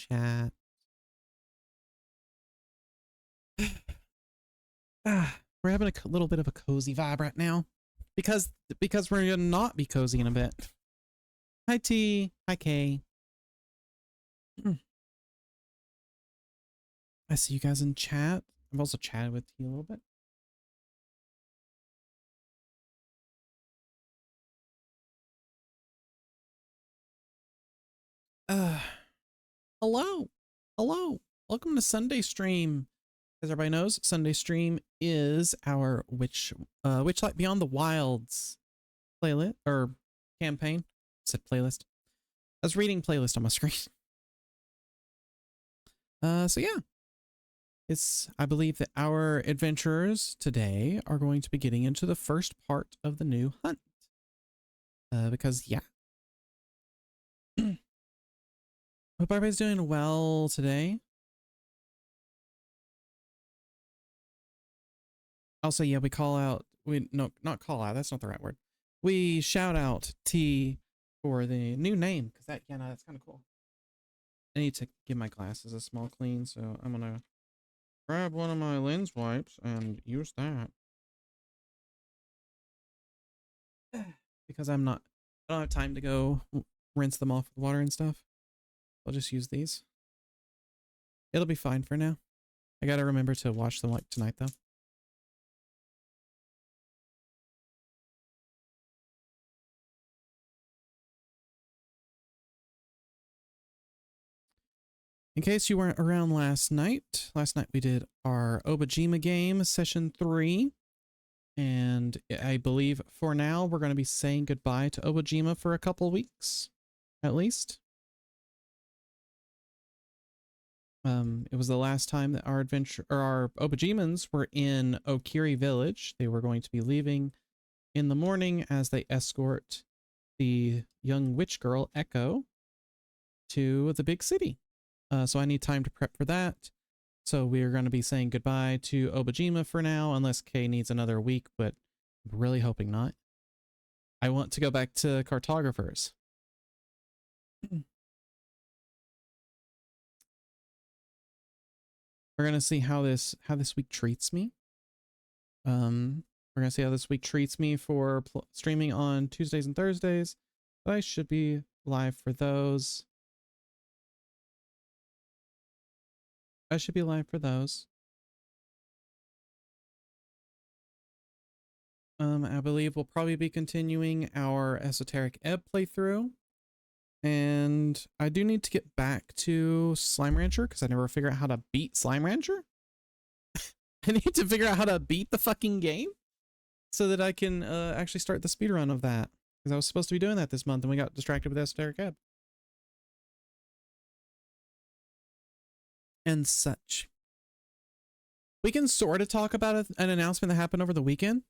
chat. We're having a little bit of a cozy vibe right now because we're gonna not be cozy in a bit. Hi T, hi K. I see you guys in chat. I've also chatted with T a little bit. Hello, welcome to Sunday Stream. As everybody knows, Sunday Stream is our Witchlight Beyond the Wilds playlist or campaign. I said playlist. I was reading playlist on my screen. So yeah, I believe that our adventurers today are going to be getting into the first part of the new hunt. Because yeah. Hope everybody's doing well today. Also, yeah, we call out, not call out, that's not the right word. We shout out T for the new name, because that's kind of cool. I need to give my glasses a small clean, so I'm gonna grab one of my lens wipes and use that. Because I don't have time to go rinse them off with water and stuff. I'll just use these. It'll be fine for now. I gotta remember to wash them like tonight though. In case you weren't around last night we did our Obajima game, session 3. And I believe for now, we're going to be saying goodbye to Obajima for a couple weeks, at least. It was the last time that our Obajimans were in Okiri village. They were going to be leaving in the morning as they escort the young witch girl, Echo, to the big city. So I need time to prep for that. So we're going to be saying goodbye to Obajima for now, unless Kay needs another week, but I'm really hoping not. I want to go back to cartographers. We're going to see how this week treats me. We're going to see how this week treats me for streaming on Tuesdays and Thursdays. But I should be live for those. I believe we'll probably be continuing our Esoteric Ebb playthrough. And I do need to get back to Slime Rancher because I never figured out how to beat Slime Rancher. I need to figure out how to beat the fucking game so that I can actually start the speedrun of that. Because I was supposed to be doing that this month and we got distracted with Esoteric Ebb. And such. We can sort of talk about an announcement that happened over the weekend.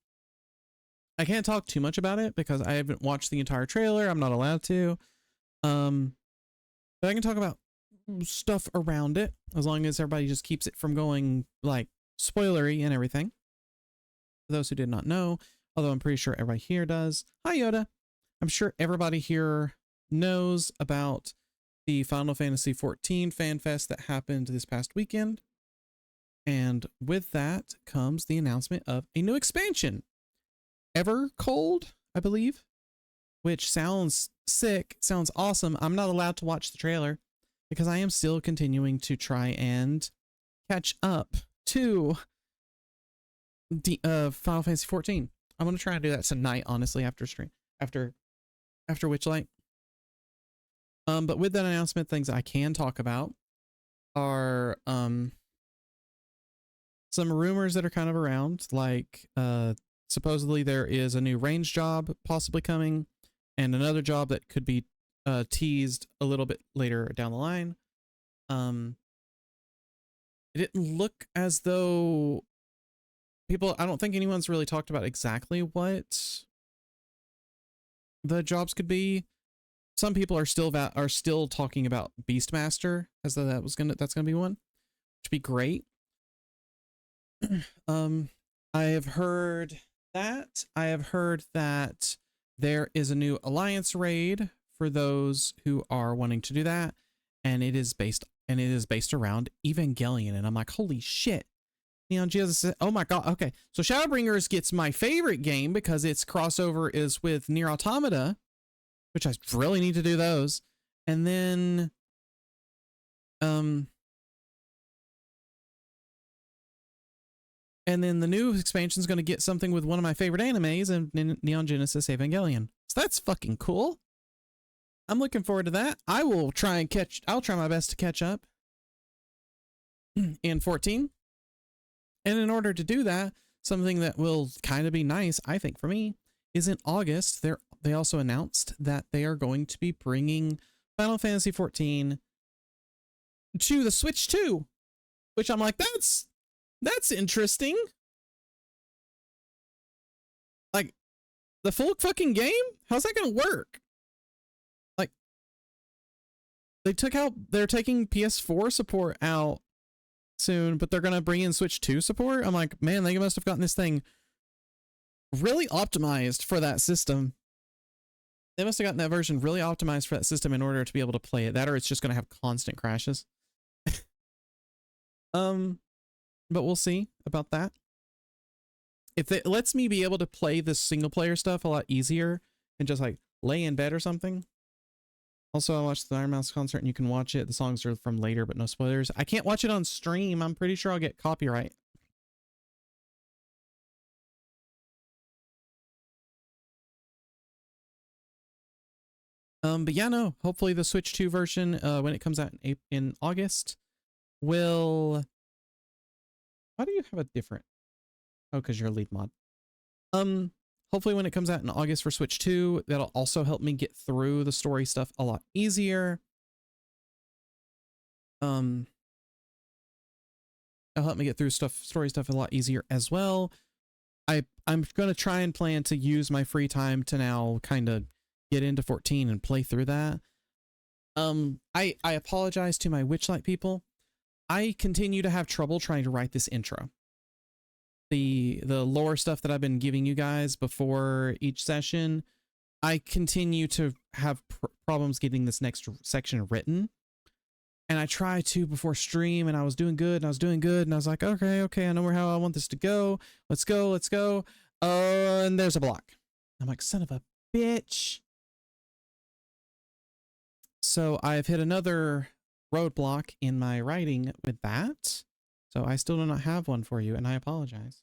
I can't talk too much about it because I haven't watched the entire trailer. I'm not allowed to. But I can talk about stuff around it as long as everybody just keeps it from going like spoilery and everything. For those who did not know, although I'm pretty sure everybody here does. Hi Yoda. I'm sure everybody here knows about the Final Fantasy XIV Fan Fest that happened this past weekend. And with that comes the announcement of a new expansion. Evercold, I believe, which sounds sick, sounds awesome. I'm not allowed to watch the trailer because I am still continuing to try and catch up to the Final Fantasy XIV. I'm gonna try to do that tonight, honestly, after Witchlight. But with that announcement, things I can talk about are some rumors that are kind of around, like supposedly there is a new range job possibly coming and another job that could be teased a little bit later down the line. It didn't look as though I don't think anyone's really talked about exactly what the jobs could be. Some people are still talking about Beastmaster as though that's gonna be one, which would be great. I have heard that there is a new Alliance raid for those who are wanting to do that, and it is based and it is based around Evangelion. And I'm like, holy shit. Neon Genesis, oh my god. Okay, so Shadowbringers gets my favorite game because its crossover is with Nier Automata, which I really need to do those. And then the new expansion is going to get something with one of my favorite animes, and Neon Genesis Evangelion. So that's fucking cool. I'm looking forward to that. I'll try my best to catch up in 14. And in order to do that, something that will kind of be nice, I think, for me, is in August, they also announced that they are going to be bringing Final Fantasy 14 to the Switch 2, which I'm like, that's interesting. Like, the full fucking game? How's that gonna work? Like, they're taking PS4 support out soon, but they're gonna bring in Switch 2 support. I'm like, man, they must have gotten this thing really optimized for that system. They must have gotten that version really optimized for that system in order to be able to play it. That, or it's just gonna have constant crashes. But we'll see about that. If it lets me be able to play the single player stuff a lot easier and just like lay in bed or something. Also, I watched the Iron Mouse concert and you can watch it. The songs are from later, but no spoilers. I can't watch it on stream. I'm pretty sure I'll get copyright. But yeah, no, hopefully the Switch 2 version, when it comes out in August, will... Why do you have a different... Oh, because you're a lead mod. Hopefully when it comes out in August for Switch 2, that'll also help me get through the story stuff a lot easier. It'll help me get through story stuff a lot easier as well. I'm going to try and plan to use my free time to now kind of get into 14 and play through that. I apologize to my Witchlight people. I continue to have trouble trying to write this intro. The lore stuff that I've been giving you guys before each session, I continue to have problems getting this next section written. And I tried to before stream, and I was doing good, and I was doing good, and I was like, okay, I know how I want this to go. Let's go. And there's a block. I'm like, son of a bitch. So I've hit another roadblock in my writing with that. So I still do not have one for you, and I apologize.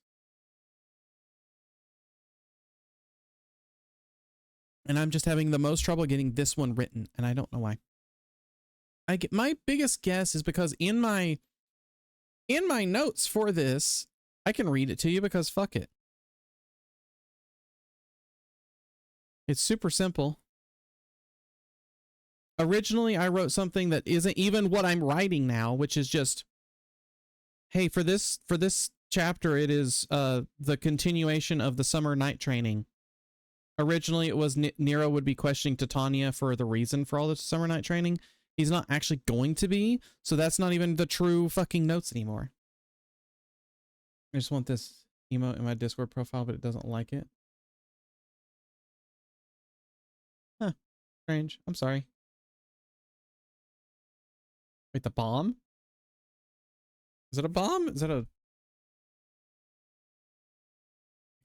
And I'm just having the most trouble getting this one written, and I don't know why. My biggest guess is because in my notes for this, I can read it to you because fuck it. It's super simple. Originally, I wrote something that isn't even what I'm writing now, which is just, hey, for this chapter, it is the continuation of the summer night training. Originally, it was Nero would be questioning Titania for the reason for all the summer night training. He's not actually going to be, so that's not even the true fucking notes anymore. I just want this emote in my Discord profile, but it doesn't like it. Huh. Strange. I'm sorry. Wait, the bomb? Is it a bomb? Is that a...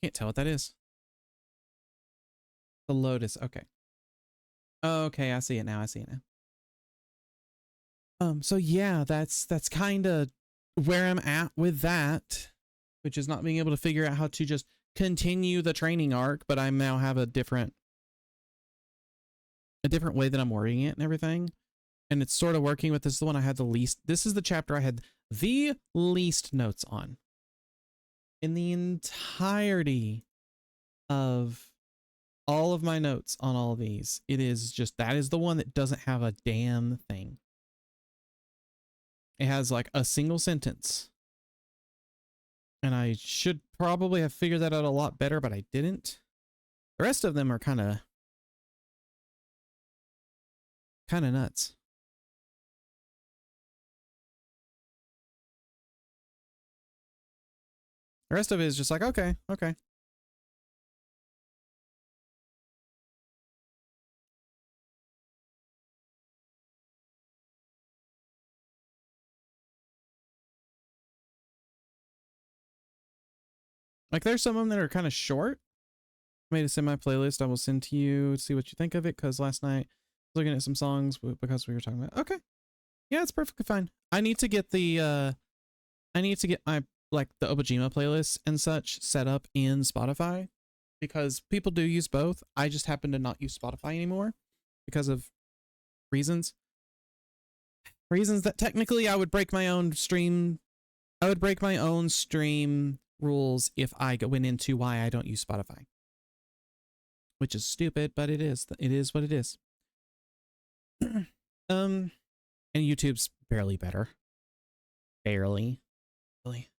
I can't tell what that is. The lotus. Okay. Okay, I see it now. So yeah, that's kind of where I'm at with that, which is not being able to figure out how to just continue the training arc, but I now have a different way that I'm wording it and everything. And it's sort of working, but this is the one I had the least. This is the chapter I had the least notes on in the entirety of all of my notes on all of these. It is just, that is the one that doesn't have a damn thing. It has like a single sentence. And I should probably have figured that out a lot better, but I didn't. The rest of them are kind of nuts. The rest of it is just like, okay. Like there's some of them that are kind of short. I made a semi playlist. I will send to you to see what you think of it. Cause last night I was looking at some songs because we were talking about, okay. Yeah, it's perfectly fine. I need to get the, I need to get my, like the Obajima playlist and such set up in Spotify because people do use both. I just happen to not use Spotify anymore because of reasons that technically I would break my own stream. I would break my own stream rules if I went into why I don't use Spotify, which is stupid, but it is what it is. And YouTube's barely better. Barely. Really.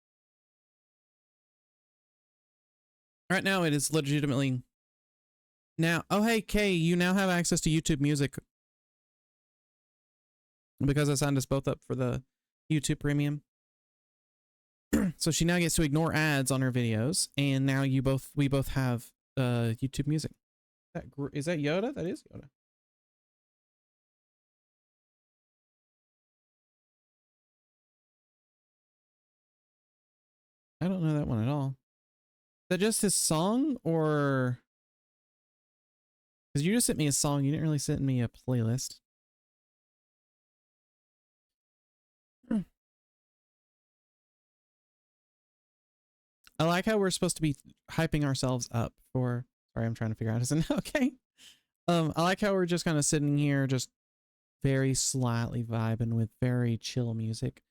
Right now it is legitimately now. Oh, hey, Kay, you now have access to YouTube Music because I signed us both up for the YouTube Premium. So she now gets to ignore ads on her videos, and now we both have YouTube Music. Is that Yoda? That is Yoda. I don't know that one at all. Is that just his song, or because you just sent me a song, you didn't really send me a playlist. I like how we're supposed to be hyping ourselves up for. Sorry, I'm trying to figure out. Isn't okay? I like how we're just kind of sitting here, just very slightly vibing with very chill music.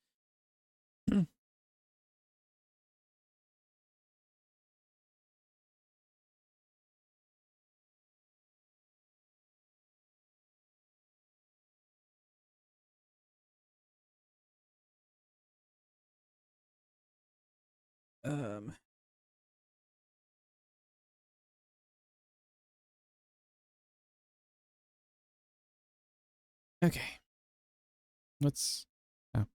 Okay. Let's. Oh.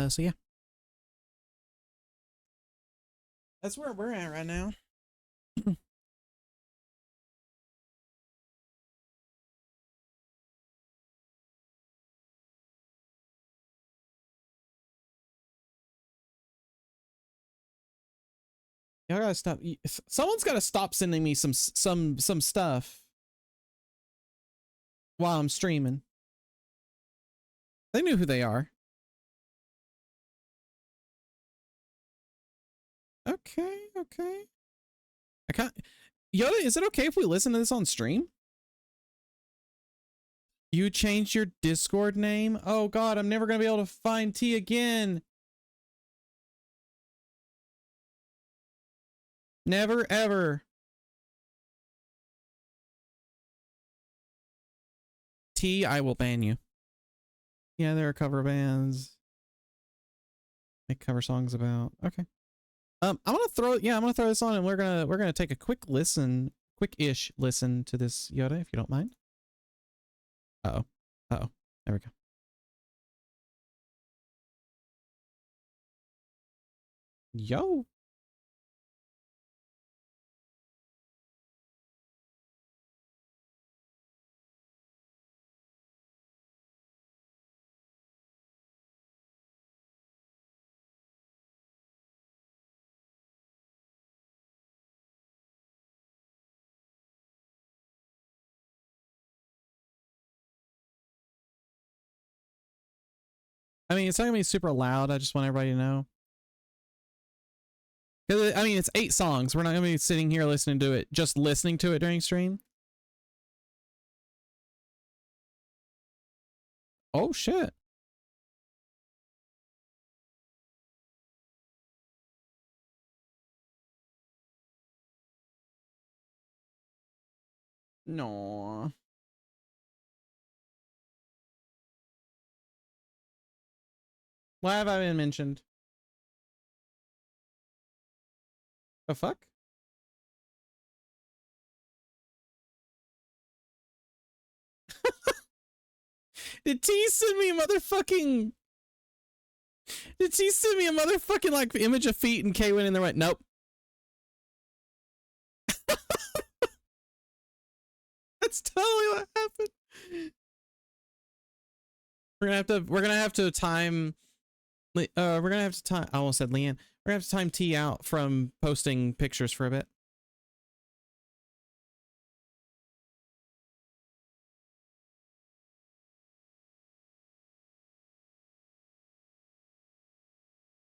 So yeah. That's where we're at right now. Y'all gotta stop. Someone's gotta stop sending me some stuff while I'm streaming. They knew who they are. Okay, okay. I can't. Yoda, is it okay if we listen to this on stream? You changed your Discord name? Oh God, I'm never gonna be able to find T again. Never ever. T, I will ban you. Yeah, there are cover bands. Make cover songs about. Okay. I'm gonna throw this on, and we're gonna take a quick-ish listen to this, Yoda, if you don't mind. Uh-oh. Uh-oh. There we go. Yo. I mean, it's not gonna be super loud. I just want everybody to know. Because I mean, it's 8 songs. We're not gonna be sitting here listening to it, just listening to it during stream. Oh shit. No. Why have I been mentioned? The fuck? Did T send me a motherfucking... Did T send me a motherfucking, like, image of feet and K went in there and went, nope. That's totally what happened. We're gonna have to time... We're gonna have to time. I almost said Leanne. We're gonna have to time T out from posting pictures for a bit.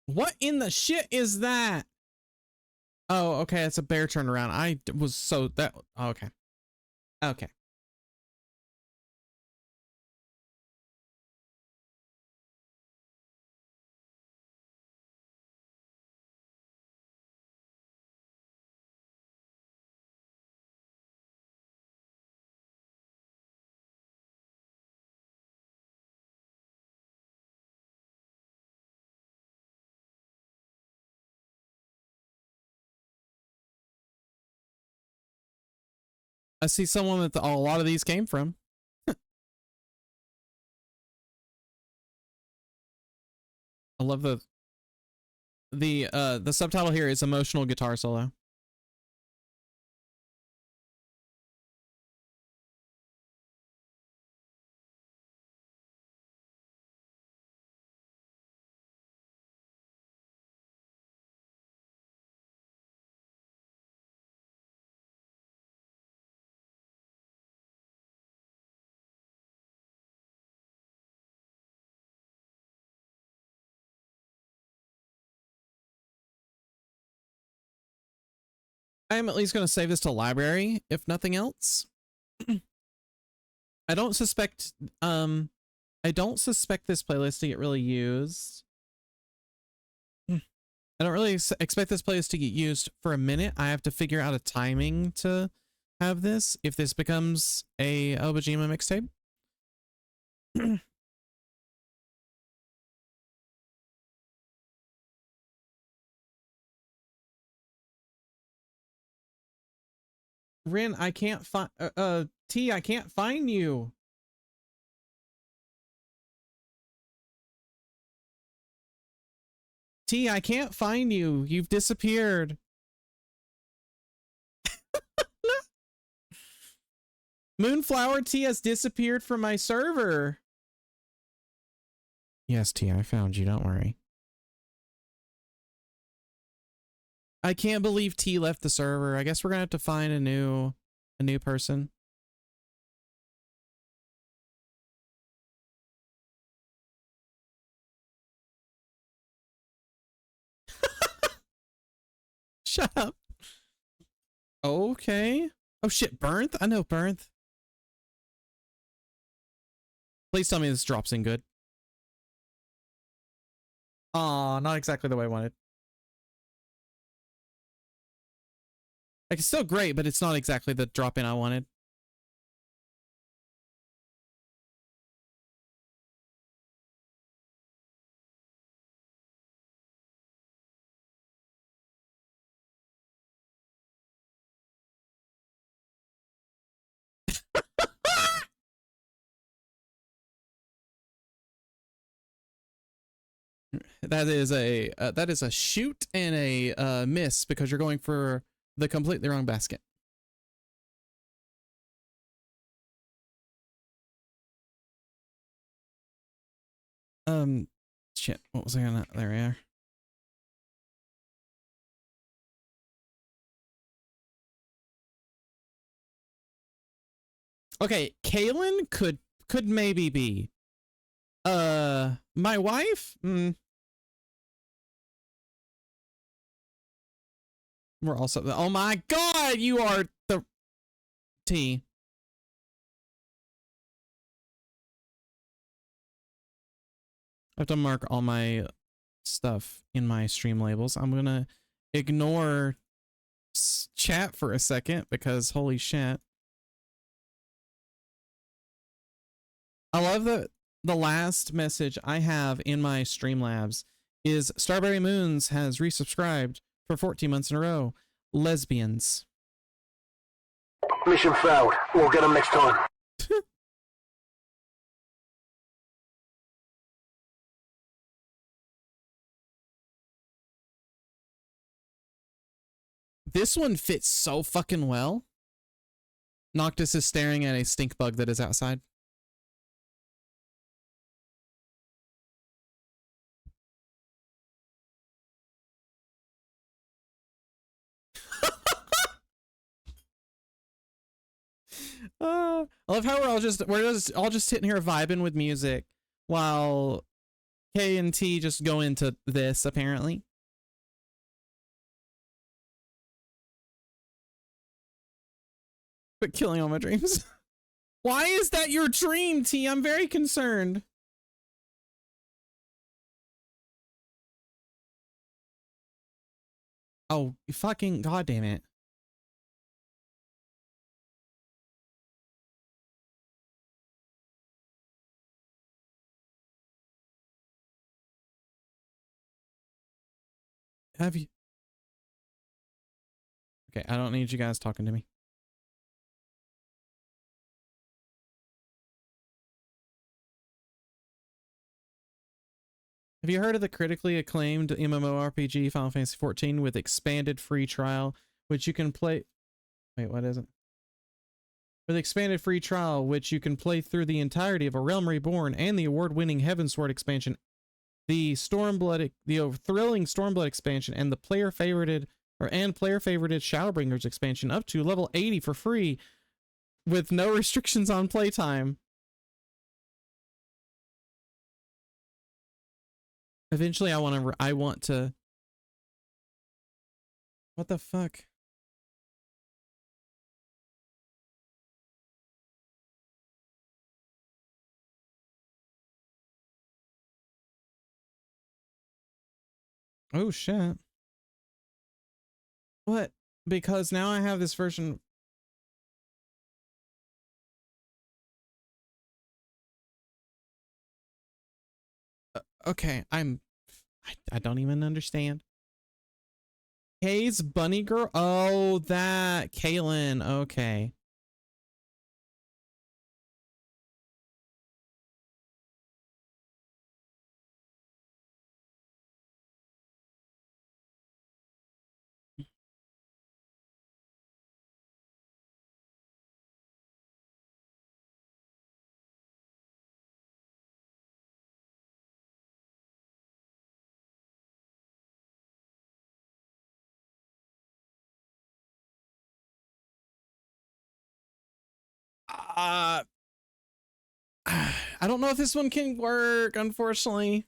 What in the shit is that? Oh, okay. It's a bear turnaround. I was so that. Okay. Okay. I see someone that a lot of these came from. I love the subtitle here is emotional guitar solo. I am at least going to save this to library, if nothing else. I don't suspect this playlist to get really used. I don't really expect this playlist to get used for a minute. I have to figure out a timing to have this if this becomes a Obajima mixtape. Rin, I can't find T, I can't find you. T, I can't find you. You've disappeared. Moonflower T has disappeared from my server. Yes, T, I found you. Don't worry. I can't believe T left the server. I guess we're gonna have to find a new person. Shut up. Okay. Oh shit, Burnth? I know Burnth. Please tell me this drops in good. Aw, not exactly the way I wanted. Like, it's still great, but it's not exactly the drop in I wanted. That is a shoot and a miss because you're going for the completely wrong basket. Shit. What was I gonna? There we are. Okay, Kaylin could maybe be. My wife? We're also. Oh my god, you are the T. I have to mark all my stuff in my stream labels. I'm gonna ignore chat for a second because holy shit. I love that the last message I have in my Streamlabs is Starberry Moons has resubscribed for 14 months in a row. Lesbians. Mission failed. We'll get them next time. This one fits so fucking well. Noctis is staring at a stink bug that is outside. I love how we're just sitting here vibing with music while K and T just go into this apparently. But killing all my dreams. Why is that your dream, T? I'm very concerned. Oh, fucking goddamn it. Have you? Okay, I don't need you guys talking to me. Have you heard of the critically acclaimed MMORPG Final Fantasy XIV with expanded free trial, which you can play? Wait, what is it? With expanded free trial, which you can play through the entirety of A Realm Reborn and the award-winning Heavensward expansion, the thrilling Stormblood expansion, and the player-favorited Shadowbringers expansion up to level 80 for free, with no restrictions on playtime. Eventually, I want to. What the fuck? Oh shit. What? Because now I have this version. Okay, I don't even understand. Kay's bunny girl? Oh, that Kaylin. Okay. I don't know if this one can work, unfortunately.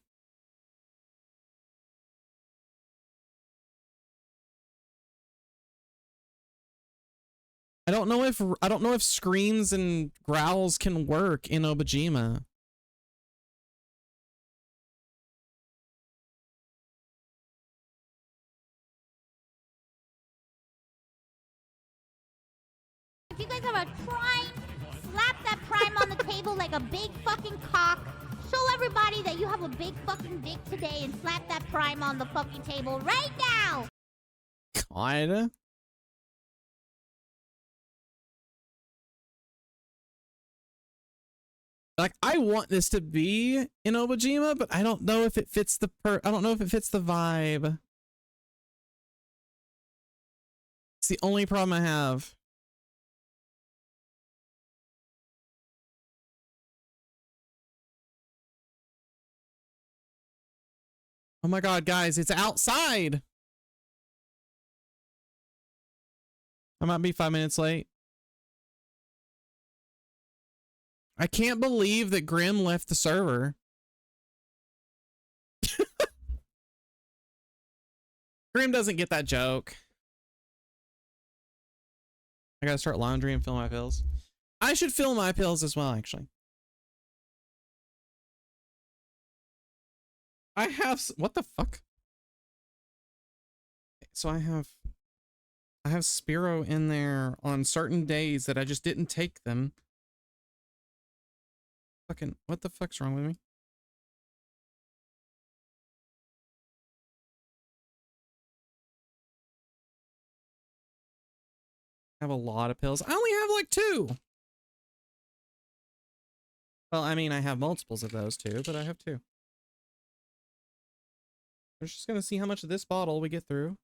I don't know if screams and growls can work in Obajima. If you guys have a prime, slap that prime on the table like a big fucking cock. Show everybody that you have a big fucking dick today and slap that prime on the fucking table right now. Kinda. Like, I want this to be in Obajima, but I don't know if it fits the I don't know if it fits the vibe. It's the only problem I have. Oh my god, guys, it's outside. I might be 5 minutes late. I can't believe that Grim left the server. Grim doesn't get that joke. I gotta start laundry and fill my pills. I should fill my pills as well, actually. I have, what the fuck? So I have Spiro in there on certain days that I just didn't take them. Fucking, what the fuck's wrong with me? I have a lot of pills. I only have like 2. Well, I mean, I have multiples of those too, but I have 2. We're just gonna see how much of this bottle we get through.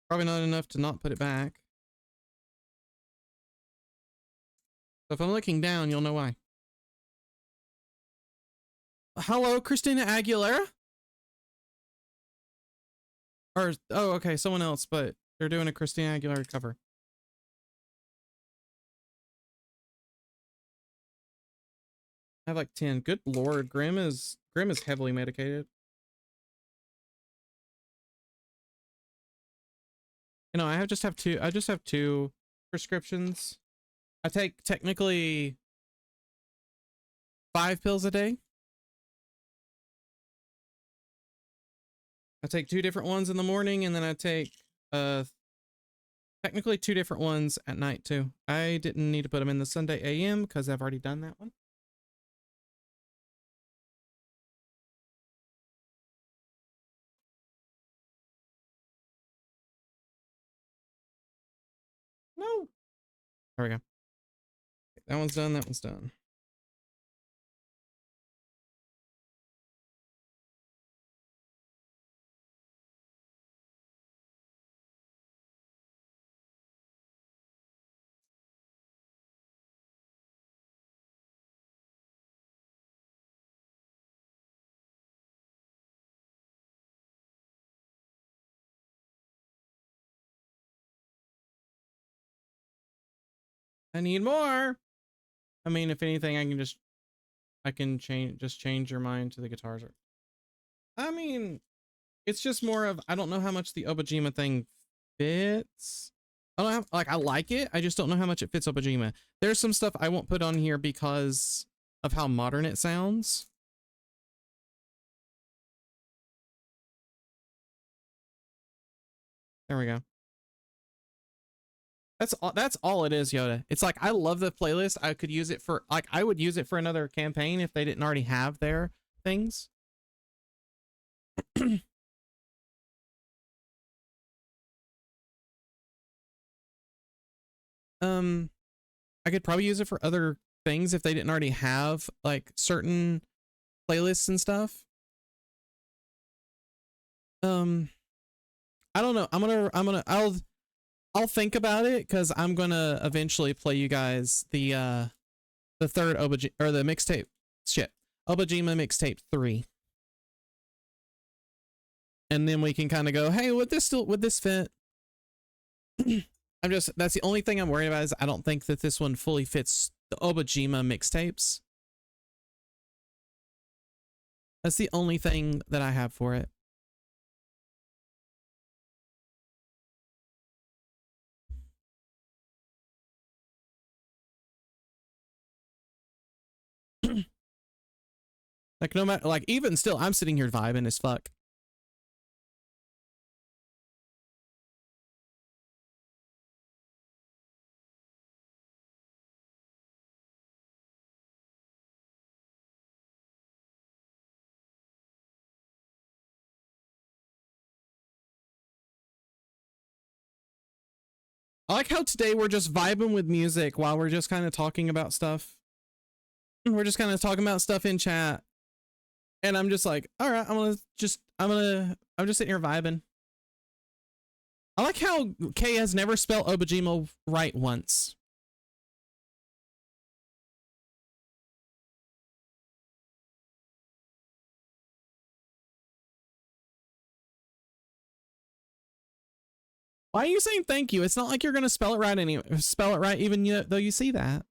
Probably not enough to not put it back. So if I'm looking down, you'll know why. Hello, Christina Aguilera? Or, oh, okay, someone else, but they're doing a Christina Aguilera cover. I have like 10. Good lord, Grim is heavily medicated. You know, I just have two prescriptions. I take technically 5 pills a day. I take 2 different ones in the morning, and then I take technically 2 different ones at night too. I didn't need to put them in the Sunday AM because I've already done that one. No. There we go. That one's done. That one's done. I need more. I mean, if anything, I can change your mind to the guitars. I mean, it's just more of, I don't know how much the Obajima thing fits. I don't have, like, I like it. I just don't know how much it fits Obajima. There's some stuff I won't put on here because of how modern it sounds. There we go. That's all it is, Yoda. It's like, I love the playlist. I could use it for, like, I would use it for another campaign if they didn't already have their things. I could probably use it for other things if they didn't already have like certain playlists and stuff. I don't know. I'll think about it, because I'm gonna eventually play you guys the third Obajima, or the mixtape. Shit, Obajima mixtape 3, and then we can kind of go, hey, would this fit? That's the only thing I'm worried about, is I don't think that this one fully fits the Obajima mixtapes. That's the only thing that I have for it. Like, no matter, like, even still, I'm sitting here vibing as fuck. I like how today we're just vibing with music while we're just kind of talking about stuff. We're just kind of talking about stuff in chat. And I'm just like, all right, I'm just sitting here vibing. I like how Kay has never spelled Obajima right once. Why are you saying thank you? It's not like you're gonna spell it right anyway. Spell it right even though you see that.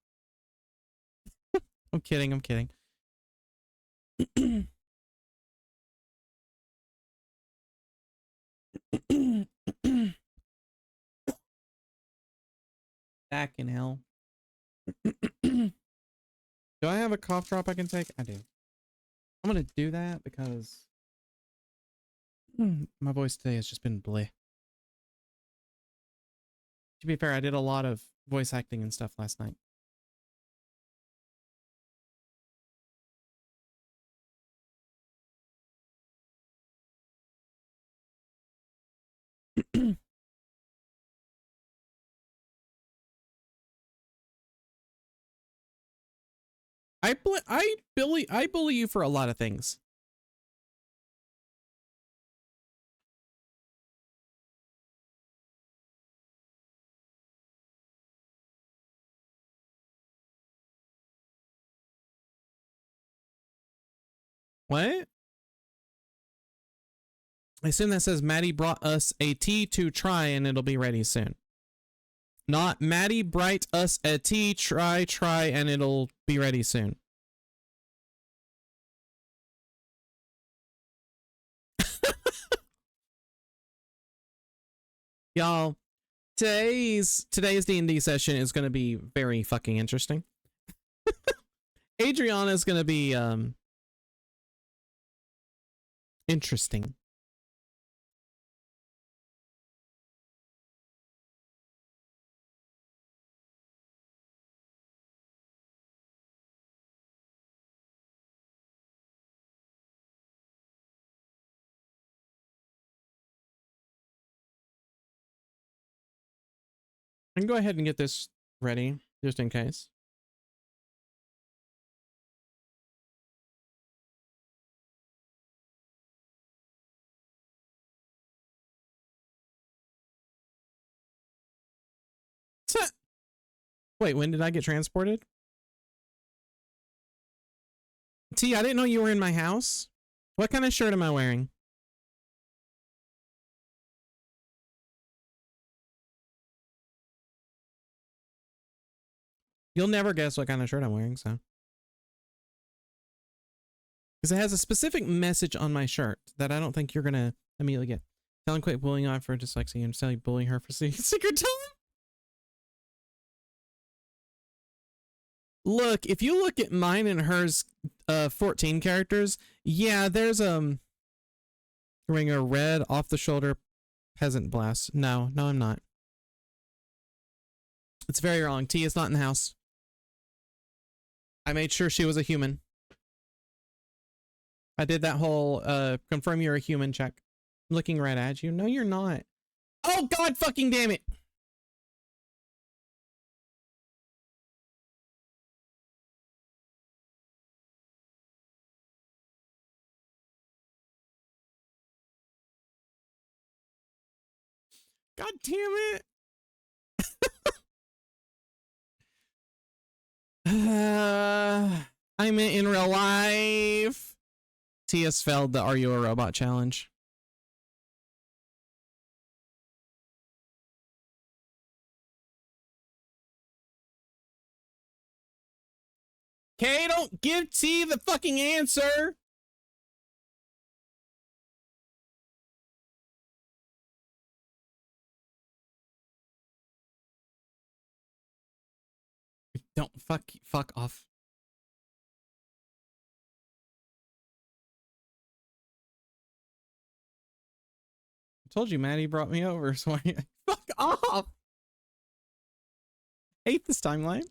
I'm kidding. I'm kidding. Back in hell. Do I have a cough drop I can take? I do. I'm gonna do that because my voice today has just been bleh. To be fair, I did a lot of voice acting and stuff last night. I bully you for a lot of things. What? I assume that says Maddie brought us a tea to try and it'll be ready soon. Not Maddie brought us a tea, try, and it'll be ready soon. Y'all, today's D&D session is going to be very fucking interesting. Adriana is going to be interesting. I can go ahead and get this ready just in case. Wait, when did I get transported? T, I didn't know you were in my house. What kind of shirt am I wearing? You'll never guess what kind of shirt I'm wearing, so. Because it has a specific message on my shirt that I don't think you're going to immediately get. Tell him quit bullying on for dyslexia and tell bullying her for secret time. Look, if you look at mine and hers 14 characters, yeah, there's wearing a red off the shoulder peasant blast. No, I'm not. It's very wrong. T is not in the house. I made sure she was a human. I did that whole confirm you're a human check. I'm looking right at you. No, you're not. Oh god fucking damn it. God damn it. I meant in real life. TS failed the Are You a Robot challenge. Okay, don't give T the fucking answer. Don't fuck off. I told you Maddie brought me over, so I fuck off. Hate this timeline.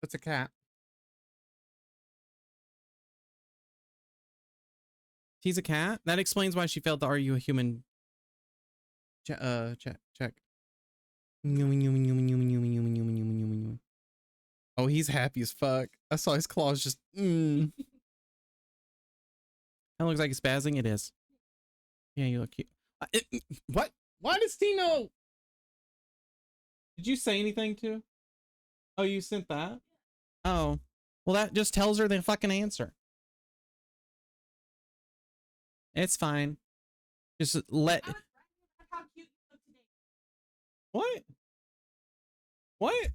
It's a cat. He's a cat? That explains why she failed the Are You a Human check. Oh, he's happy as fuck. I saw his claws just That looks like it's spazzing. It is. Yeah, you look cute. What? Why does T know? Did you say anything to? Oh, you sent that? Oh. Well, that just tells her the fucking answer. It's fine. Just let... What? What?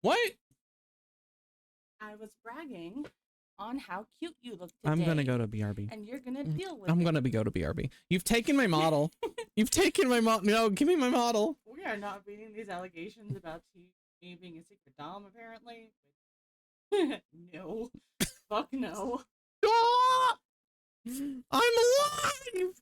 What? I was bragging on how cute you look today. I'm gonna go to BRB. And you're gonna deal with it. I'm gonna go to BRB. You've taken my model. You've taken my model. No, give me my model. We are not beating these allegations about me being a secret dom, apparently. No. Fuck no. Ah! I'm alive!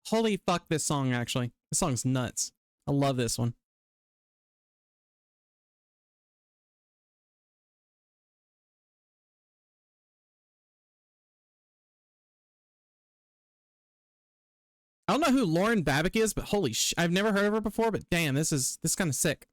Holy fuck, this song, actually. This song's nuts. I love this one. I don't know who Lauren Babick is, but holy sh! I've never heard of her before, but damn, this is kind of sick.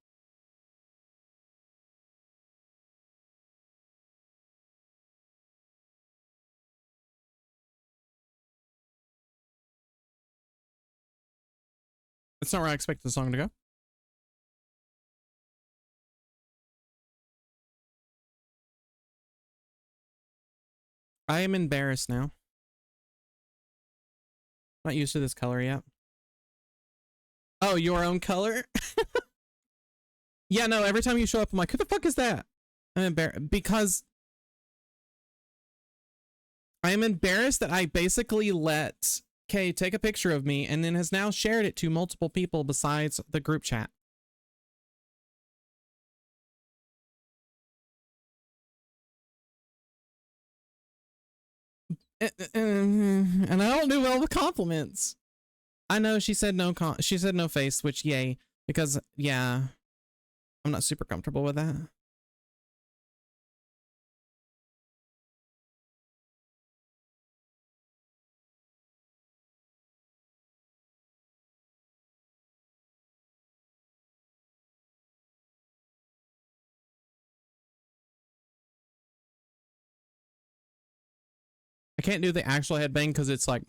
It's not where I expected the song to go. I am embarrassed now. Not used to this color yet. Oh, your own color? Yeah, no, every time you show up, I'm like, who the fuck is that? I'm embarrassed because I am embarrassed that I basically let Kay take a picture of me and then has now shared it to multiple people besides the group chat. And I don't do well with compliments. I know she said no she said no face, which yay, because yeah, I'm not super comfortable with that. I can't do the actual headbang because it's like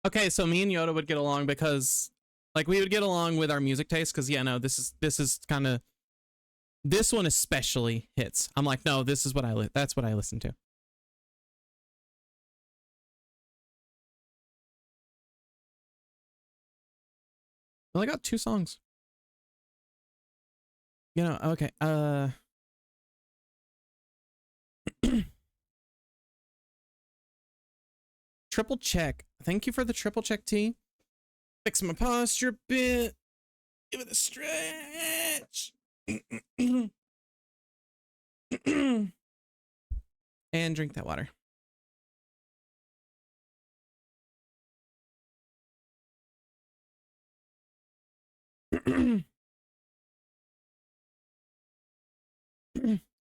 okay, so me and Yoda would get along because like we would get along with our music taste because yeah, no, this is kind of this one especially hits. I'm like, no, this is what that's what I listen to. I only got 2 songs. You know, okay. Triple check. Thank you for the triple check, T. Fix my posture a bit. Give it a stretch. And drink that water.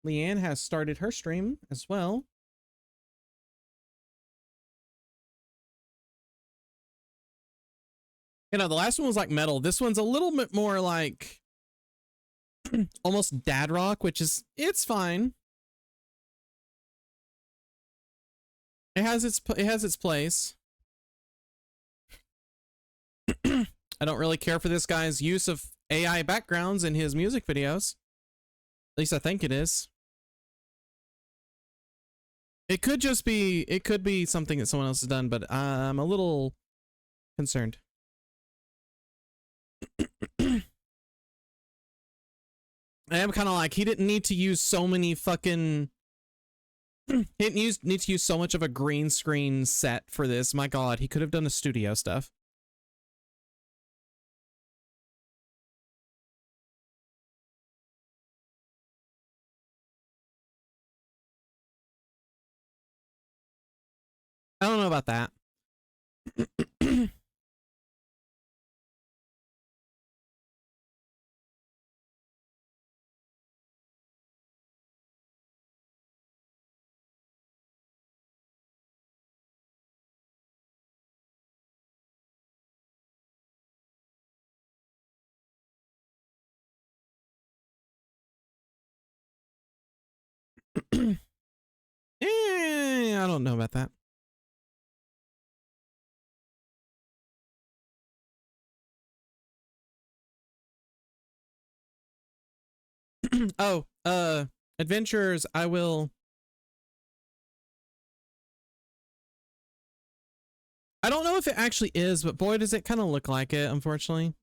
Leanne has started her stream as well. You know, the last one was like metal. This one's a little bit more like almost dad rock, which is, it's fine. It has its place. I don't really care for this guy's use of AI backgrounds in his music videos. At least I think it is. It could just be, it could be something that someone else has done, but I'm a little concerned. I am kind of like, he didn't need to use so many fucking... He didn't need to use so much of a green screen set for this. My god, he could have done the studio stuff. I don't know about that. I don't know about that. Oh, adventurers, I will... I don't know if it actually is, but boy, does it kind of look like it, unfortunately.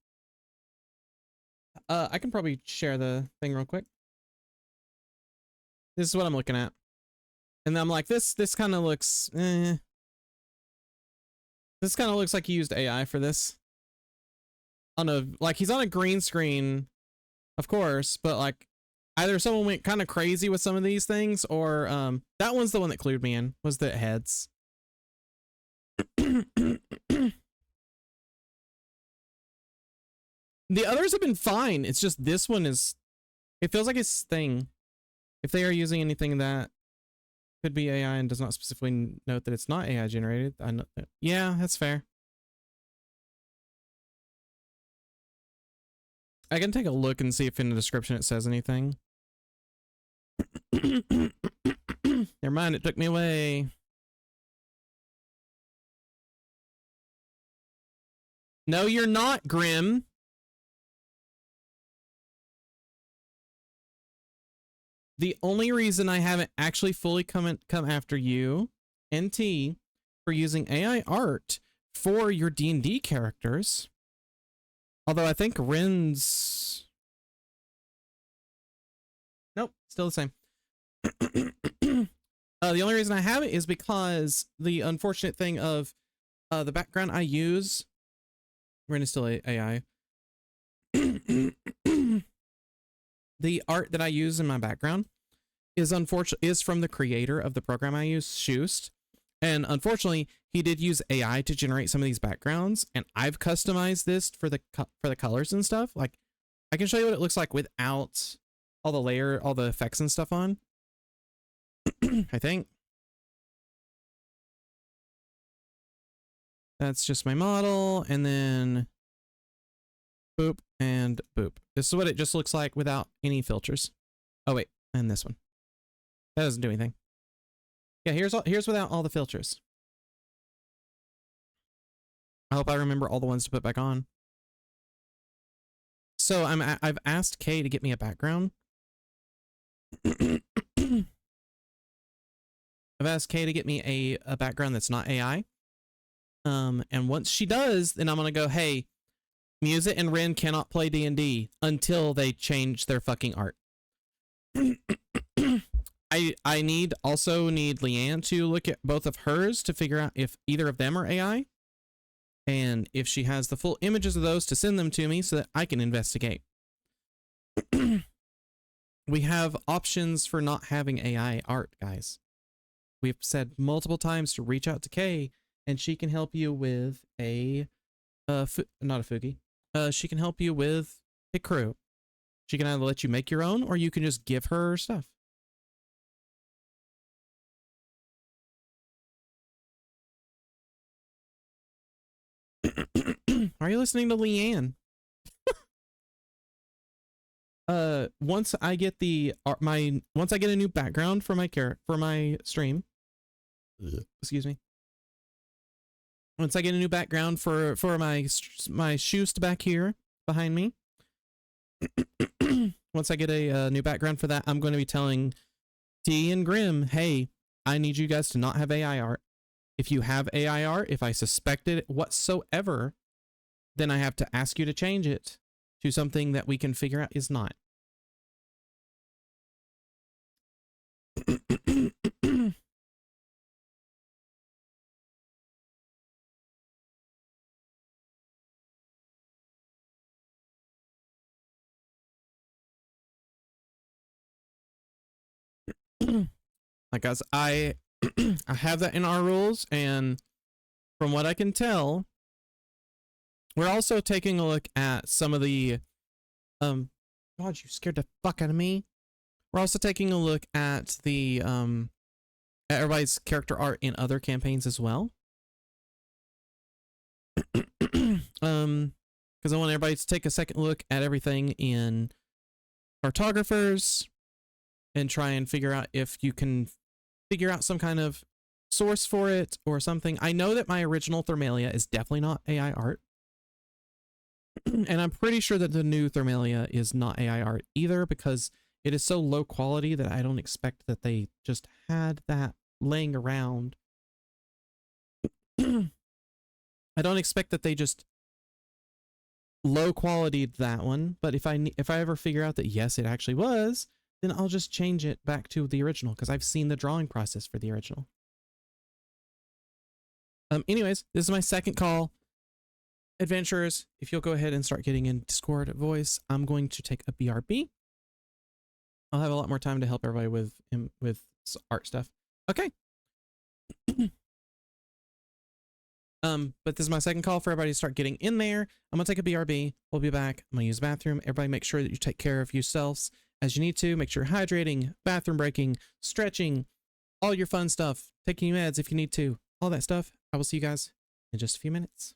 I can probably share the thing real quick. This is what I'm looking at. And I'm like, this kind of looks, This kind of looks like he used AI for this. On a, like, he's on a green screen, of course, but like, either someone went kind of crazy with some of these things, or, that one's the one that clued me in, was the heads. The others have been fine. It's just this one is, it feels like his thing. If they are using anything that could be AI and does not specifically note that it's not AI generated, I know, yeah, that's fair. I can take a look and see if in the description it says anything. Never mind, it took me away. No, you're not, Grim. The only reason I haven't actually fully come after you, NT, for using AI art for your D&D characters, although I think Ren's... Nope, still the same. The only reason I haven't is because the unfortunate thing of the background I use... Ren is still AI. The art that I use in my background is from the creator of the program I use, Shoost. And unfortunately, he did use AI to generate some of these backgrounds, and I've customized this for the colors and stuff. Like, I can show you what it looks like without all the effects and stuff on. I think. That's just my model, and then boop and boop. This is what it just looks like without any filters. Oh wait, and this one. That doesn't do anything. Yeah, here's without all the filters. I hope I remember all the ones to put back on. So I've asked Kay to get me a background. I've asked Kay to get me a background that's not AI. And once she does, then I'm gonna go, hey, Musa and Ren cannot play D&D until they change their fucking art. I also need Leanne to look at both of hers to figure out if either of them are AI, and if she has the full images of those to send them to me so that I can investigate. We have options for not having AI art, guys. We've said multiple times to reach out to Kay, and she can help you with not a Fugi. She can help you with a crew. She can either let you make your own, or you can just give her stuff. Are you listening to Leanne? Once I get once I get a new background for my stream, excuse me. Once I get a new background for my Shoost back here behind me, once I get a new background for that, I'm going to be telling T and Grim, hey, I need you guys to not have AI art. If you have AI art, if I suspected it whatsoever, then I have to ask you to change it to something that we can figure out is not. Like, guys, I have that in our rules, and from what I can tell, we're also taking a look at some of the God, you scared the fuck out of me. We're also taking a look at the at everybody's character art in other campaigns as well. Because I want everybody to take a second look at everything in cartographers and try and figure out if you can figure out some kind of source for it or something. I know that my original Thermalia is definitely not AI art. And I'm pretty sure that the new Thermalia is not AI art either, because it is so low quality that I don't expect that they just had that laying around. I don't expect that they just low qualityed that one, but if I ever figure out that yes, it actually was, then I'll just change it back to the original, because I've seen the drawing process for the original. Anyways, this is my second call. Adventurers, if you'll go ahead and start getting in Discord voice, I'm going to take a BRB. I'll have a lot more time to help everybody with art stuff. Okay. But this is my second call for everybody to start getting in there. I'm gonna take a BRB. We'll be back. I'm gonna use the bathroom. Everybody make sure that you take care of yourselves as you need to. Make sure you're hydrating, bathroom breaking, stretching, all your fun stuff, taking meds if you need to, all that stuff. I will see you guys in just a few minutes.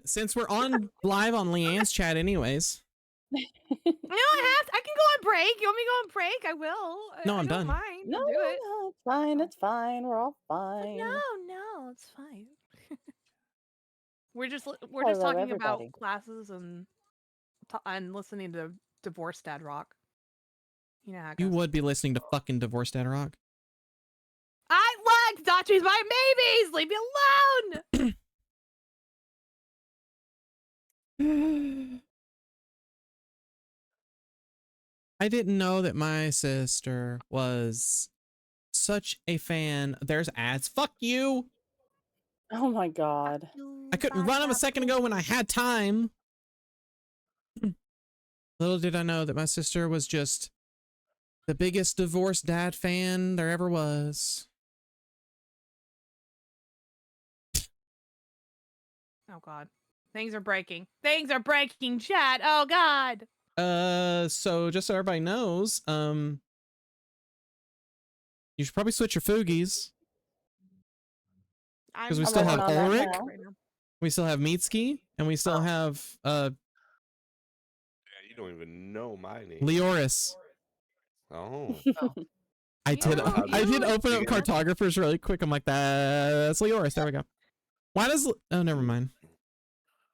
Since we're on live on Leanne's chat anyways. No, I can go on break. You want me to go on break? I will. No, I'm I don't done. mind. No, I'll do it. no, it's fine. It's fine. We're all fine. No, it's fine. we're just Hello, talking about everybody. classes and listening to Divorce Dad Rock. You know how it You goes. would be listening to fucking Divorce Dad Rock. I like Dachi's my babies. Leave me alone. I didn't know that my sister was such a fan. There's ads. Fuck you. Oh my god. I couldn't run them a second ago when I had time. Little did I know that my sister was just the biggest divorced dad fan there ever was. Oh god. Things are breaking. Things are breaking, chat. Oh god. So just so everybody knows, you should probably switch your Foogies. Because we I'm still working have on that Ulrich, now. right now. we still have Mitski, and we still have Yeah, you don't even know my name. Leoris. Oh. I did know how to I do did it open up again. cartographers really quick. I'm like, that's Leoris. There we go. Why does oh never mind.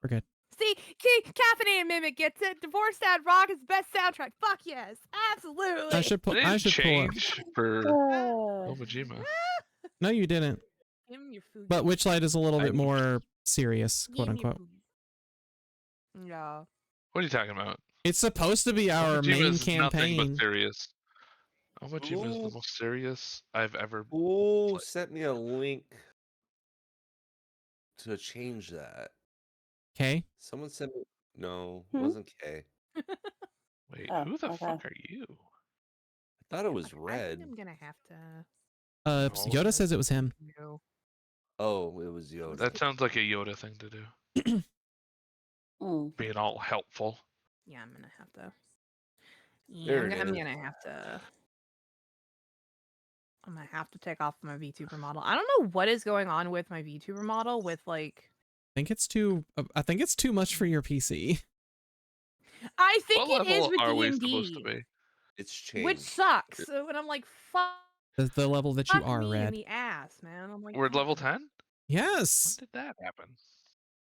We're good. See, Caffeinated Mimic gets it. Divorce Dad Rock is best soundtrack. Fuck yes. Absolutely. I should pull Did I it should pull up. change for Uh, Ovajima? No, you didn't. Give me your food. But Witchlight is a little I bit need- more serious, quote Give me your unquote. food. Yeah. What are you talking about? It's supposed to be our Ovajima main is nothing campaign. but serious. Ovajima is the Ooh. most serious I've ever. Who sent me a link to change that? Okay. Someone sent me. No, it Hmm? wasn't K. Wait, Oh, who the okay. fuck are you? I thought it was Okay, I red. think I'm gonna have to. No. Yoda says it was him. No. Oh, it was Yoda. That sounds like a Yoda thing to do. mm. Being all helpful. Yeah, I'm gonna have to. Yeah, There I'm it gonna is. have to. I'm gonna have to take off my VTuber model. I don't know what is going on with my VTuber model with like. I think it's too much for your PC. I think What it is level with are we supposed to D&D, be? It's changed. which sucks. So, and I'm like, fuck The level that you are, me in Red. the ass, man. I'm like, We're at level "God." 10? When Yes. did that happen?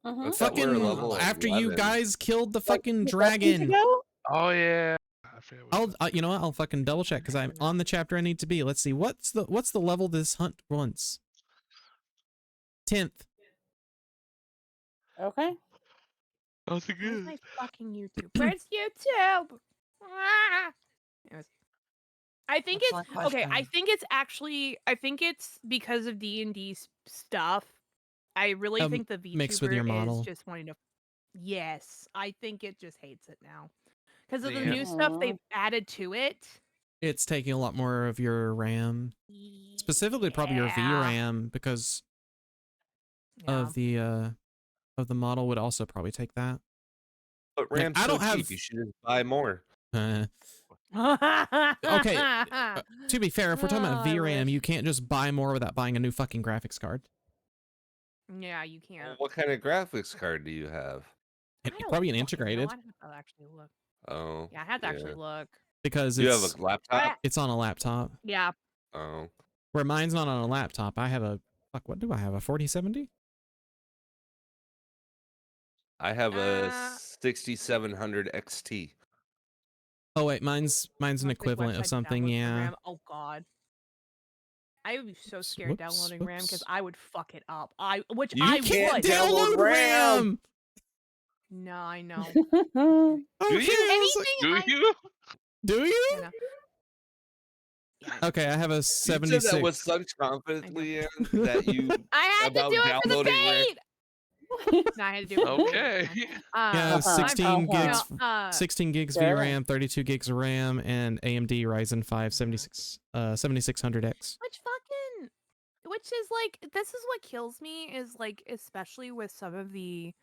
Mhm. I thought we were Fucking level after you 11. guys killed the Like fucking 2 sessions dragon. ago? Oh yeah. I forget what I'll it was. you know what? I'll fucking double check because I'm on the chapter I need to be. Let's see. What's the level this hunt wants? 10th. Okay. How's it Where's good? my fucking YouTube? Where's YouTube? Ah! Anyways. I think Excellent it's okay. I question. think it's actually. I think it's because of D&D stuff. I really think the VTuber mixed with your model. is just wanting to. Yes, I think it just hates it now because of the Yeah. new stuff Aw. they've added to it. It's taking a lot more of your RAM, specifically probably your Yeah. VRAM, because Yeah. of the model would also probably take that. But Like, RAM's I so don't cheap. have- You should just buy more. Okay. To be fair, if we're talking about Oh, I VRAM, wish. you can't just buy more without buying a new fucking graphics card. Yeah, you Well, can't. what kind of graphics card do you have? I don't Probably an fucking know. integrated, I'd have to actually look. Oh. Yeah, I had to actually look. because Do you have it's a laptop? it's on a laptop. Yeah. Oh. Where mine's not on a laptop. I have a what do I have? A 4070? I have a Uh, 6700 XT. Oh wait, mine's an Let's see, equivalent of website something. download for Yeah. RAM. Oh god. I would be so scared Whoops, downloading RAM because whoops. I would fuck it up. Which You I can't would. download RAM. No, I know. Do Okay, you? I was like, Do I- you? do you? I know. Yeah, I Okay, I have a You said that 76. with such confidently in that you. I had to About do it for the downloading RAM. fate. No, I had to do it. For the fate. Okay. Yeah, Uh-huh. 16 gigs, No, 16 gigs Sure. VRAM, 32 gigs RAM, and AMD Ryzen 5 7600X. which is like, this is what kills me is like, especially with some of the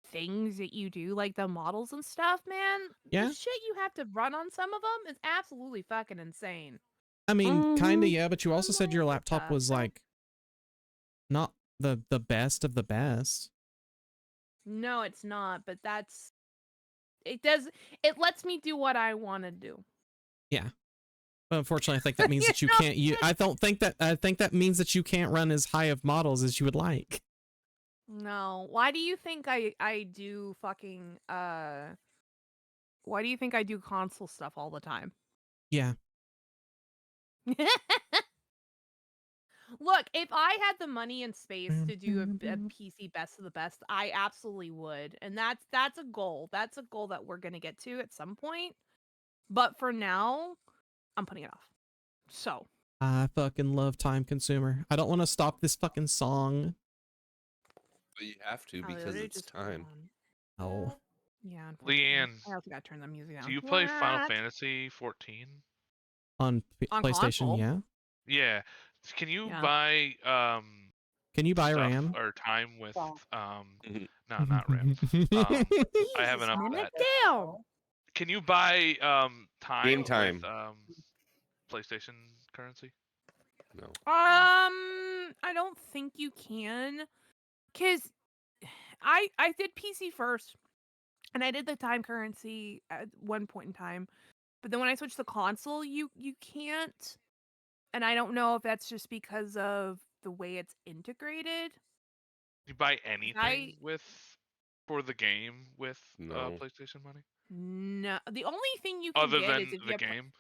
things that you do, like the models and stuff, man. Yeah. The shit you have to run on some of them is absolutely fucking insane. I mean, kinda, Mhm. yeah, but you also I'm said your like, what laptop the was fuck? like not the best of the best. No, it's not, but it lets me do what I want to do. But unfortunately, I think that means You that you know, can't. I think that means that you can't run as high of models as you would like. No. Why do you think I do fucking why do you think I do console stuff all the time? Yeah. Look, if I had the money and space to do a PC best of the best, I absolutely would. And that's a goal. That's a goal that we're going to get to at some point. But for now, I'm putting it off. So I fucking love Time Consumer. I don't want to stop this fucking song. But you have to I because literally it's just put it time. on. Oh. Yeah, unfortunately. Leanne, I also gotta turn the music down. do you play Final What? Fantasy 14? On On PlayStation, console? Yeah. Can you Yeah. buy Can you buy stuff RAM? or time with Stop. no, not RAM. I haven't Jesus, upped mimic that. down. Can you buy Game time with time. PlayStation currency? No. I don't think you can, cause I did PC first, and I did the time currency at one point in time, but then when I switched to console, you can't, and I don't know if that's just because of the way it's integrated. You buy 'Cause anything for the game with No. PlayStation money No, the only thing you can other get is than if you the have. game?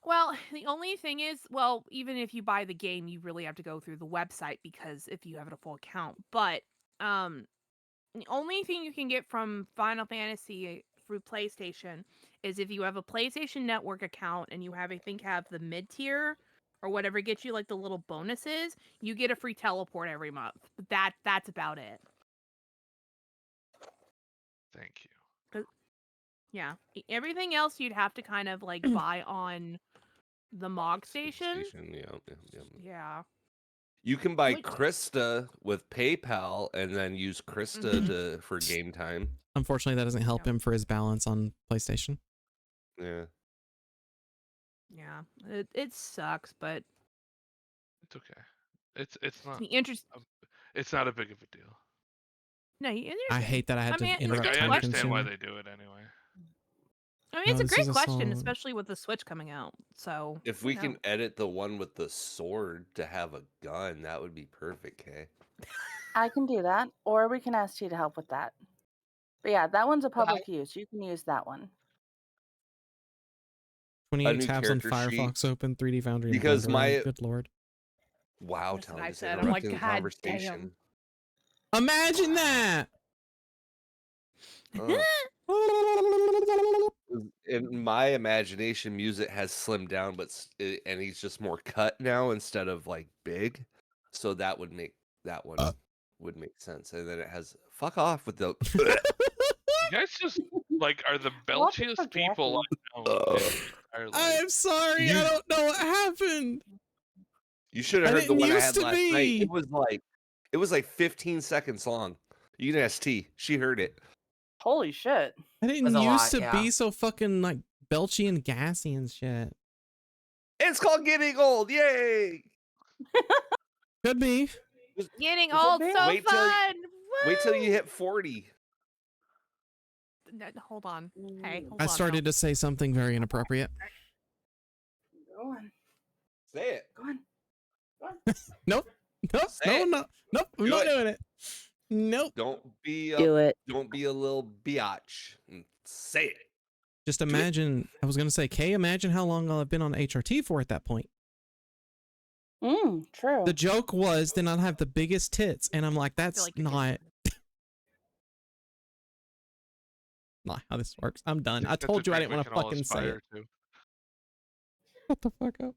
Well, the only thing is, well, even if you buy the game, you really have to go through the website because if you have a full account. But the only thing you can get from Final Fantasy through PlayStation is if you have a PlayStation Network account and you have, I think, have the mid tier or whatever gets you like the little bonuses, you get a free teleport every month. But that's about it. Thank you. Yeah, everything else you'd have to kind of like buy on the Mog Station. Yeah. Yeah. You can buy Which- Krista with PayPal and then use Krista for game time. Unfortunately, that doesn't help Yeah. him for his balance on PlayStation. Yeah. Yeah, it sucks, but It's okay. It's not the interest. it's not a big of a deal. No, you I hate that I had I to mean, it's a interrupt great I Time understand Consumer. why they do it anyway. I mean, No, it's a this great is a question, song. especially with the Switch coming out. So If you we know. can edit the one with the sword to have a gun, that would be perfect, Kay. I can do that, or we can ask you to help with that. But yeah, that one's a public use. You can use that one. 28 new tabs on character sheet, Firefox open, 3D Foundry, and because Blender. Good lord. Wow, That's what Tom, I just said. I'm like, interrupting the God conversation. Imagine that! Uh, in my imagination, music has slimmed down, and he's just more cut now instead of like big. So that would make that one would make sense. And then it has fuck off with the. You guys just like are the What is belchiest for people I know in the entire I life. am sorry. I don't know what happened. You should have I heard the didn't one I used had to last night. be. It was like 15 seconds long. You can ask T. She heard it. Holy shit. I didn't Was a used lot, to yeah. be so fucking like belchy and gassy and shit. It's called getting old. Yay! Could be. Getting Is it old big? so Wait till you- fun. Wait till you Woo! hit 40. No, hold on. Hey, hold I on started to say something very inappropriate. Go on. Say it. Go on. Go on. Nope. Nope. Say No, it. no. Nope. I'm Do not it. doing it. Nope. Don't be Do it. Don't be a little biatch. And say it. Just imagine. I was gonna say, Kay, imagine how long I've been on HRT for at that point. True. The joke was, then I'll have the biggest tits, and I'm like, that's like you're not not how this works. I'm done. I That's a told you I thing didn't we want to can all fucking say it. aspire to. Shut the fuck up.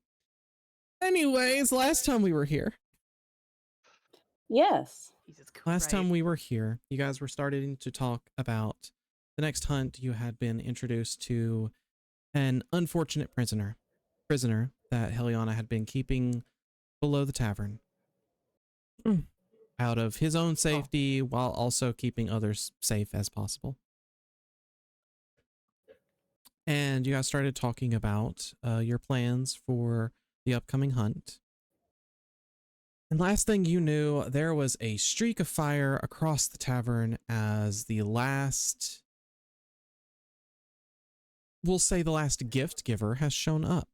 Anyways, last time we were here, Yes. Jesus Christ. last time we were here, you guys were starting to talk about the next hunt. You had been introduced to an unfortunate prisoner that Heliana had been keeping below the tavern out of his own safety while also keeping others safe as possible. And you guys started talking about your plans for the upcoming hunt. And last thing you knew, there was a streak of fire across the tavern as the last, we'll say the last gift giver has shown up.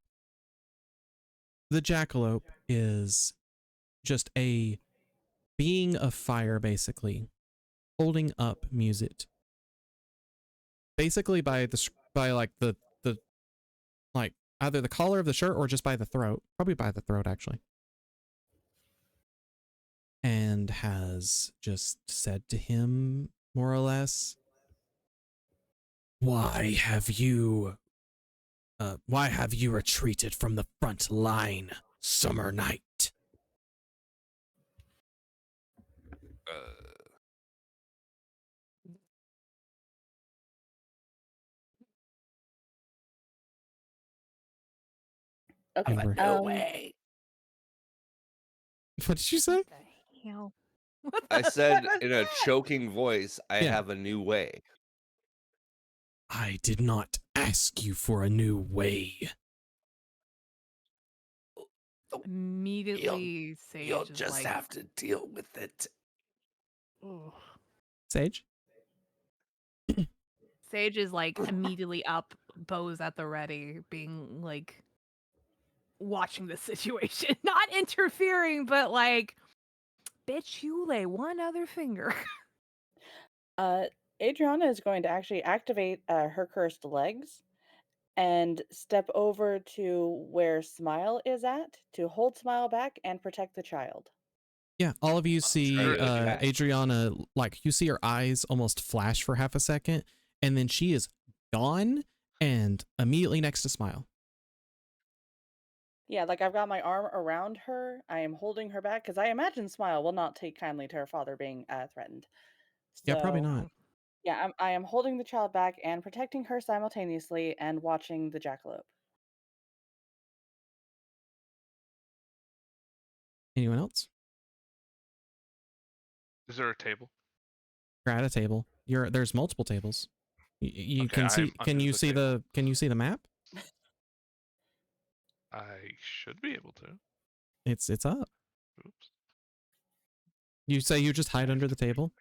The jackalope is just a being of fire, basically, holding up music. Basically by like the like either the collar of the shirt or just by the throat. Probably by the throat, actually. And has just said to him, more or less, "Why have you Why have you retreated from the front line, Summer Night? Okay. Amber. Way. What did you say? What the hell? What I the said fuck was in a that? choking voice, I Yeah. have a new way. I did not ask you for a new way. Immediately, Sage is like, to deal with it. "Ugh." Sage? Sage is like immediately up, bows at the ready, being like watching the situation, not interfering, but like, bitch, you lay one other finger. Adriana is going to actually activate her cursed legs and step over to where Smile is at to hold Smile back and protect the child. Yeah, all of you see trying to attack. Adriana, like, you see her eyes almost flash for half a second, and then she is gone and immediately next to Smile. Yeah, like I've got my arm around her. I am holding her back because I imagine Smile will not take kindly to her father being threatened. Yeah, probably So, not. yeah, I am holding the child back and protecting her simultaneously and watching the jackalope. Anyone else? Is there a table? You're at a table. There's multiple tables. You Okay, can I'm see. Can under you the see table. the? Can you see the map? I should be able to. It's up. Oops. You say you just hide I under have the to table.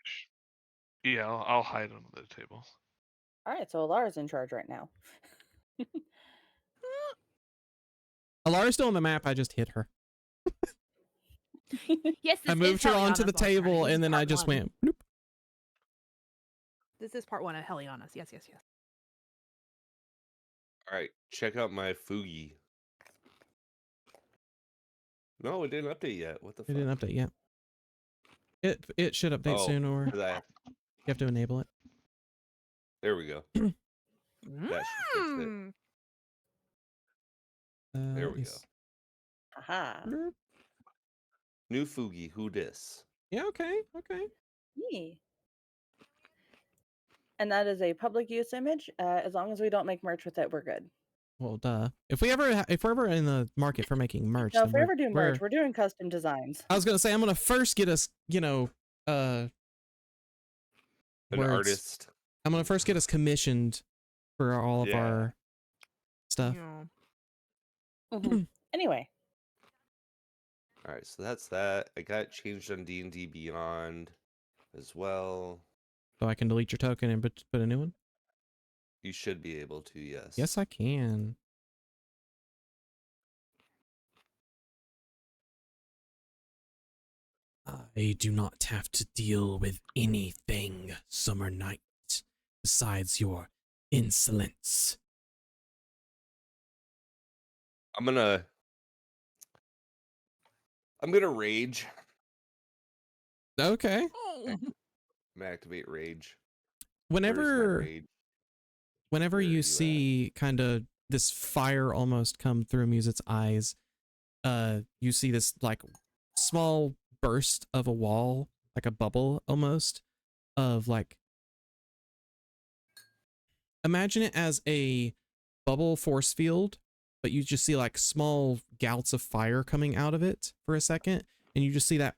Yeah, I'll hide under the table. All right, so Alara's in charge right now. Alara's still on the map. I just hit her. Yes, I this moved is her onto Heliana's the boss journey. table, This is and then I part just one. went. Bloop. This is part one of Heliana's. Yes, yes, yes. All right, check out my Fugi. No, it didn't update yet. What the It fuck? didn't update yet. It should update soon, or you 'cause have to enable it. there we go. That should fix it. Mm. There we go. Yes. Aha. Bloop. New Fugi, who dis? Yeah. Okay. Okay. Yee. And that is a public use image. As long as we don't make merch with it, we're good. Well, duh. If we're ever in the market for making merch, No, then if we ever do merch, we're. we're doing custom designs. I was gonna say I'm gonna first get us, An words. artist. I'm gonna first get us commissioned for all of Yeah. our stuff. Yeah. Anyway, All right, so that's that. I got it changed on D&D Beyond as well. So I can delete your token and put a new one. You should be able to, yes. Yes, I can. I do not have to deal with anything, Summer Night, besides your insolence. I'm gonna rage. Okay. I'm gonna activate rage. Where's my Whenever rage? whenever Where are you you see kind of this fire almost come through Muset's eyes, you see this like small burst of a wall, like a bubble almost, of like, imagine it as a bubble force field, but you just see like small gouts of fire coming out of it for a second, and you just see that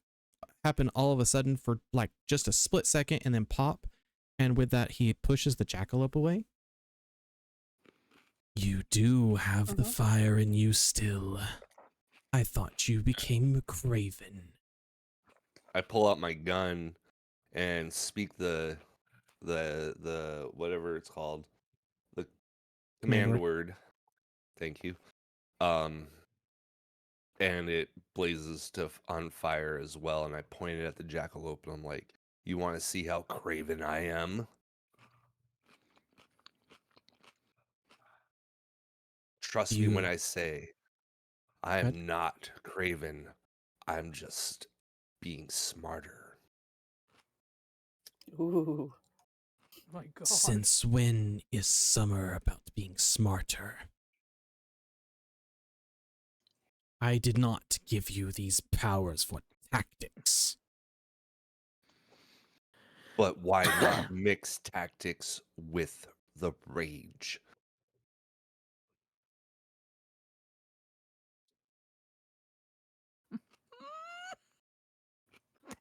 happen all of a sudden for like just a split second and then pop, and with that he pushes the jackalope away. You do have the fire in you still. I thought you became craven. I pull out my gun and speak the whatever it's called, the command word. Thank you. And it blazes on fire as well. And I pointed at the jackalope and I'm like, "You want to see how craven I am? Trust me when I say I am not craven. I'm just being smarter." ooh. My God. Since when is Summer about being smarter? I did not give you these powers for tactics. But why not mix tactics with the rage?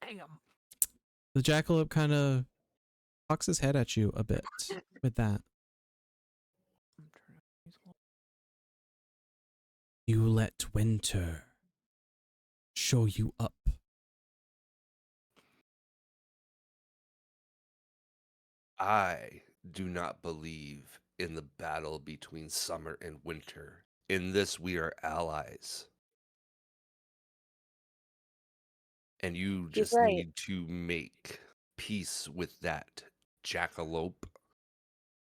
Damn. The jackalope kind of cocks his head at you a bit with that. You let winter show you up. I do not believe in the battle between summer and winter. In this, we are allies. And you He's just right. need to make peace with that jackalope.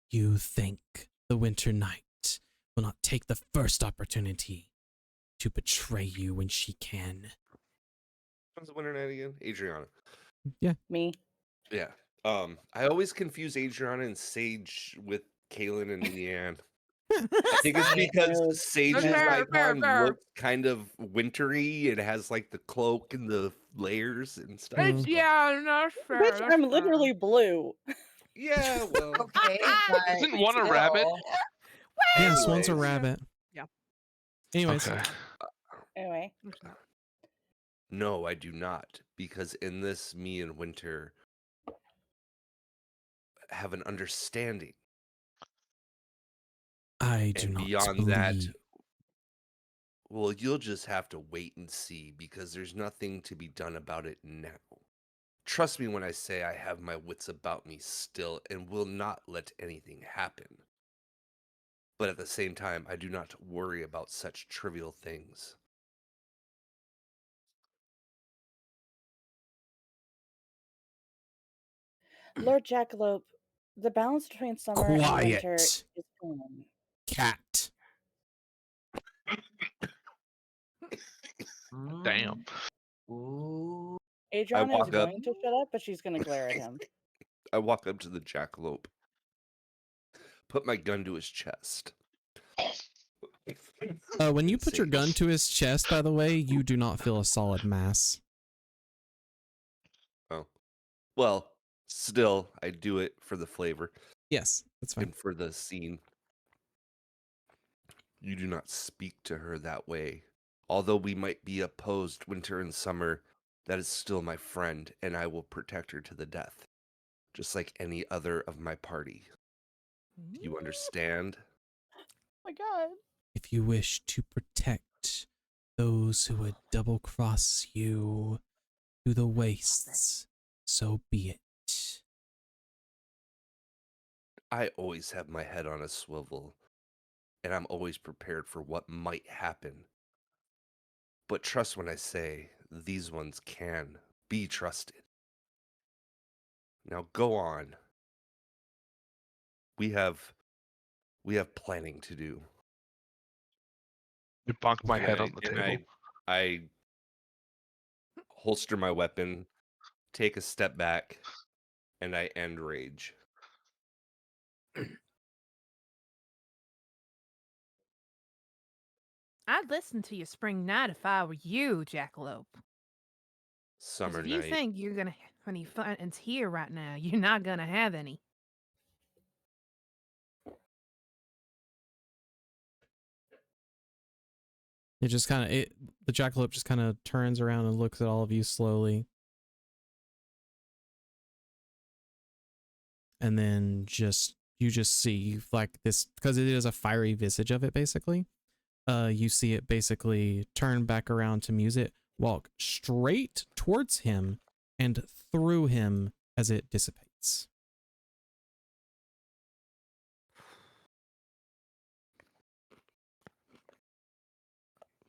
You think the winter night will not take the first opportunity to betray you when she can. When's the winter night again? Adriana. Me. Yeah. I always confuse Adriana and Sage with Kaylin and Leanne. I think it's because No. Sage's Fair, fair, icon fair. looks kind of wintry. It has like the cloak and the layers and stuff. Mm. It's, yeah, that's fair. Bitch, that's I'm fair. literally blue. Yeah, well. Okay, but Isn't one a rabbit? Yes, one's a Anyways. rabbit. Yeah. Anyways, Okay. Anyway, It's not. No, I do not. Because in this, me and Winter have an understanding. I do And not beyond that, believe. well, you'll just have to wait and see because there's nothing to be done about it now. Trust me when I say I have my wits about me still and will not let anything happen. But at the same time, I do not worry about such trivial things. Lord Jackalope, the balance between summer and winter Quiet, is gone. cat. Damn. Ooh. Adriana is walk up. going to shut up, but she's going to glare at him. I walk up to the jackalope, put my gun to his chest. When you and put your say, gun to his chest, by the way, you do not feel a solid mass. Oh. Well, still, I do it for the flavor Yes, that's fine. and for the scene. You do not speak to her that way. Although we might be opposed winter and summer, that is still my friend, and I will protect her to the death, just like any other of my party. Do you understand? Oh my god. If you wish to protect those who would double cross you to the wastes, so be it. I always have my head on a swivel, and I'm always prepared for what might happen. But trust when I say these ones can be trusted. Now go on. We have planning to do. You bonk my And head on the and table. I holster my weapon, take a step back, and I end rage. I'd listen to you spring night if I were you, Jackalope. 'Cause Summer if you night. think you're gonna have any fun here right now, you're not gonna have any. It just kind of the jackalope just kind of turns around and looks at all of you slowly. And then you just see like this, because it is a fiery visage of it basically. You see it basically turn back around to Music, walk straight towards him and through him as it dissipates.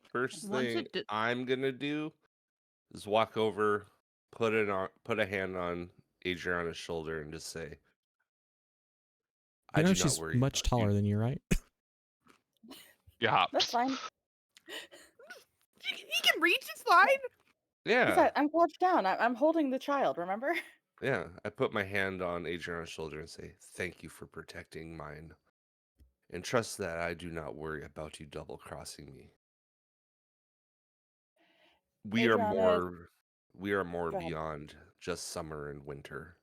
First Once thing it d- I'm gonna do is walk over, put a hand on Adriana's shoulder, and just say, "I You know do not she's worry much about taller you." than you, right? Yeah. That's fine. he can reach. It's fine. Yeah, Besides, I'm crouched down. I'm holding the child, remember? yeah. I put my hand on Adriana's shoulder and say, "Thank you for protecting mine, and trust that I do not worry about you double crossing me." We are Adriana, more we are more Go ahead. beyond just summer and winter.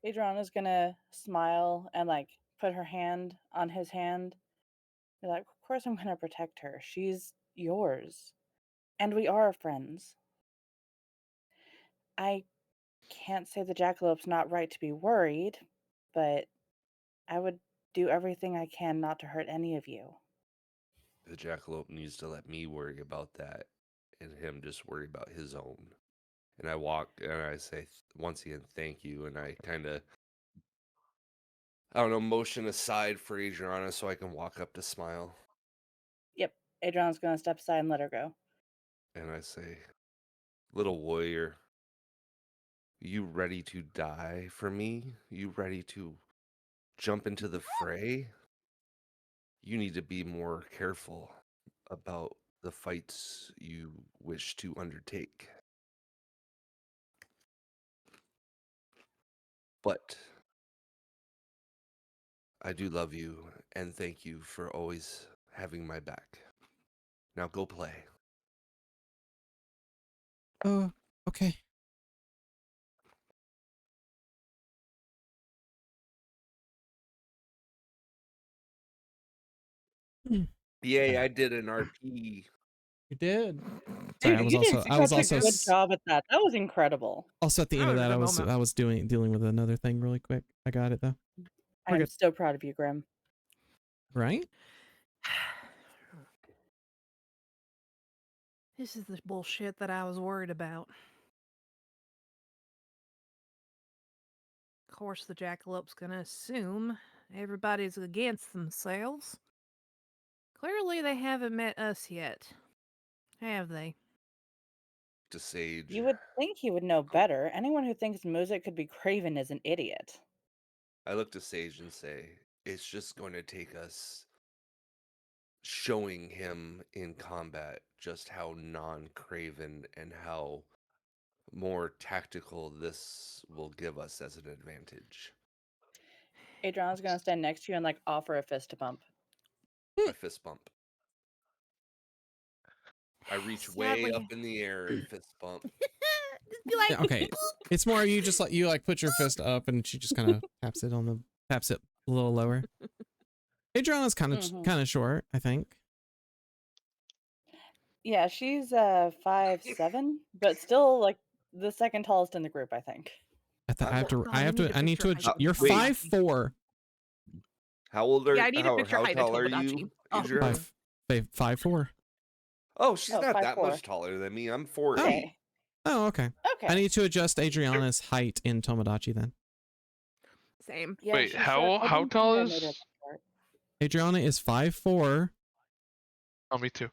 Adriana's gonna smile and like put her hand on his hand. Be like, of course I'm gonna protect her. She's yours. And we are friends. I can't say the jackalope's not right to be worried, but I would do everything I can not to hurt any of you. The jackalope needs to let me worry about that and him just worry about his own. And I walk and I say once again, thank you. And I kind of, I don't know, motion aside for Adriana so I can walk up to Smile. Yep, Adriana's gonna step aside and let her go. And I say, little warrior, you ready to die for me? You ready to jump into the fray? You need to be more careful about the fights you wish to undertake. But I do love you and thank you for always having my back. Now go play. Oh, okay. Yay, I did an RP. You did. Sorry, Dude, I was you did also such a good job at that. That was incredible. also at the That end of was a that, good moment. I was dealing with another thing really quick. I got it though. We're I'm good. so proud of you, Grim. Right? This is the bullshit that I was worried about. Of course, the jackalope's gonna assume everybody's against themselves. Clearly, they haven't met us yet, have they? To Sage. You would think he would know better. Anyone who thinks music could be craven is an idiot. I look to Sage and say, it's just going to take us showing him in combat just how non-craven and how more tactical this will give us as an advantage. Adriana's gonna stand next to you and like offer a fist bump. A fist bump. I reach way Sadly. up in the air and fist bump. Just be like, Yeah, okay. It's more you just like put your fist up and she just kind of taps it a little lower. Adriana's kind of short, I think. Yeah, she's 5'7", but still like the second tallest in the group, I think. I need to adjust. You're Wait. 5'4". How old are Yeah, I need a picture how height of tall are you, Tomodachi. Adriana? 5'4". Oh, she's not that 5'4". much taller than me. I'm 4'8". Okay. Oh, okay. Okay. I need to adjust Adriana's height in Tomodachi then. Same. Yeah, Wait, she's how I didn't tall think I made her is? that short. Adriana is 5'4". Oh, me too.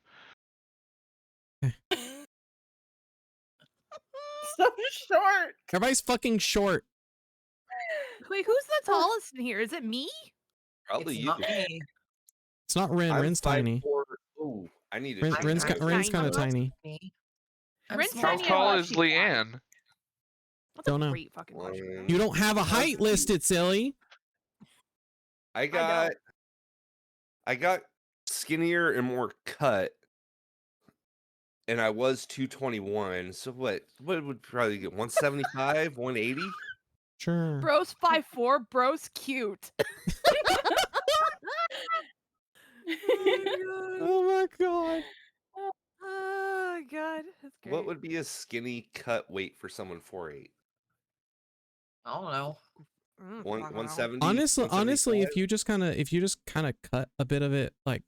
So short. Everybody's fucking short. Wait, who's the tallest in here? Is it me? Probably It's you. not me. It's not Rin. I'm Rin's tiny. 5'4". Ooh, I need to Rin, change Rin's my kind of tiny. tiny. Me. I'm Rin's small. How tiny. tall and is she's wide. Leanne? That's Don't a know. great fucking question. You don't have a height listed, silly. I got skinnier and more cut, and I was 221. So what would probably get 175, 180? Sure. Bro's 5'4". Bro's cute. Oh my god. Oh god, that's great. What would be a skinny cut weight for someone 4'8"? I don't know. 170. Honestly, 175? if you just kind of cut a bit of it, like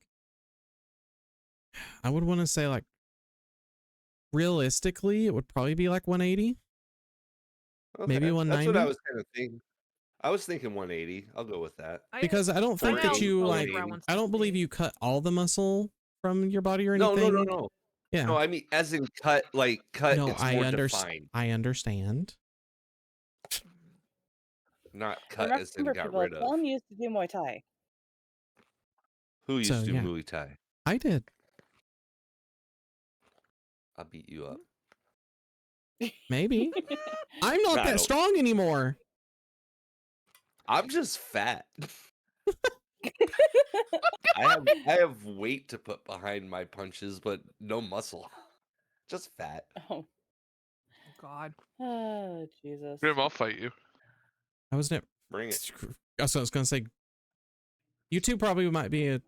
I would want to say like realistically, it would probably be like 180. Maybe 190. That's what I was kind of thinking. I was thinking 180. I'll go with that. Because I don't think that you like. 180. I don't believe you cut all the muscle from your body or anything. No. Yeah. No, I mean as in cut. No, it's more defined. I understand. Not cut as in got rid of. Tom used to do Muay Thai. Who used So, to do yeah. Muay Thai? I did. I'll beat you up. Maybe. I'm not that strong anymore. I'm just fat. I have weight to put behind my punches, but no muscle. Just fat. Oh, God. oh, Jesus. Grim, I'll fight you. I was never. Bring it. That's what I was gonna say. You two probably might be a.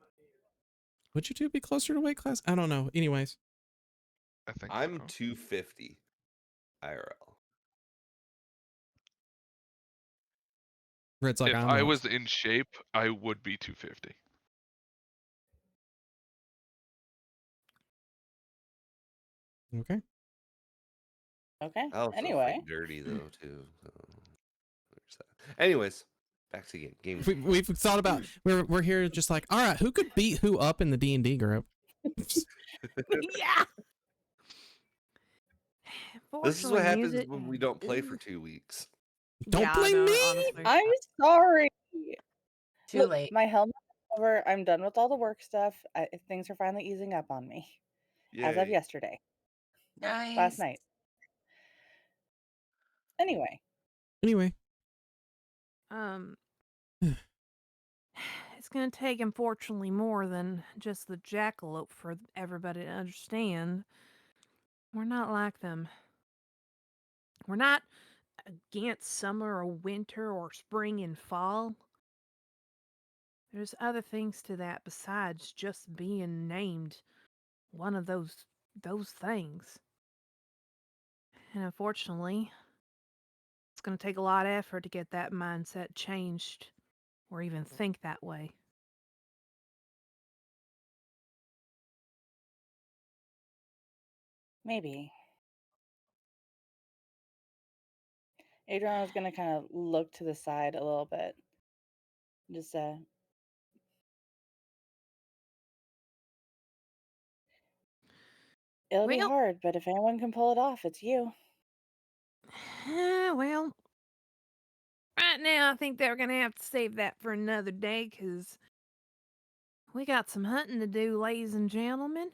Would you two be closer to weight class? I don't know. Anyways, I think I'm so. 250 IRL. Red's like If I'm I not. was in shape, I would be 250. Okay. Okay. I also Anyway. fight dirty though too. So there's that. Anyways, back to game. We've thought about we're here just like, all right, who could beat who up in the D&D group? Yeah. This is what Fortunately, happens music. when we don't play for 2 weeks. Don't Yeah, blame no, me. honestly. I'm sorry. Too Look, late. my helmet's over. I'm done with all the work stuff. Things are finally easing up on me. As of Yay. yesterday. Nice. Last night. Anyway. Anyway, It's gonna take, unfortunately, more than just the jackalope for everybody to understand. We're not like them. We're not against summer or winter or spring and fall. There's other things to that besides just being named one of those things. And unfortunately, it's going to take a lot of effort to get that mindset changed or even think that way. Maybe. Adriana's going to kind of look to the side a little bit. Just, it'll be Well- hard, but if anyone can pull it off, it's you. Well, right now I think they're going to have to save that for another day because we got some hunting to do, ladies and gentlemen.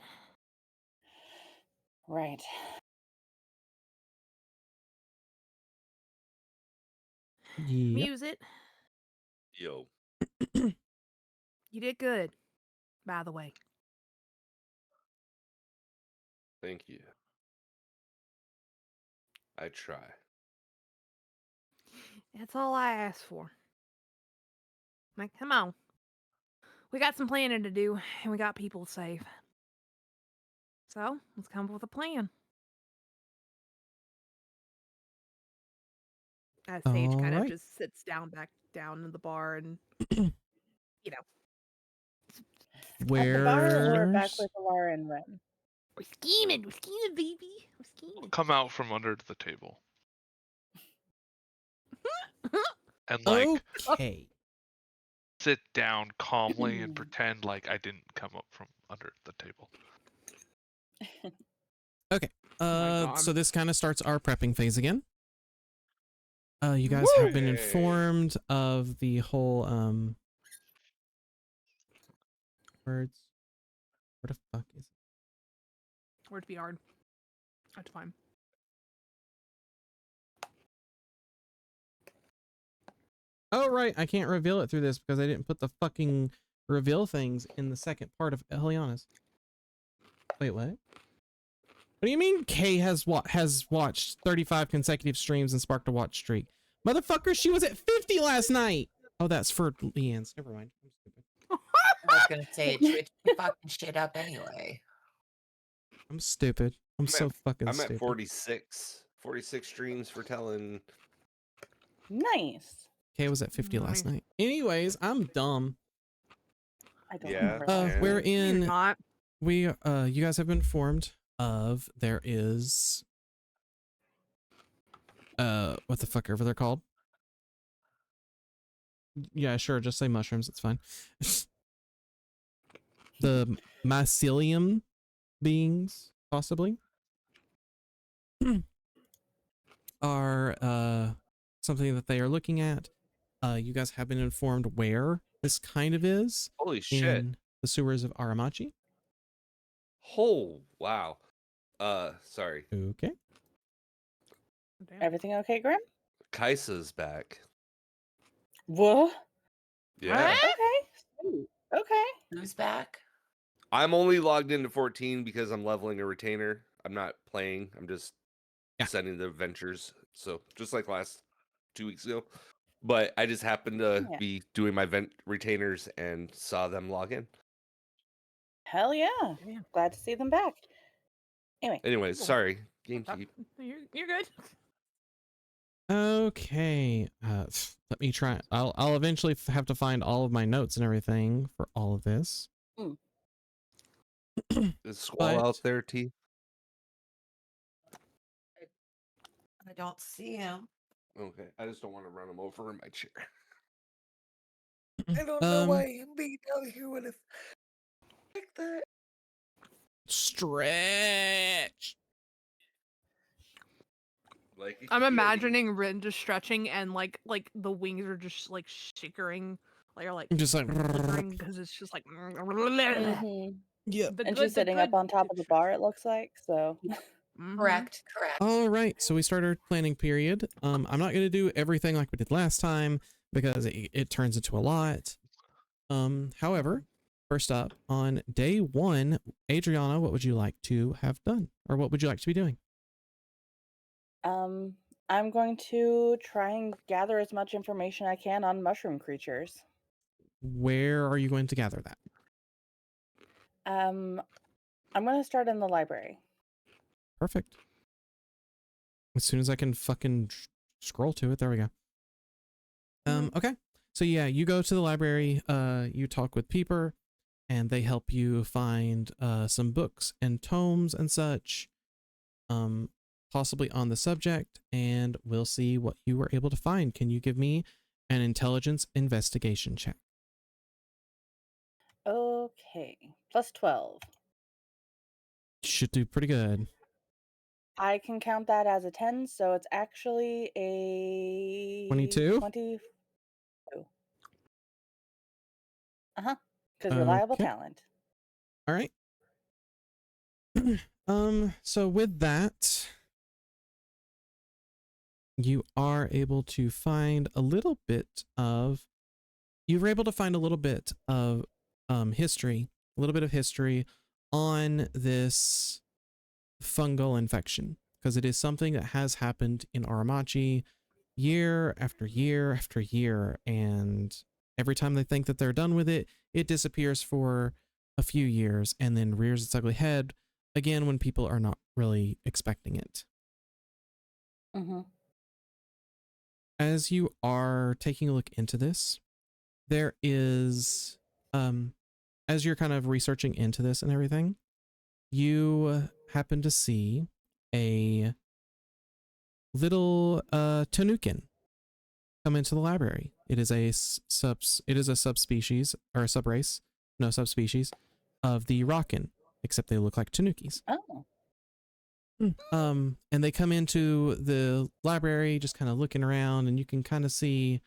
Right. yep. Music, Yo. you did good, by the way. Thank you. I try. That's all I asked for. Like, come on. We got some planning to do, and we got people to save. So, let's come up with a plan. As Sage kind of Alright. just sits back down in the bar and, you know. At the bar or back Where's with Alara and Ren? We're scheming, baby. We're scheming. Come out from under the table. And like okay? sit down calmly and pretend like I didn't come up from under the table. Okay. God. So this kind of starts our prepping phase again. You guys have been Woo! informed of the whole words. What the fuck is it? Word to be hard. That's fine. Oh right, I can't reveal it through this because I didn't put the fucking reveal things in the second part of Eliana's. Wait, what? What do you mean Kay has watched 35 consecutive streams and sparked a watch streak? Motherfucker, she was at 50 last night. Oh, that's for Leanne's. Never mind. I'm stupid. I was gonna say it switched the fucking shit up anyway. I'm stupid. I'm so fucking I'm stupid. at 46. 46 streams for telling. Nice. Kay was at 50 last night. Anyways, I'm dumb. I don't Yeah. remember that. Yeah. We're You're in. not. You guys have been informed of there is what the fuck ever they're called. Yeah, sure, just say mushrooms, it's fine. The mycelium beings, possibly, are something that they are looking at. You guys have been informed where this kind of is. Holy shit. In the sewers of Aramachi. Oh, wow. Sorry. Okay. Damn. Everything okay, Grim? Kaisa's back. Whoa. Yeah. Okay. Ooh, okay. Who's back? I'm only logged into 14 because I'm leveling a retainer. I'm not playing. I'm just Yeah. sending the adventures. So just like last 2 weeks ago. But I just happened to Yeah. be doing my vent retainers and saw them log in. Hell yeah. Yeah. Glad to see them back. Anyway, Anyways, Cool. sorry. What's up? Gamekeep. You're good. Okay. Let me try. I'll eventually have to find all of my notes and everything for all of this. Is Squall But- out there, T? I don't see him. Okay. I just don't want to run him over in my chair. I don't know why him being down here would have like that. Stretch. Like I'm imagining Rin just stretching and like the wings are just like shickering, like are like Just like because it's just like mhm. yeah. the And good, she's the sitting up good on top of the bar, it looks like. So, Mhm. Correct. All right, so we start our planning period. I'm not going to do everything like we did last time because it turns into a lot. However, first up on day 1, Adriana, what would you like to have done, or what would you like to be doing? I'm going to try and gather as much information I can on mushroom creatures. Where are you going to gather that? I'm going to start in the library. Perfect. As soon as I can fucking scroll to it, there we go. Okay. So yeah, you go to the library, you talk with Peeper, and they help you find some books and tomes and such, possibly on the subject, and we'll see what you were able to find. Can you give me an intelligence investigation check? Okay. Plus 12. Should do pretty good. I can count that as a 10, so it's actually a 22? 22. Uh-huh. Because reliable Okay. talent. All right. So with that, you are able to find a little bit of, you were able to find a little bit of history, a little bit of history on this fungal infection, because it is something that has happened in Aramachi year after year after year, and every time they think that they're done with it, it disappears for a few years and then rears its ugly head again when people are not really expecting it. Mm-hmm. As you are taking a look into this, there is, as you're kind of researching into this and everything, you happen to see a little tanukin come into the library. It is a subspecies or a subrace, no subspecies of the rockin, except they look like tanukis. Oh. And they come into the library just kind of looking around, and you can kind of see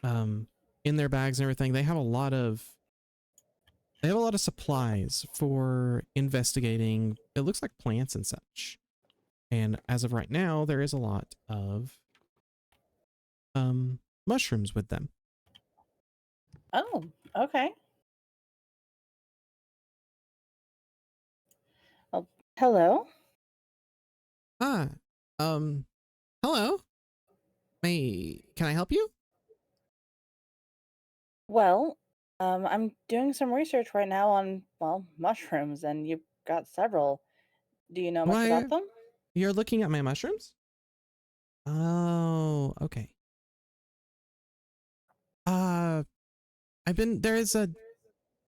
in their bags and everything, they have a lot of supplies for investigating. It looks like plants and such. And as of right now, there is a lot of mushrooms with them. Oh, okay. Well, hello. Ah, hello. Can I help you? Well, I'm doing some research right now on, well, mushrooms, and you've got several. Do you know much Why, about them? you're looking at my mushrooms? Oh, okay.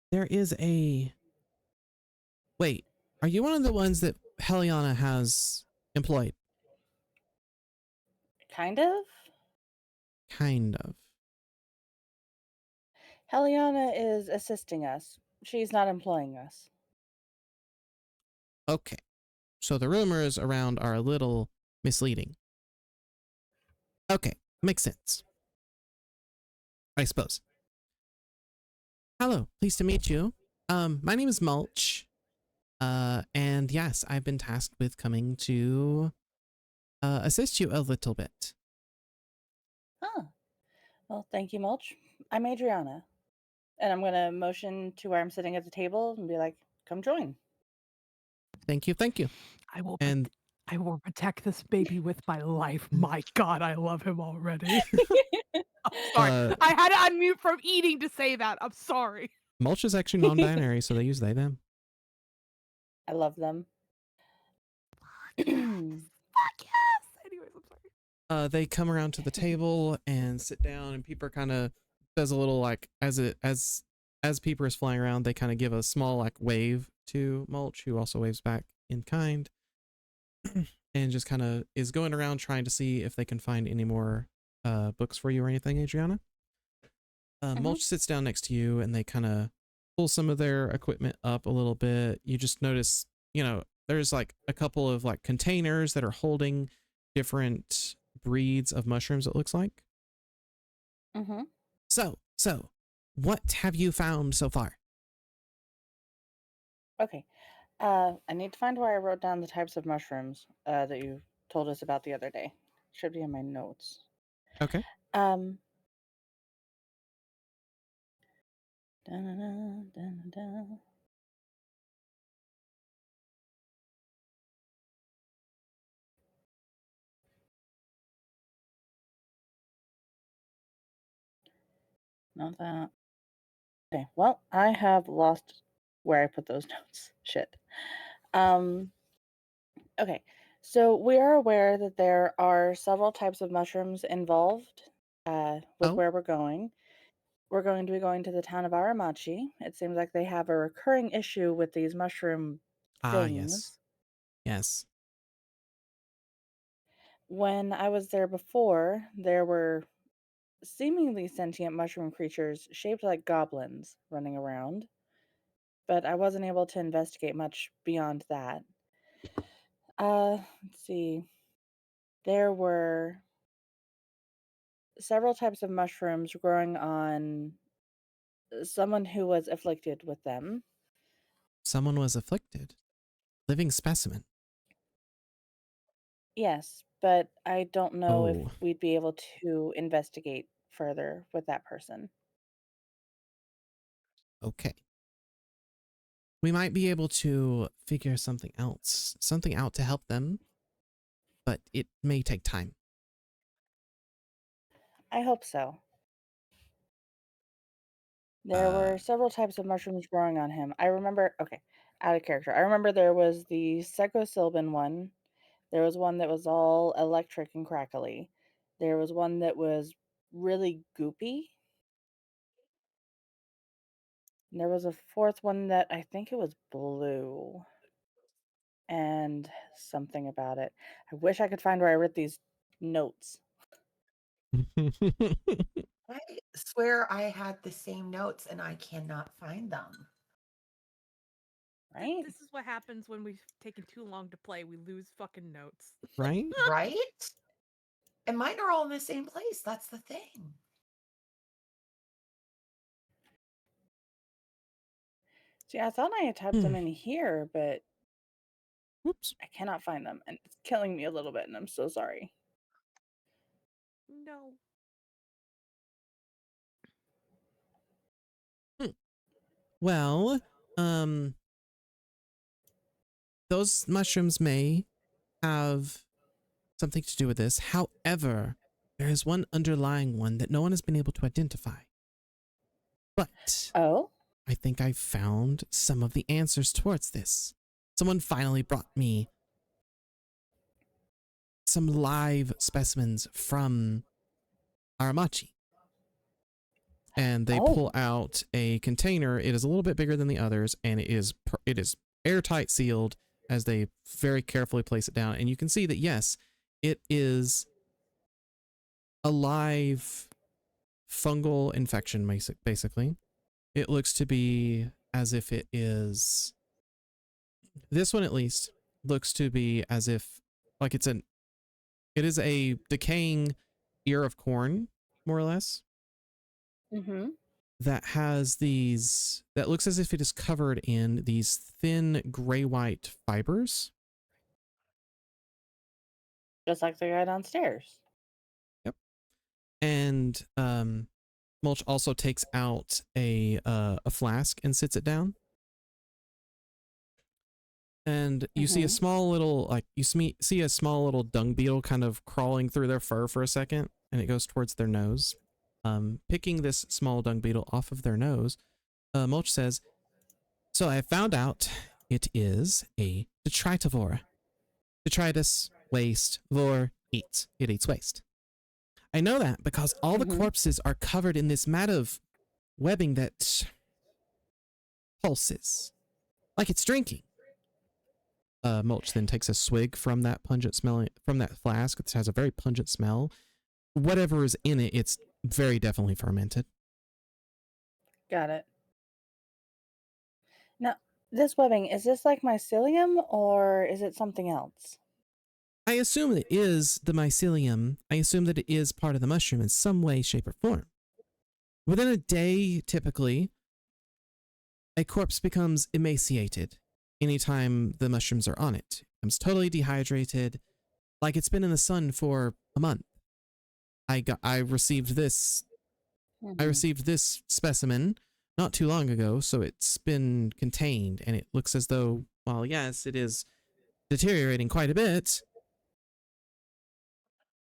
There is a, wait, are you one of the ones that Heliana has employed? Kind of. Kind of. Heliana is assisting us. She's not employing us. Okay. So the rumors around are a little misleading. Okay, makes sense, I suppose. Hello, pleased to meet you. My name is Mulch. And yes, I've been tasked with coming to assist you a little bit. Huh. Well, thank you, Mulch. I'm Adriana. And I'm gonna motion to where I'm sitting at the table and be like, "Come join." Thank you, thank you. I will. And I will protect this baby with my life. My God, I love him already. I'm sorry. I had to unmute from eating to say that. I'm sorry. Mulch is actually non-binary, so they use they them. I love them. Fuck yes. Anyways, I'm sorry. They come around to the table and sit down, and Peeper kind of does a little like as Peeper is flying around, they kind of give a small like wave to Mulch, who also waves back in kind, and just kind of is going around trying to see if they can find any more books for you or anything, Adriana. Mulch sits down next to you, and they kind of pull some of their equipment up a little bit. You just notice, you know, there's like a couple of like containers that are holding different breeds of mushrooms, it looks like. So, what have you found so far? Okay. I need to find where I wrote down the types of mushrooms that you told us about the other day. Should be in my notes. Okay. Um. Da-na-na. Not that. Okay. Well, I have lost where I put those notes. Shit. Okay. So we are aware that there are several types of mushrooms involved with Oh, where we're going. We're going to be going to the town of Aramachi. It seems like they have a recurring issue with these mushroom yes. things. Yes. When I was there before, there were seemingly sentient mushroom creatures shaped like goblins running around, but I wasn't able to investigate much beyond that. Let's see. There were several types of mushrooms growing on someone who was afflicted with them. Someone was afflicted. Living specimen. Yes, but I don't know if Oh, we'd be able to investigate further with that person. okay. We might be able to figure something out to help them, but it may take time. I hope so. There were several types of mushrooms growing on him. I remember, okay, out of character. I remember there was the psilocybin one. There was one that was all electric and crackly. There was one that was really goopy. And there was a fourth one that I think it was blue and something about it. I wish I could find where I wrote these notes. I swear I had the same notes and I cannot find them. Right? This is what happens when we've taken too long to play. We lose fucking notes. Right? Right? And mine are all in the same place. That's the thing. See, I thought I had typed them in here, but Whoops. I cannot find them, and it's killing me a little bit, and I'm so sorry. No. Well, those mushrooms may have something to do with this. However, there is one underlying one that no one has been able to identify. But Oh? I think I found some of the answers towards this. Someone finally brought me some live specimens from Aramachi. And they pull out a container. It is a little bit bigger than the others, and it is airtight sealed as they very carefully place it down. And you can see that, yes, it is a live fungal infection, basically. It looks to be as if it is, this one at least looks to be as if, like it is a decaying ear of corn, more or less. Mm-hmm. That has these, that looks as if it is covered in these thin gray-white fibers. Just like the guy downstairs. Yep. And Mulch also takes out a flask and sits it down. And you see a small little, like, see a small little dung beetle kind of crawling through their fur for a second, and it goes towards their nose. Picking this small dung beetle off of their nose, Mulch says, "So I found out it is a detritivore. Detritus, waste, vor, eats. It eats waste. I know that because all the corpses are covered in this mat of webbing that pulses, like it's drinking." Mulch then takes a swig from that from that flask. It has a very pungent smell. Whatever is in it, it's very definitely fermented. Got it. Now, this webbing, is this like mycelium or is it something else? I assume it is the mycelium. I assume that it is part of the mushroom in some way, shape, or form. Within a day, typically, a corpse becomes emaciated anytime the mushrooms are on it. It becomes totally dehydrated, like it's been in the sun for a month. I received this specimen not too long ago, so it's been contained, and it looks as though, while yes, it is deteriorating quite a bit,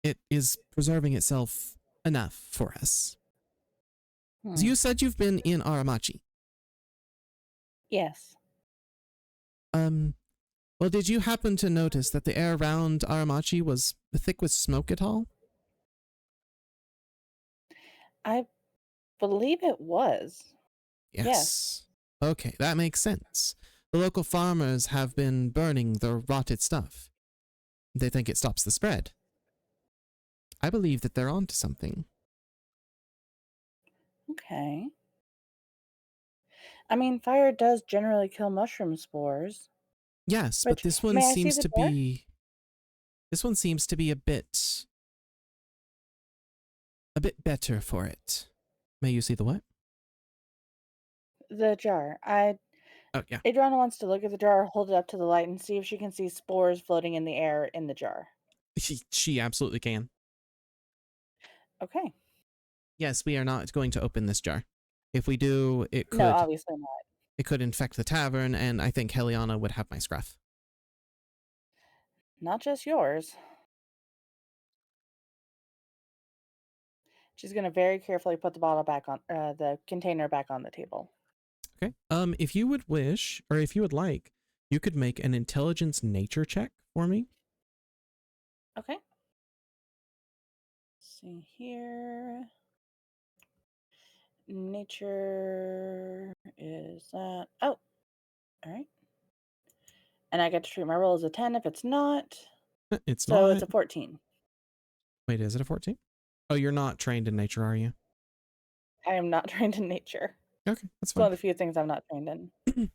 it is preserving itself enough for us. So you said you've been in Aramachi. Yes. Well, did you happen to notice that the air around Aramachi was thick with smoke at all? I believe it was. Yes. Okay, that makes sense. The local farmers have been burning the rotted stuff. They think it stops the spread. I believe that they're onto something. Okay. I mean, fire does generally kill mushroom spores. Yes, but this one may I see seems the to jar? be... This one seems to be a bit better for it. May you see the what? The jar. Oh, yeah. Adriana wants to look at the jar, hold it up to the light, and see if she can see spores floating in the air in the jar. She absolutely can. Okay. Yes, we are not going to open this jar. If we do, it No, could obviously not. it could infect the tavern, and I think Heliana would have my scruff. Not just yours. She's going to very carefully put the bottle back on, the container back on the table. Okay. If you would wish, or if you would like, you could make an intelligence nature check for me. Okay. Let's see here. Nature is that. Oh, all right. And I get to treat my roll as a 10 if it's not. It's So not. it's a 14. Wait, is it a 14? Oh, you're not trained in nature, are you? I am not trained in nature. Okay, that's It's one fine. of the few things I'm not trained in.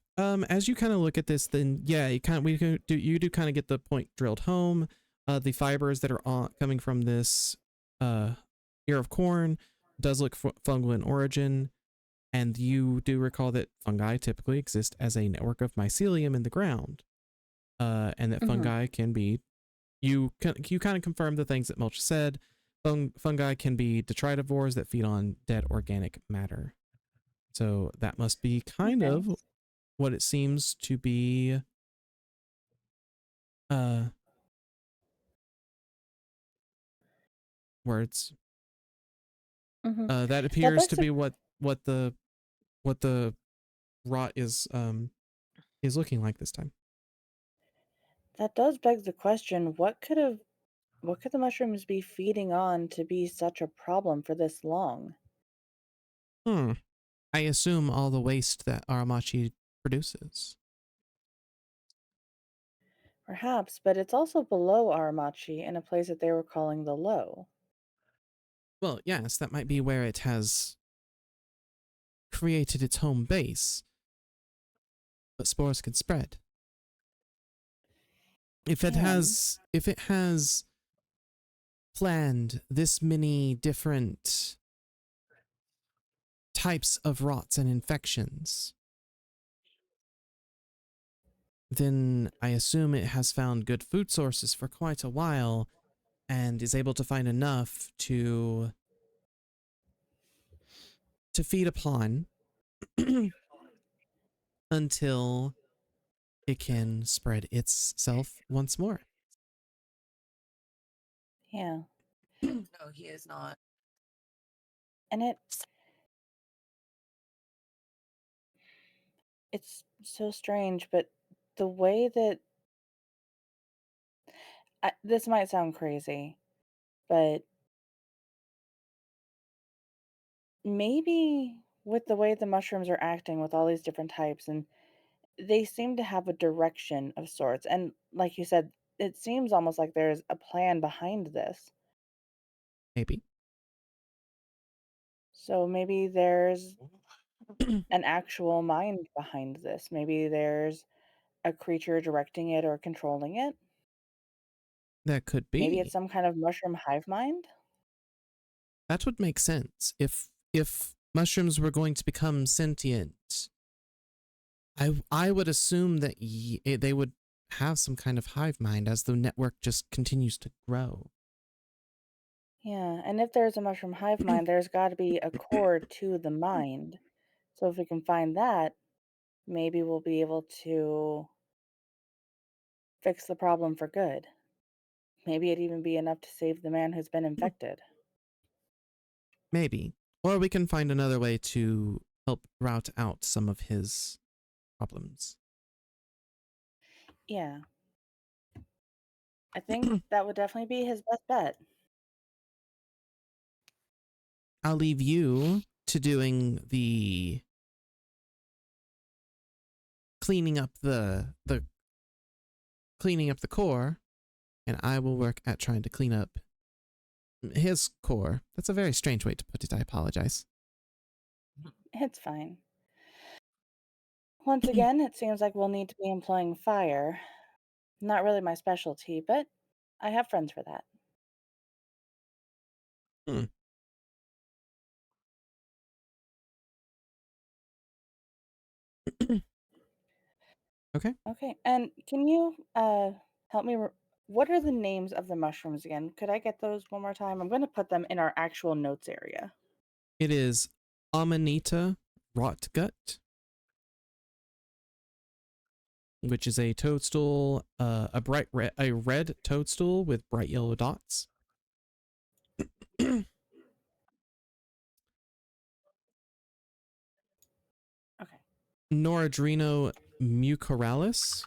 As you kind of look at this, then yeah, you kind of get the point drilled home. The fibers that are coming from this ear of corn does look fungal in origin, and you do recall that fungi typically exist as a network of mycelium in the ground, and that fungi can be. You kind of confirm the things that Mulch said. Fungi can be detritivores that feed on dead organic matter. So that must be kind of what it seems to be. Words. That appears to be what the rot is looking like this time. That does beg the question, what could the mushrooms be feeding on to be such a problem for this long? I assume all the waste that Aramachi produces. Perhaps, but it's also below Aramachi in a place that they were calling the Low. Well, yes, that might be where it has created its home base. But spores can spread. If it has planned this many different types of rots and infections, then I assume it has found good food sources for quite a while and is able to find enough to to feed upon until it can spread itself once more. Yeah. No, he is not. And it's so strange, but the way that this might sound crazy, but maybe with the way the mushrooms are acting with all these different types, and they seem to have a direction of sorts. And like you said, it seems almost like there's a plan behind this. Maybe. So maybe there's an actual mind behind this. Maybe there's a creature directing it or controlling it. That could Maybe be. it's some kind of mushroom hive mind. That would make sense. If mushrooms were going to become sentient, I would assume that they would have some kind of hive mind as the network just continues to grow. Yeah, and if there's a mushroom hive mind, there's got to be a core to the mind. So if we can find that, maybe we'll be able to fix the problem for good. Maybe it'd even be enough to save the man who's been infected. Maybe. Or we can find another way to help route out some of his problems. Yeah. I think that would definitely be his best bet. I'll leave you to doing the cleaning up the cleaning up the core, and I will work at trying to clean up his core. That's a very strange way to put it. I apologize. It's fine. Once again, it seems like we'll need to be employing fire. Not really my specialty, but I have friends for that. Okay. Okay, and can you help me? What are the names of the mushrooms again? Could I get those one more time? I'm going to put them in our actual notes area. It is Amanita rotgut, which is a toadstool, a red toadstool with bright yellow dots. Okay. Noradrino mucoralis,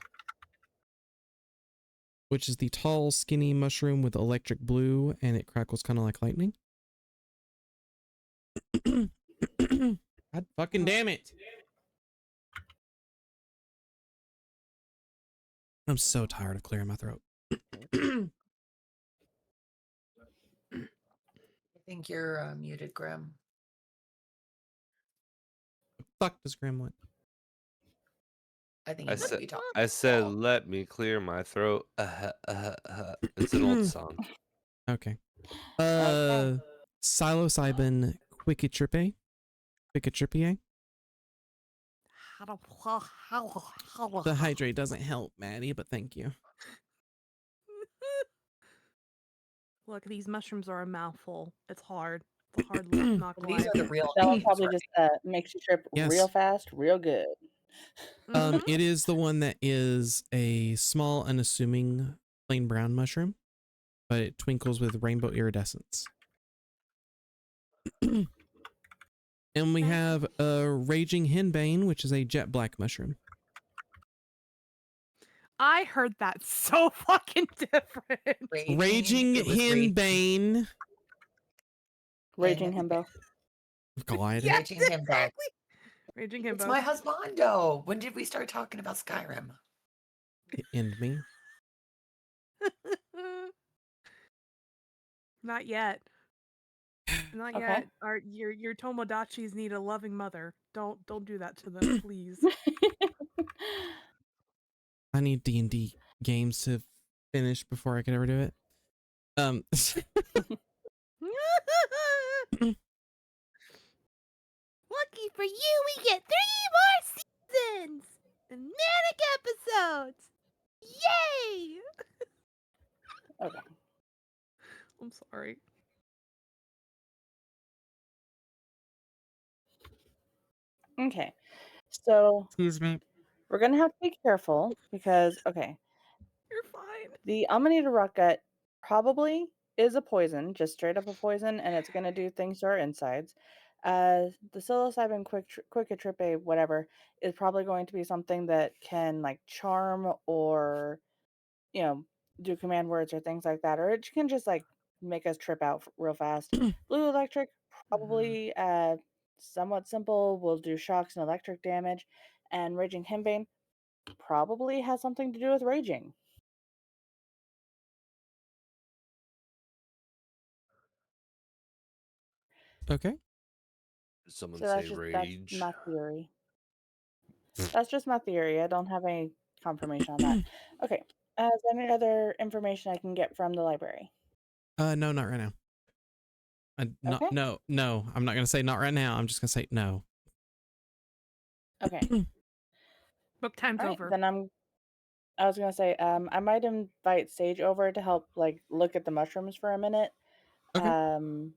which is the tall, skinny mushroom with electric blue, and it crackles kind of like lightning. God fucking damn it. I'm so tired of clearing my throat. I think you're muted, Grim. Fuck does Grim want? I think I he might said, be talking. I said, let me clear my throat. It's an old song. Okay. Okay. Psilocybin quickitrypae. The hydrate doesn't help, Maddie, but thank you. Look, these mushrooms are a mouthful. It's hard. It's a hard lift, not gonna These lie. are the real That one names, probably right? just makes you trip Yes. real fast, real good. It is the one that is a small, unassuming plain brown mushroom, but it twinkles with rainbow iridescence. And we have a raging henbane, which is a jet black mushroom. I heard that so fucking different. Raging It was raging. henbane. Raging himbo. God. Yes, Raging himbo. exactly. Raging It's himbo. my husbando. When did we start talking about Skyrim? End me. Not yet. Not Okay. yet. Your Tomodachis need a loving mother. Don't do that to them, please. I need D&D games to finish before I can ever do it. Lucky for you, we get 3 more seasons and manic episodes. Yay! Okay. I'm sorry. Okay. So Excuse me. we're gonna have to be careful because You're fine. the Amanita rotgut probably is a poison, just straight up a poison, and it's gonna do things to our insides. The psilocybin quick-a-tripe, whatever, is probably going to be something that can like charm or do command words or things like that, or it can just like make us trip out real fast. Blue electric, probably somewhat simple, will do shocks and electric damage, and raging henbane probably has something to do with raging. Okay. Did someone So say that's rage? my theory. That's just my theory. I don't have any confirmation on that. Okay. Is there any other information I can get from the library? No, not right now. Not, Okay. no. I'm not gonna say not right now. I'm just gonna say no. Okay. Book time's All right. over. Then I was gonna say, I might invite Sage over to help like look at the mushrooms for a minute. Okay.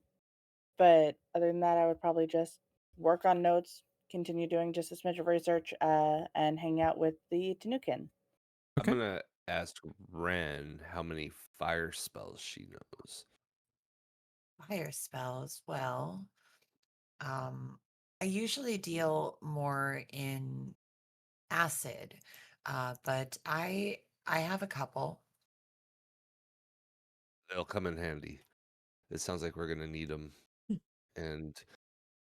But other than that, I would probably just work on notes, continue doing just a smidge of research, and hang out with the Tanukin. Okay. I'm gonna ask Ren how many fire spells she knows. Fire spells. Well, I usually deal more in acid, but I have a couple. They'll come in handy. It sounds like we're gonna need them, and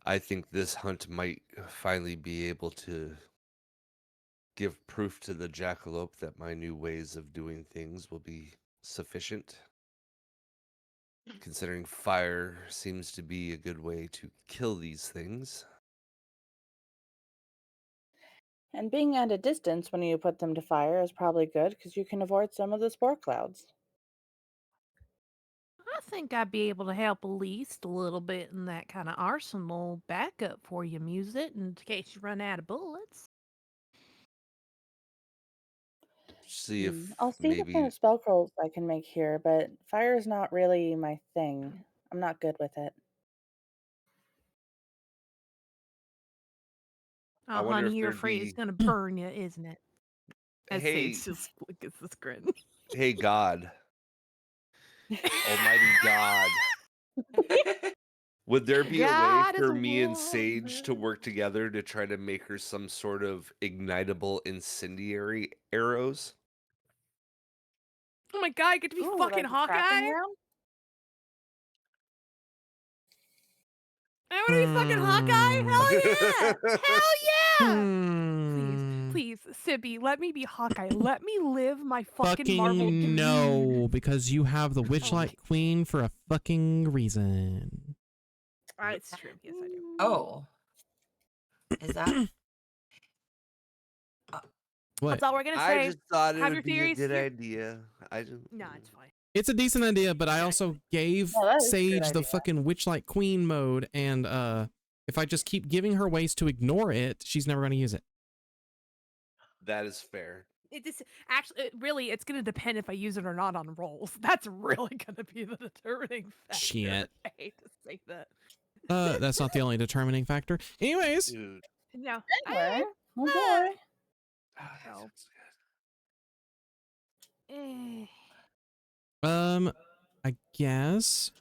I think this hunt might finally be able to give proof to the jackalope that my new ways of doing things will be sufficient. Considering fire seems to be a good way to kill these things. And being at a distance when you put them to fire is probably good because you can avoid some of the spore clouds. I think I'd be able to help at least a little bit in that kind of arsenal backup for you, Music, in case you run out of bullets. See if I'll see what kind maybe of spell I can make here, but fire is not really my thing. I'm not good with it. I Oh, wonder honey, if you're there'd afraid it's be gonna burn you, isn't it? As hey Sage just flickers this grin. hey God, Almighty God. Would there be a way God is for a me and Sage to woman. work together to try to make her some sort of ignitable incendiary arrows? Oh my god, I get to be Ooh, fucking like a crafting Hawkeye? round? I want to be fucking Hawkeye? Hell yeah! Hell yeah! Please, Sibby, let me be Hawkeye. Let me live my fucking Marvel Fucking dream. no, because you have the Witchlight Okay. Queen for a fucking reason. It's true. Yes, I do. Oh, is that? What? That's all we're gonna I say. just thought it Have would your be a theories good here. idea. I just No, it's fine. It's a decent idea, but I also gave Oh, that is a good Sage the idea. fucking Witchlight Queen mode, and if I just keep giving her ways to ignore it, she's never going to use it. That is fair. Really, it's gonna depend if I use it or not on rolls. That's really gonna be the determining factor. Shit. I hate to say that. That's not the only determining factor. Anyways, Dude. No. Anyway, oh boy. Ah, that Oh. sounds Eh. I guess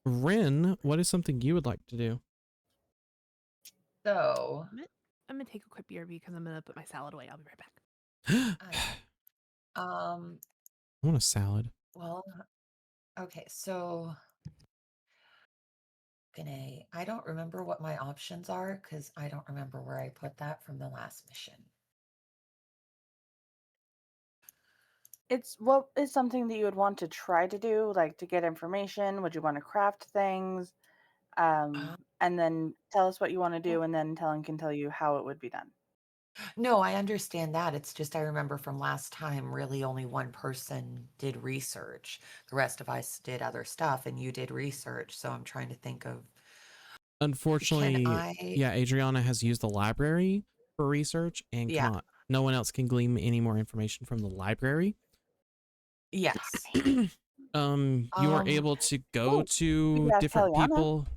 Rin, what is something you would like to do? So, I'm gonna take a quick BRB because I'm gonna put my salad away. I'll be right back. I um, want a salad. well, okay, so I don't remember what my options are because I don't remember where I put that from the last mission. It's what is something that you would want to try to do, like to get information? Would you want to craft things? And then tell us what you want to do, and then Talon can tell you how it would be done. No, I understand that. It's just I remember from last time, really only one person did research. The rest of us did other stuff, and you did research. So I'm trying to think of. Unfortunately, yeah, Adriana has used the library for research and Yeah. cannot. No one else can glean any more information from the library. Yes. You are able to go to ask different Taliana. people.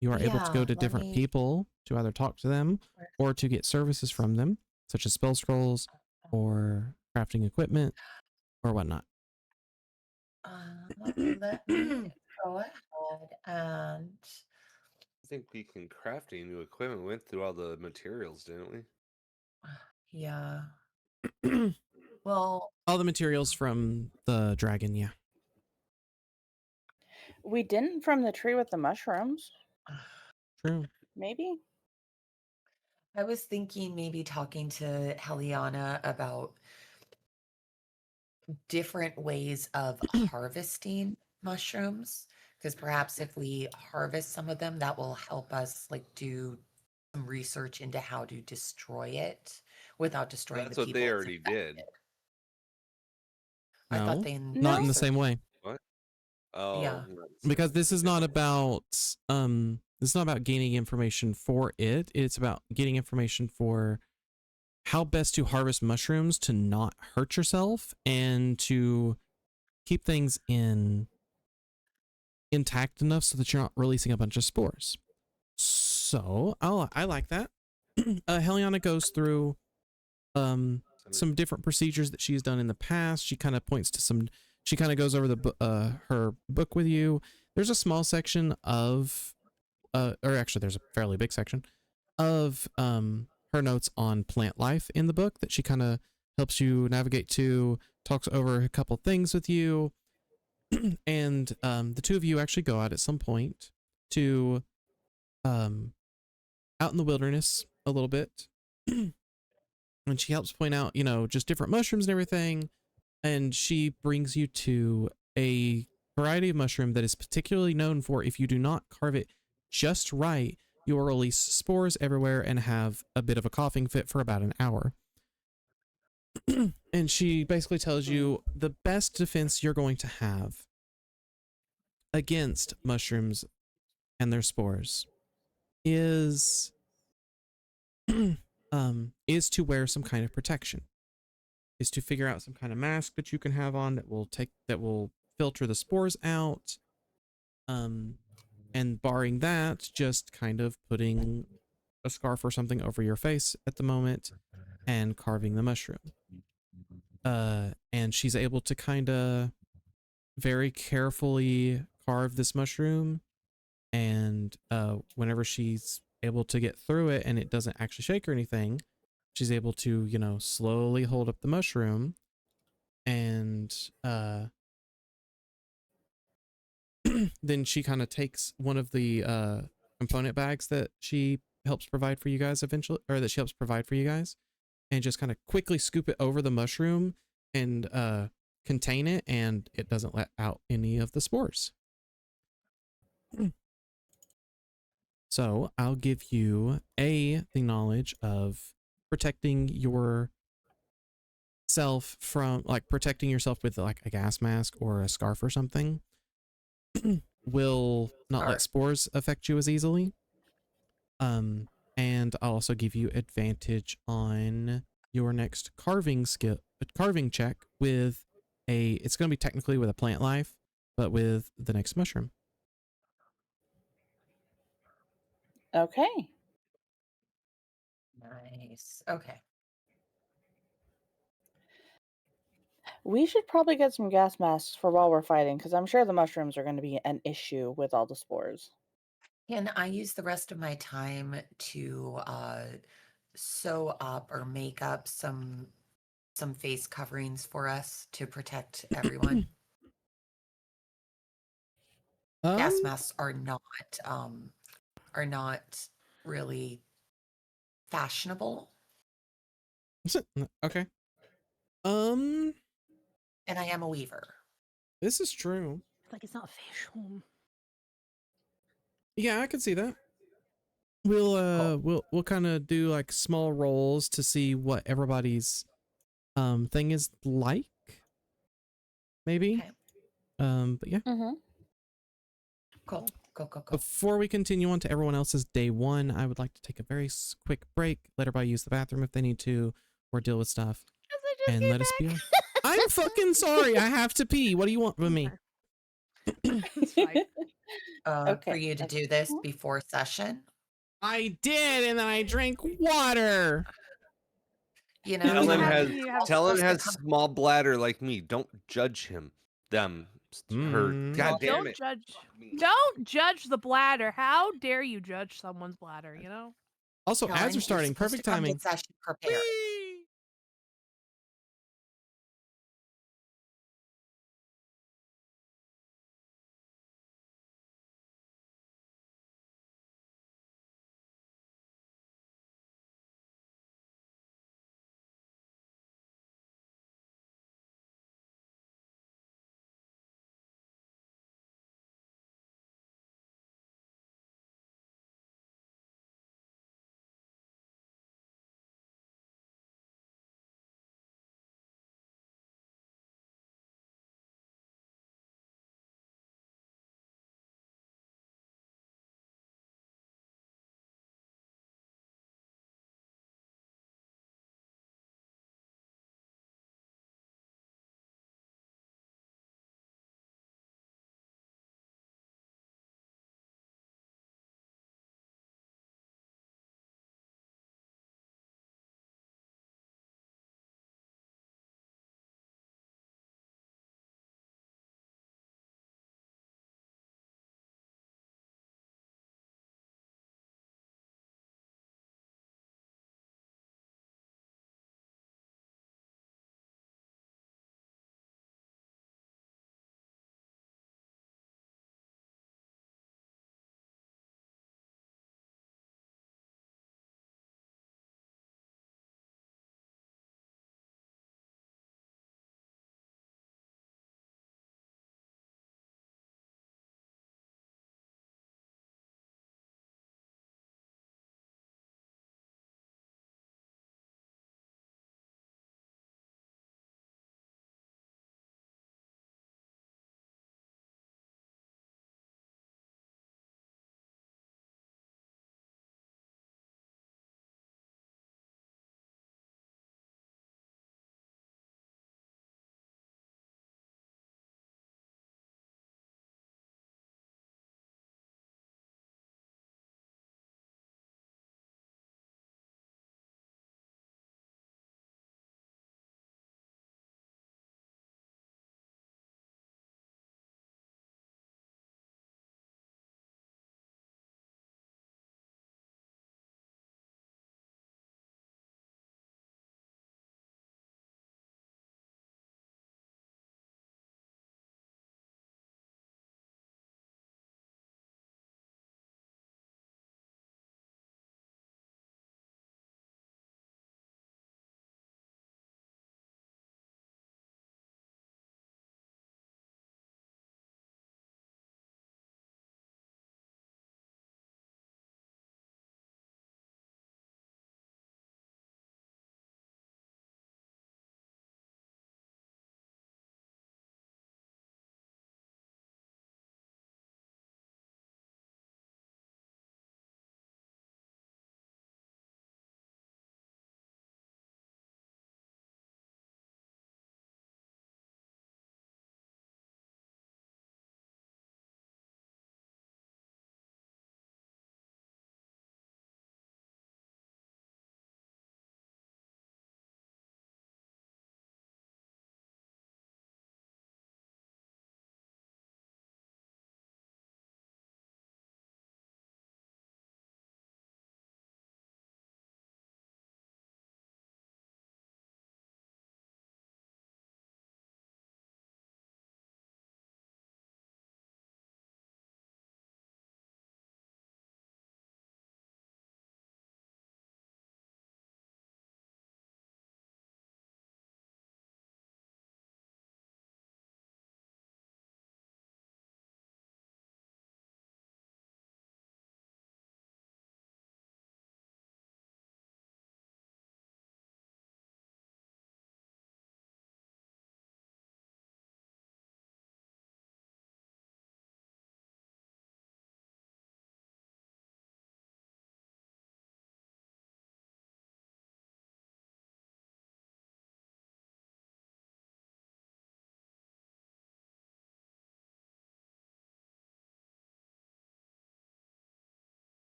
You are able to go Yeah, to let different me- people to either talk to them or to get services from them, such as spell scrolls or crafting equipment or whatnot. Let me go ahead and I think we can craft a new equipment. We went through all the materials, didn't we? yeah. Well, All the materials from the dragon, yeah. We didn't from the tree with the mushrooms. True. Maybe. I was thinking maybe talking to Heliana about different ways of harvesting mushrooms, because perhaps if we harvest some of them, that will help us like do some research into how to destroy it without destroying That's the what people they it's already did. infected. I thought No, they not in the same way. What? Oh, Yeah. not the same Because way. this is not about it's not about gaining information for it. It's about getting information for how best to harvest mushrooms to not hurt yourself and to keep things intact enough so that you're not releasing a bunch of spores. So I like that. Heliana goes through some different procedures that she's done in the past. She kind of points to some. She kind of goes over the her book with you. There's a small section of, or actually, there's a fairly big section of her notes on plant life in the book that she kind of helps you navigate to. Talks over a couple things with you, and the two of you actually go out at some point to out in the wilderness a little bit. And she helps point out, just different mushrooms and everything. And she brings you to a variety of mushroom that is particularly known for, if you do not carve it just right, you will release spores everywhere and have a bit of a coughing fit for about an hour. And she basically tells you the best defense you're going to have against mushrooms and their spores is to wear some kind of protection, is to figure out some kind of mask that you can have on that will filter the spores out. And barring that, just kind of putting a scarf or something over your face at the moment and carving the mushroom. And she's able to kind of very carefully carve this mushroom, and whenever she's able to get through it and it doesn't actually shake or anything, she's able to, slowly hold up the mushroom and then she kind of takes one of the component bags that she helps provide for you guys eventually, or that she helps provide for you guys, and just kind of quickly scoop it over the mushroom and contain it, and it doesn't let out any of the spores. So I'll give you the knowledge of protecting yourself from, like, protecting yourself with like a gas mask or a scarf or something will not let spores affect you as easily. And I'll also give you advantage on your next carving check with it's going to be technically with a plant life, but with the next mushroom. Okay. Nice. Okay. We should probably get some gas masks for while we're fighting, because I'm sure the mushrooms are going to be an issue with all the spores. Can I use the rest of my time to sew up or make up some face coverings for us to protect everyone? Gas masks are not really fashionable. Okay. And I am a weaver. This is true. It's like it's not fashion. Yeah, I can see that. We'll kind of do like small rolls to see what everybody's thing is like. Maybe. Okay. But yeah. Mm-hmm. Cool. Before we continue on to everyone else's day one, I would like to take a very quick break, let everybody use the bathroom if they need to, or deal with stuff, and let us be on. I'm fucking sorry. I have to pee. What do you want from me? It's fine. For you to do this before session? I did, and then I drank water. You know, Talon you're has all Talon supposed to has come. small bladder like me. Don't judge him. Them. Her. Mm. God Well, damn Don't it. judge. Me. Don't judge the bladder. How dare you judge someone's bladder? You know. Also, Talon, ads are you're starting. supposed Perfect to come to timing. session prepared. Whee!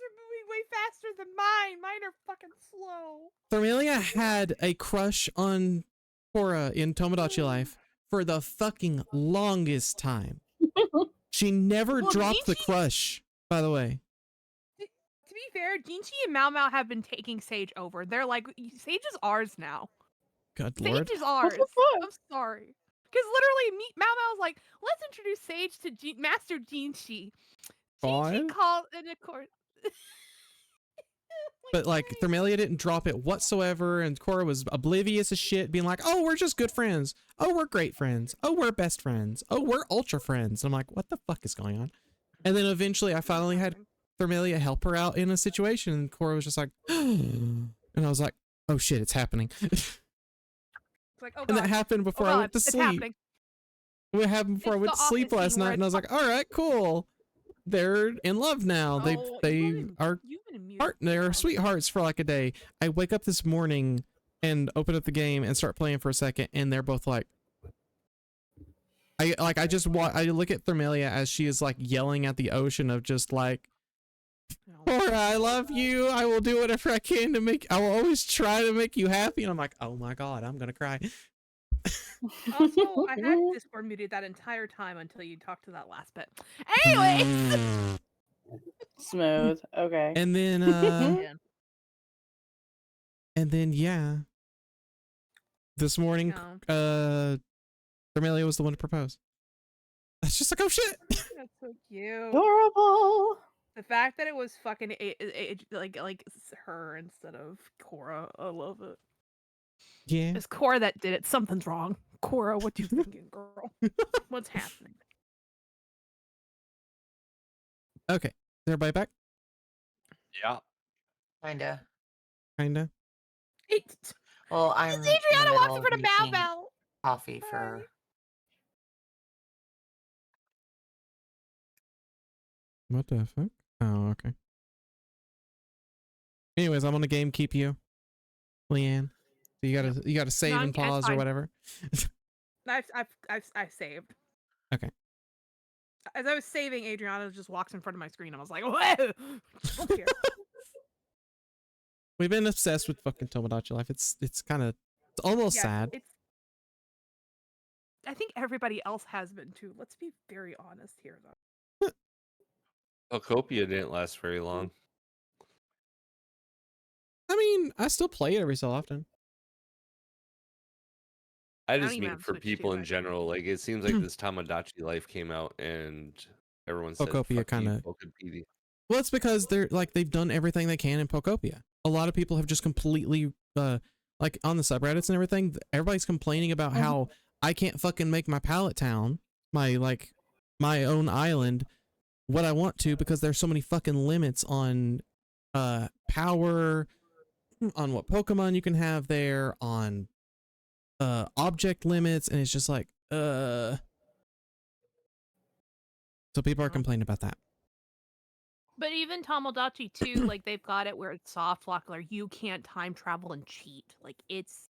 are moving way faster than mine. Mine are fucking slow. Thermalia had a crush on Cora in Tomodachi Life for the fucking longest time. She never Well, dropped the Jinchi- crush, by the way. To be fair, Jinchi and Mao Mao have been taking Sage over. They're like, Sage is ours now. Good lord. Sage is ours. fuck? I'm sorry. Because literally, Mao Mao was like, let's introduce Sage to Master Jinchi. Jinchi God. called, and of course. But like Thermalia didn't drop it whatsoever, and Cora was oblivious as shit, being like, "Oh, we're just good friends. Oh, we're great friends. Oh, we're best friends. Oh, we're ultra friends." And I'm like, "What the fuck is going on?" And then eventually, I finally had Thermalia help her out in a situation, and Cora was just like, and I was like, "Oh shit, it's happening." It's like, oh god. And that happened before I went to it's sleep. happening. It happened before I It's went the to sleep Office last scene where night, and I was it's like, "All right, cool. They're in love now. Oh, They are you've been amused. they're sweethearts for like a day." I wake up this morning and open up the game and start playing for a second, and they're both like, I look at Thermalia as she is like yelling at the ocean of just like, "Cora, I love you. I will do whatever I can to make. I will always try to make you happy." And I'm like, "Oh my god, I'm gonna cry." Also, I had Discord muted that entire time until you talked to that last bit. Anyways. Smooth. Okay. And then Yeah. and then yeah. This morning, Thermalia was the one to propose. That's just like, oh shit. That's so cute. Adorable. The fact that it was fucking like her instead of Cora, I love it. Yeah. It's Cora that did it. Something's wrong. Cora, what you thinking, girl? What's happening? Okay. Is everybody back? Yeah. Kinda. Kinda. Well, I'm It's in the Adriana walks middle in of front of Bao making Bao. coffee for. What the fuck? Oh, okay. Anyways, I'm on the game. Keep you, Leanne. So you gotta save No, and it's pause or fine. whatever. I've saved. Okay. As I was saving, Adriana just walks in front of my screen. I was like, whoa! Don't care. We've been obsessed with fucking Tomodachi Life. It's kind of almost sad. I think everybody else has been too. Let's be very honest here, though. Pocopia didn't last very long. I mean, I still play it every so often. I don't just even mean have for Switch people too, in I- general. Like it seems like this Tomodachi Life came out and everyone said Pocopia kinda- Pocopia. Well, it's because they've done everything they can in Pocopia. A lot of people have just completely like on the subreddits and everything, everybody's complaining about how I can't fucking make my pallet town, my own island, what I want to, because there's so many fucking limits on power, on what Pokemon you can have there, on object limits, and it's just like so people are complaining about that. But even Tomodachi too, like they've got it where it's soft lock, where you can't time travel and cheat. Like it's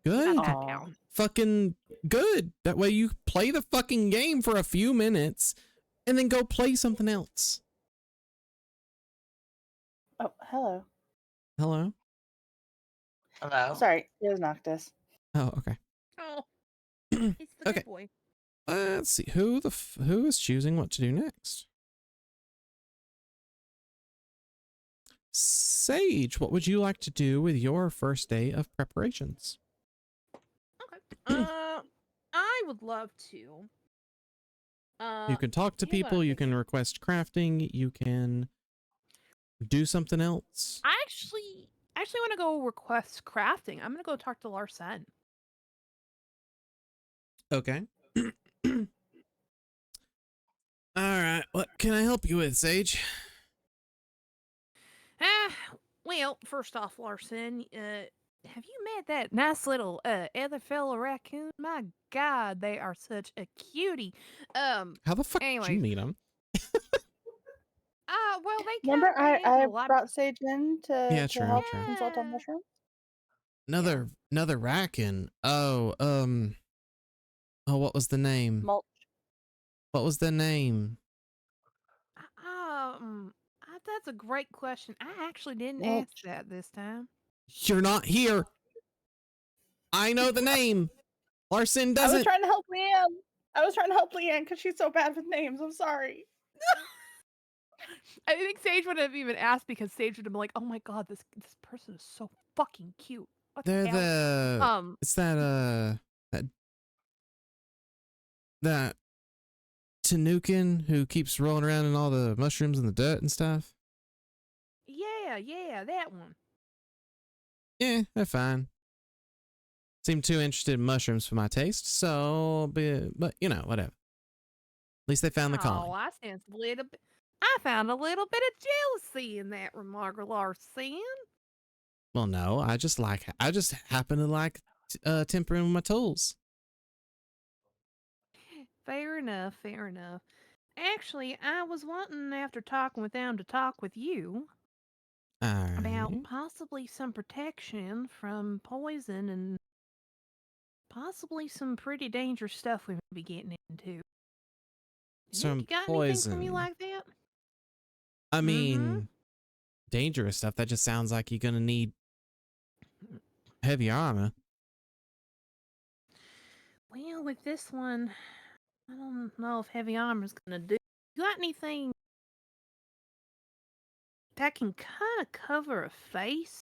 Good. got that down. Fucking good. That way you play the fucking game for a few minutes and then go play something else. Oh, hello. Hello? Hello. Sorry, it was Noctis. Oh, okay. Oh, he's the Okay. good boy. Let's see. Who is choosing what to do next? Sage, what would you like to do with your first day of preparations? Okay. I would love to. You can talk to you gotta people, you think. can request crafting, you can do something else. I actually want to go request crafting. I'm gonna go talk to Larsen. Okay. All right. What can I help you with, Sage? Well, first off, Larson, have you met that nice little other fellow raccoon? My God, they are such a cutie. How the fuck did you Anyways. meet him? Well, they Remember, kinda ran I into a lot of- brought Sage in to true, help true. consult on mushrooms. Another raccoon. Oh, what was the name? Mulch. What was the name? that's That's a great question. I actually didn't Well- ask that this time. You're not here. I know the name. Larson I was doesn't. trying to help Leanne. I was trying to help Leanne because she's so bad with names. I'm sorry. I think Sage would have even asked because Sage would have been like, "Oh my god, this person is so fucking cute." What They're the hell? the. It's that that Tanukin who keeps rolling around in all the mushrooms and the dirt and stuff. Yeah, that one. Yeah, they're fine. Seem too interested in mushrooms for my taste, so but you know, whatever. At least they found the Oh, calling. I sense a little bit. I found a little bit of jealousy in that remark, Larson. Well, no, I just happen to like tinkering with my tools. Fair enough, fair enough. Actually, I was wanting, after talking with them, to talk with you about Alright. possibly some protection from poison and possibly some pretty dangerous stuff we may be getting into. Some You got poison. anything for me like that? I mean, dangerous stuff. That just sounds like you're gonna need heavy armor. Well, with this one, I don't know if heavy armor's gonna do. You got anything that can kind of cover a face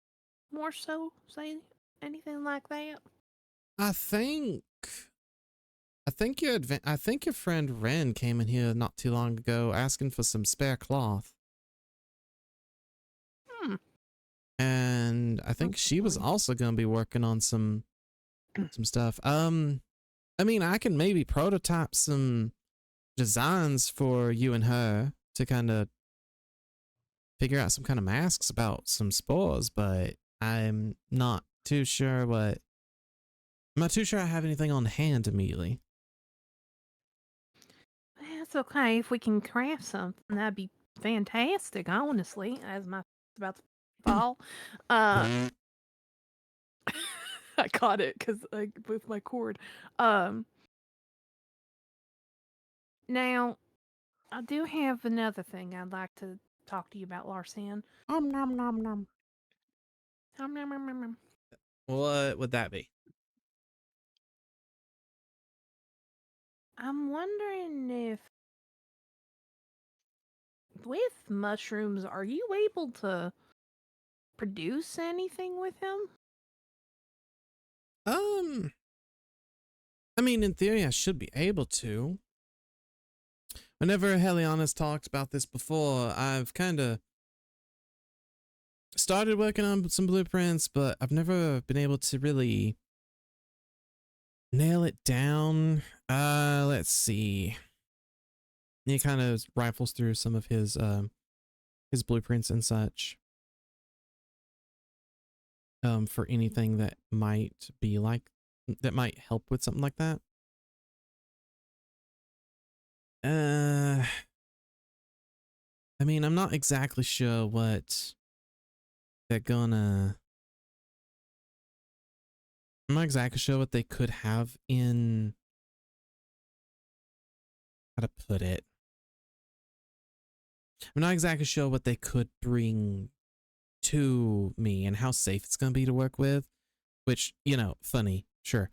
more so? Say anything like that? I think your friend Ren came in here not too long ago asking for some spare cloth. And I think she was also going to be working on some stuff. I mean, I can maybe prototype some designs for you and her to kind of figure out some kind of masks about some spores, but I'm not too sure I have anything on hand immediately. That's okay. If we can craft something, that'd be fantastic, honestly, as my about to fall. I caught it because with my cord. Now, I do have another thing I'd like to talk to you about, Larson. Nom nom nom. Nom, nom, nom, nom, nom. What would that be? I'm wondering if with mushrooms, are you able to produce anything with them? I mean, in theory, I should be able to. Whenever Heliana's talked about this before, I've kind of started working on some blueprints, but I've never been able to really nail it down. Let's see. He kind of rifles through some of his blueprints and such. For anything that might help with something like that. I mean, I'm not exactly sure what they're gonna. I'm not exactly sure what they could have in. How to put it? I'm not exactly sure what they could bring to me and how safe it's gonna be to work with. Which, you know, funny, sure.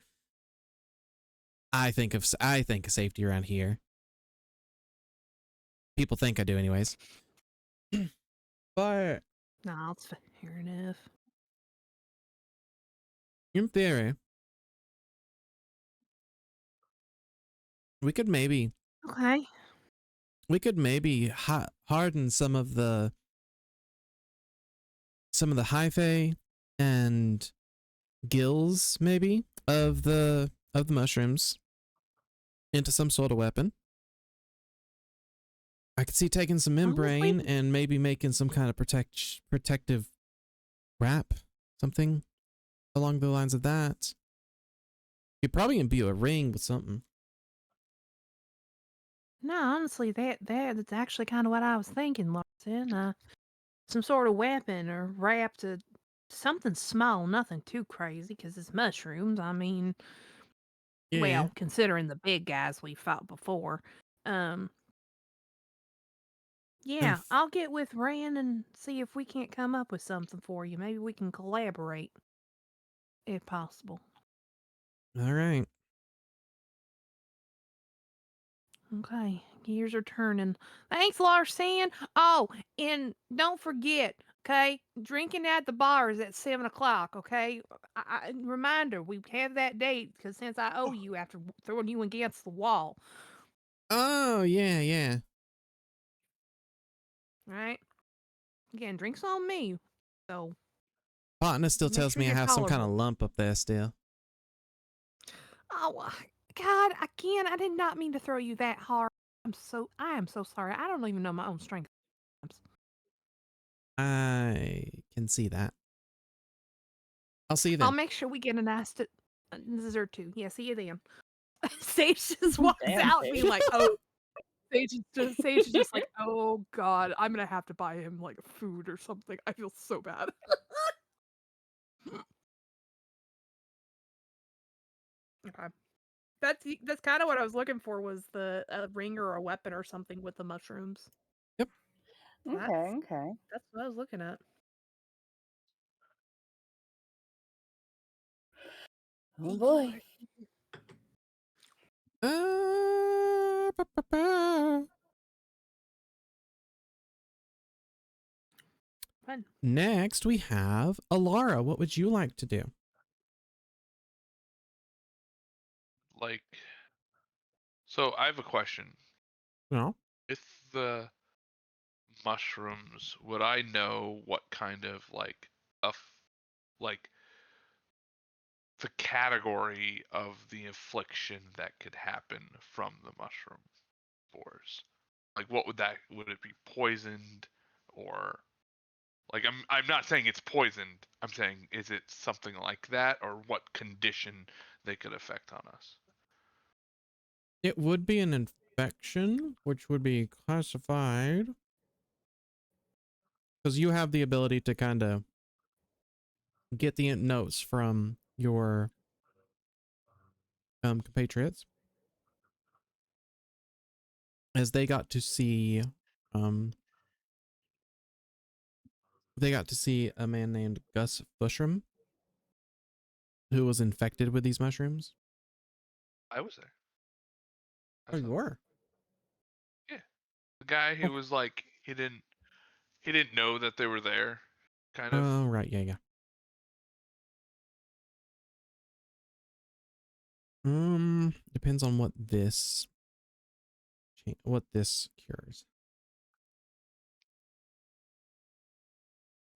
I think of safety around here. People think I do, anyways. But No, it's fair enough. in theory, we could maybe harden some of the hyphae and gills maybe of the mushrooms into some sort of weapon. I could see taking some membrane and maybe making some kind of protective wrap, something along the lines of that. You'd probably imbue a ring with something. No, honestly, that's actually kind of what I was thinking, Larson. Some sort of weapon or wrap to something small, nothing too crazy, because it's mushrooms. I mean, Yeah. well, considering the big guys we fought before, Yeah, I'll get with Rand and see if we can't come up with something for you. Maybe we can collaborate, if possible. All right. Okay, gears are turning. Thanks, Larson. Oh, and don't forget, okay, drinking at the bar is at 7 o'clock. Okay, reminder, we have that date because since I owe you after throwing you against the wall. Oh, yeah, yeah. All right. Again, drinks on me. So Partner still make tells sure me I you're have some kind of tolerable. lump up there still. Oh God, again, I did not mean to throw you that hard. I am so sorry. I don't even know my own strength. I can see that. I'll see you I'll then. make sure we get a nice dessert too. Yeah, see you then. Sage just walks Damn, out Sage. being like, oh, Sage is just like, oh God, I'm gonna have to buy him like food or something. I feel so bad. Okay. That's kind of what I was looking for was the ring or a weapon or something with the mushrooms. Yep. Okay. That's what I was looking at. Oh boy. Fun. Next, we have Alara. What would you like to do? Like, so I have a question. No. With the mushrooms, would I know what kind of like like the category of the affliction that could happen from the mushroom spores? Like, what would it be poisoned, or like I'm not saying it's poisoned. I'm saying is it something like that, or what condition they could affect on us? It would be an infection, which would be classified because you have the ability to kind of get the notes from your compatriots as um they got to see a man named Gus Bushram who was infected with these mushrooms. I was there. I Oh, you saw. were? Yeah, the guy who Oh, was like he didn't know that they were there, kind of. oh, right, yeah. Depends on what this cures.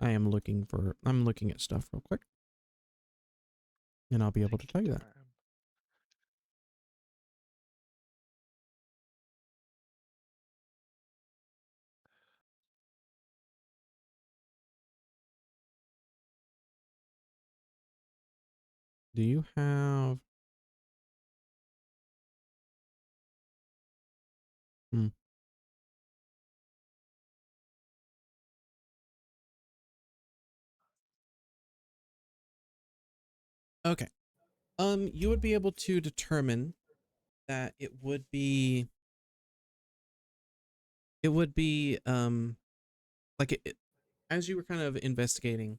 I'm looking at stuff real quick, and I'll be able to Take tell you your that. time. Do you have? Hmm. Okay. You would be able to determine that it would be like as you were kind of investigating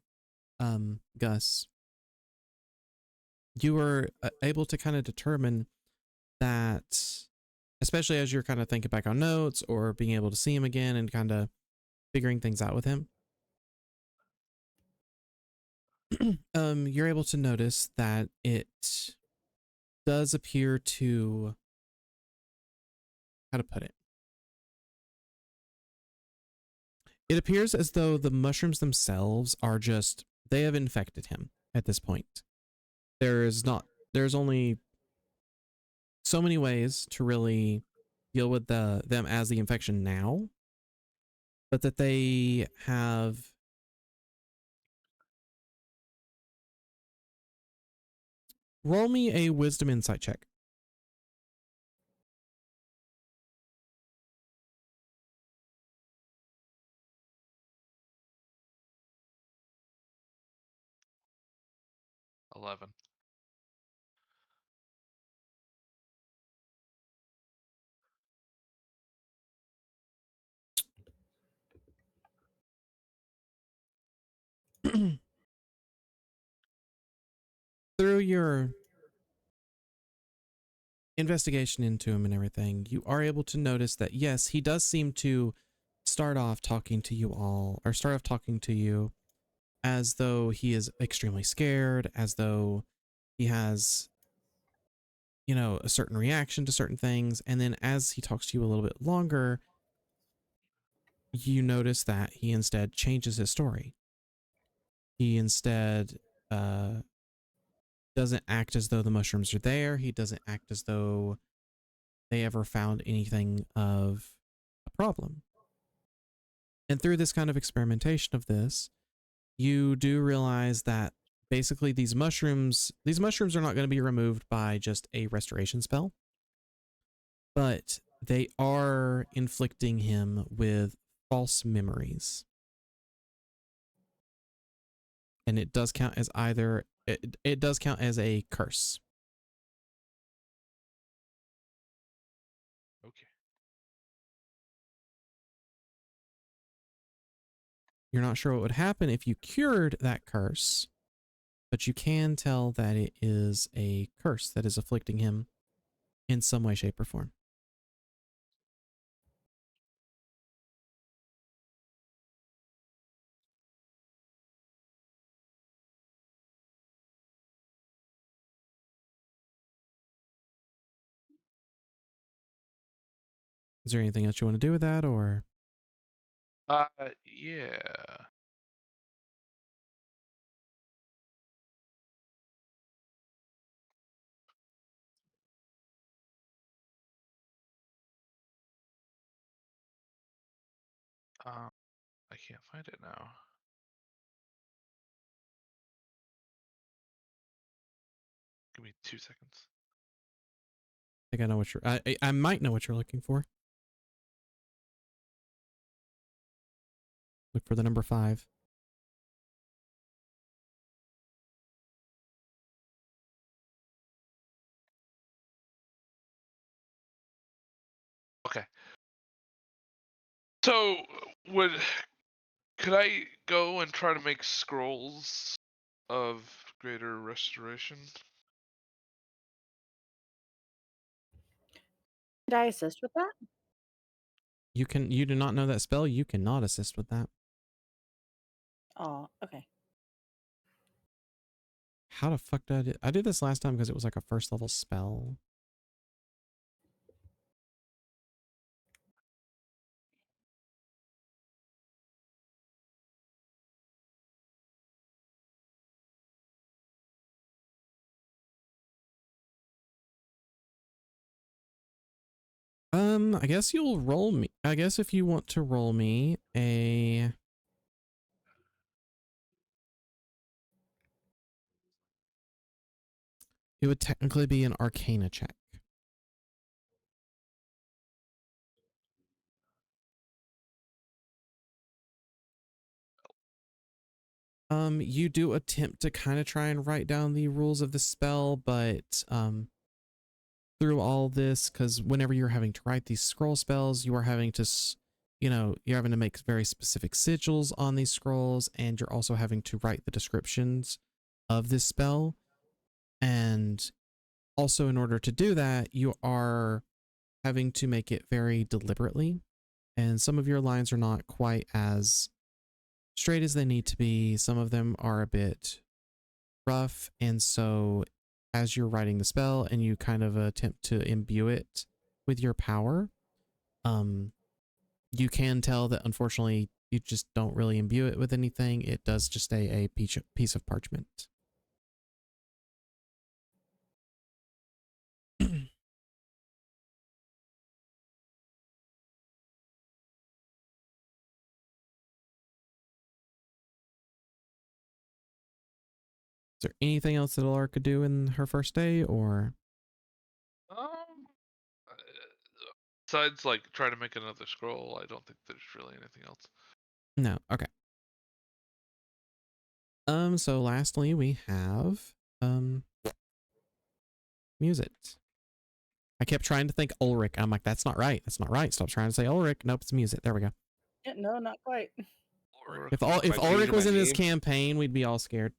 Gus, you were able to kind of determine that, especially as you're kind of thinking back on notes or being able to see him again and kind of figuring things out with him. You're able to notice that it does appear to, how to put it? It appears as though the mushrooms themselves are just, they have infected him at this point. There's only so many ways to really deal with them as the infection now, but that they have, roll me a wisdom insight check. $11. Through your investigation into him and everything, you are able to notice that yes, he does seem to start off talking to you all, or start off talking to you as though he is extremely scared, as though he has, you know, a certain reaction to certain things. And then as he talks to you a little bit longer, you notice that he instead changes his story. He instead doesn't act as though the mushrooms are there. He doesn't act as though they ever found anything of a problem. And through this kind of experimentation of this, you do realize that basically these mushrooms are not going to be removed by just a restoration spell, but they are inflicting him with false memories. And it does count as either, it does count as a curse. Okay. You're not sure what would happen if you cured that curse, but you can tell that it is a curse that is afflicting him in some way, shape, or form. Is there anything else you want to do with that, or? Yeah. I can't find it now. Give me 2 seconds. I think I know what you're, I might know what you're looking for. Look for the number 5. Okay. So, could I go and try to make scrolls of greater restoration? Did I assist with that? You do not know that spell. You cannot assist with that. Oh, okay. How the fuck did I do? I did this last time because it was like a first level spell. I guess you'll roll me. I guess if you want to roll me a. It would technically be an Arcana check. You do attempt to kind of try and write down the rules of the spell, but through all this, because whenever you're having to write these scroll spells, you are having to, you know, you're having to make very specific sigils on these scrolls, and you're also having to write the descriptions of this spell. And also, in order to do that, you are having to make it very deliberately, and some of your lines are not quite as straight as they need to be. Some of them are a bit rough, and so as you're writing the spell and you kind of attempt to imbue it with your power, you can tell that unfortunately you just don't really imbue it with anything. It does just stay a piece of parchment. Is there anything else that Alara could do in her first day, or? Um, uh, Besides, like, try to make another scroll, I don't think there's really anything else. No. Okay. So lastly, we have music. I kept trying to think Ulrich. I'm like, that's not right. That's not right. Stop trying to say Ulrich. Nope, it's music. There we go. Yeah, no, not quite. If Am I Ulrich changing was my in his name? campaign, we'd be all scared.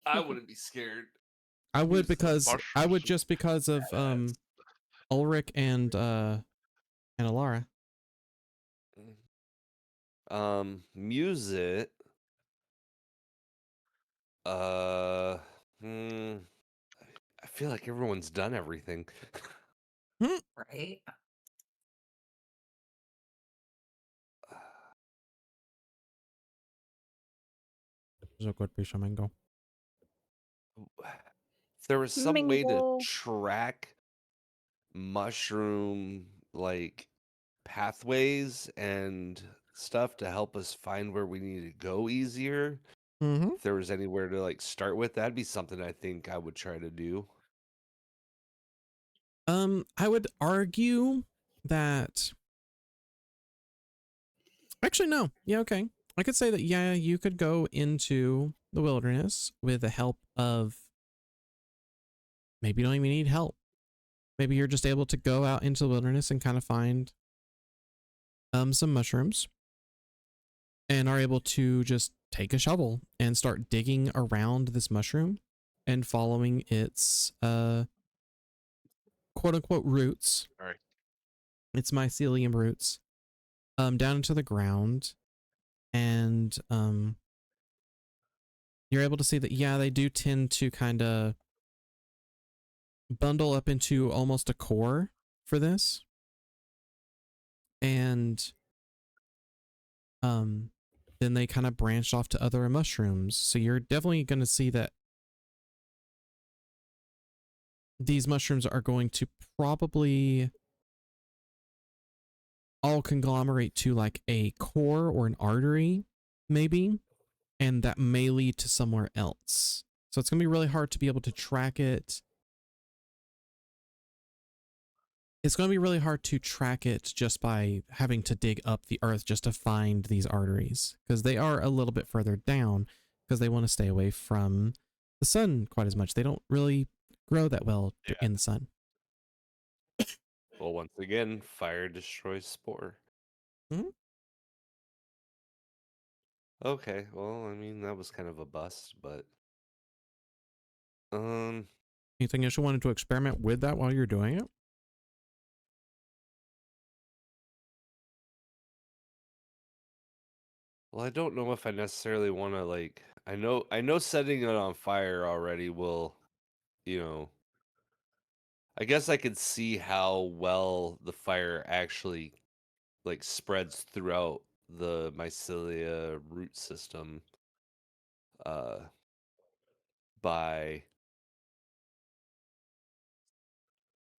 I wouldn't be scared. I would Use the because I would mushrooms. just because of Ulrich and Alara. Music. I feel like everyone's done everything. Right? There's a good piece of mango. If there was some way to Mingle. track mushroom like pathways and stuff to help us find where we need to go easier, Mm-hmm. if there was anywhere to like start with, that'd be something I think I would try to do. I would argue that actually no. Yeah, okay. I could say that yeah, you could go into the wilderness with the help of maybe you don't even need help. Maybe you're just able to go out into the wilderness and kind of find some mushrooms and are able to just take a shovel and start digging around this mushroom and following its quote unquote roots. All right. Its mycelium roots down into the ground, and you're able to see that yeah, they do tend to kind of bundle up into almost a core for this. And then they kind of branched off to other mushrooms. So you're definitely going to see that these mushrooms are going to probably all conglomerate to like a core or an artery, maybe, and that may lead to somewhere else. So it's going to be really hard to be able to track it. It's going to be really hard to track it just by having to dig up the earth just to find these arteries, because they are a little bit further down because they want to stay away from the sun quite as much. They don't really grow that well in the sun. Well, once again, fire destroys spore. Mhm. Okay, well, I mean, that was kind of a bust, but Anything else you wanted to experiment with that while you're doing it? well, I don't know if I necessarily want to like I know setting it on fire already will, you know, I guess I could see how well the fire actually like spreads throughout the mycelia root system uh by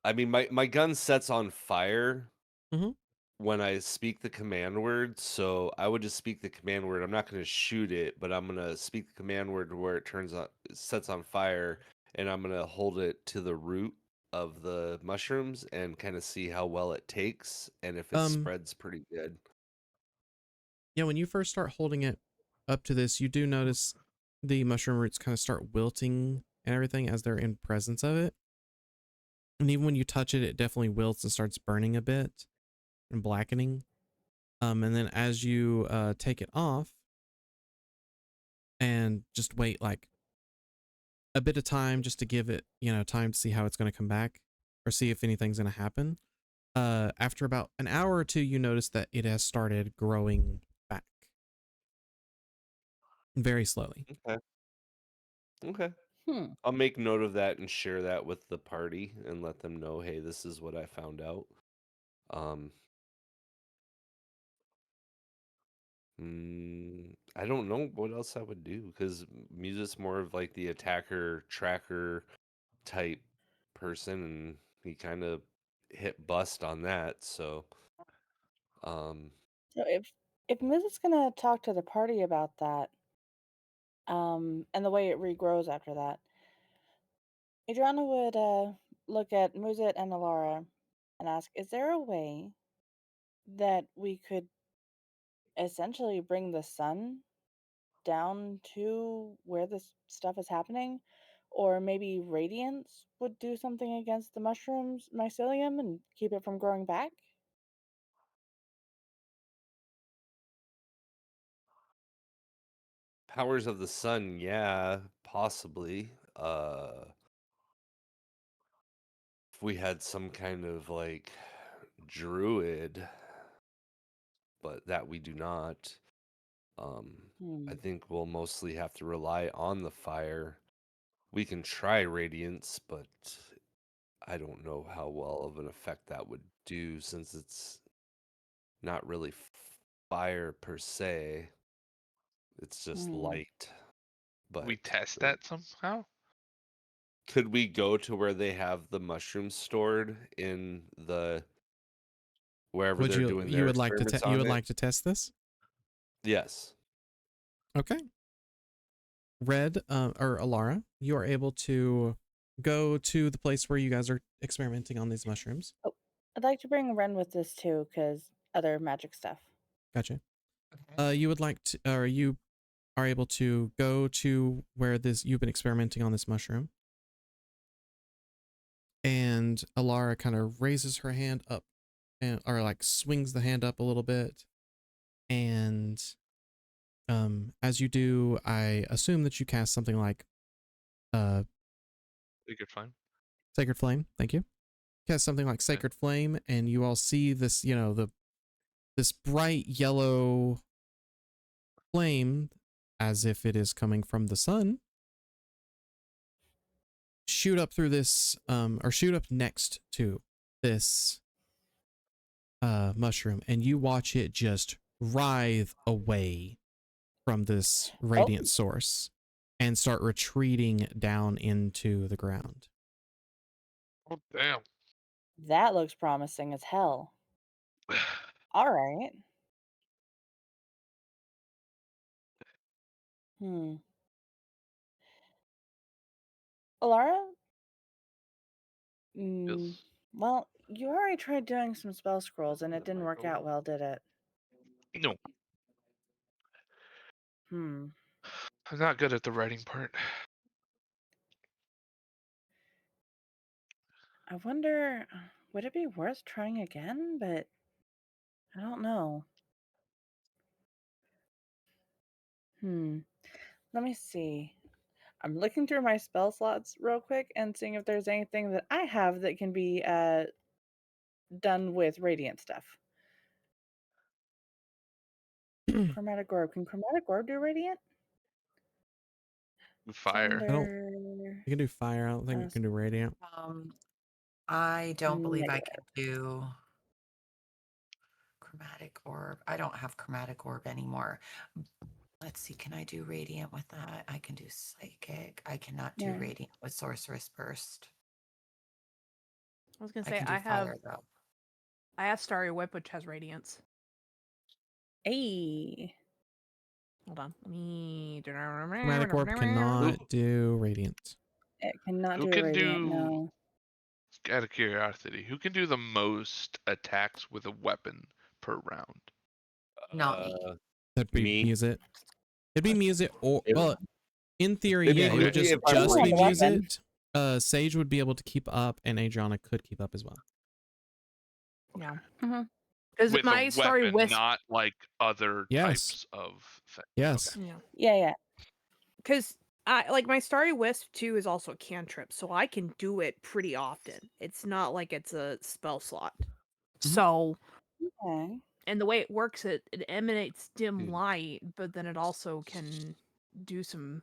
I mean my gun sets on fire Mhm. when I speak the command word, so I would just speak the command word. I'm not going to shoot it, but I'm going to speak the command word where it sets on fire, and I'm going to hold it to the root of the mushrooms and kind of see how well it takes and if it spreads pretty good. Yeah, when you first start holding it up to this, you do notice the mushroom roots kind of start wilting and everything as they're in presence of it. And even when you touch it, it definitely wilts and starts burning a bit and blackening. And then as you take it off and just wait like a bit of time just to give it, time to see how it's going to come back or see if anything's going to happen. After about an hour or two, you notice that it has started growing back very slowly. Okay. Okay. Hmm. I'll make note of that and share that with the party and let them know, hey, this is what I found out. I don't know what else I would do because Muse's more of like the attacker tracker type person, and he kind of hit bust on that. So, um, So if Miz is gonna talk to the party about that, and the way it regrows after that, Adriana would look at Muzit and Alara and ask, is there a way that we could essentially bring the sun down to where this stuff is happening? Or maybe radiance would do something against the mushroom's mycelium and keep it from growing back? Powers of the Sun, yeah, possibly. If we had some kind of like druid, but that we do not. I think we'll mostly have to rely on the fire. We can try radiance, but I don't know how well of an effect that would do since it's not really fire per se. It's just light. But We test that somehow? could we go to where they have the mushrooms stored in the wherever Would they're you doing you their would like to experiments you on would it? like to test this? Yes. Okay. Red or Alara, you are able to go to the place where you guys are experimenting on these mushrooms. Oh, I'd like to bring Ren with this too, because other magic stuff. Gotcha. Okay. You would like to, or you are able to go to where this you've been experimenting on this mushroom. And Alara kind of raises her hand up and or like swings the hand up a little bit. And as you do, I assume that you cast something like Sacred Flame. Sacred Flame. Thank you. Cast something like Sacred Flame, and you all see this, this bright yellow flame, as if it is coming from the sun, shoot up through this, or shoot up next to this mushroom, and you watch it just writhe away from this radiant source and start retreating down into the ground. Oh, damn. That looks promising as hell. All right. Alara? Yes. Well, you already tried doing some spell scrolls and it didn't work out well, did it? No, Hmm. I'm not good at the writing part. I wonder, would it be worth trying again? But I don't know. Let me see. I'm looking through my spell slots real quick and seeing if there's anything that I have that can be done with radiant stuff. Chromatic orb. Can chromatic orb do radiant? Fire. Thunder. You can do fire. I don't think you can do radiant. I don't believe I Negative. can do chromatic orb. I don't have chromatic orb anymore. Let's see, can I do radiant with that? I can do psychic. I cannot do Yeah. radiant with sorceress burst. I was gonna I say can do I fire though. have Starry Whip, which has radiance. Hey. Hold on. Let me. Chromatic orb cannot do radiant. It cannot Who do can radiant, do, no. out of curiosity, who can do the most attacks with a weapon per round? Not me. That'd be Me. Muse-It. It'd be Muse-It, or It- well, in theory, It'd be yeah, it me would just if I'm be weapon. Muse-It. Sage would be able to keep up, and Adriana could keep up as well. Yeah. Mm-hmm. Because With my a Starry weapon, Wisp. not like other Yes. types of things. Yes. Okay. Yeah. Yeah. Because I like my Starry Wisp too is also a cantrip, so I can do it pretty often. It's not like it's a spell slot. Mhm. So, Okay. and the way it works, it emanates dim Dude. light, but then it also can do some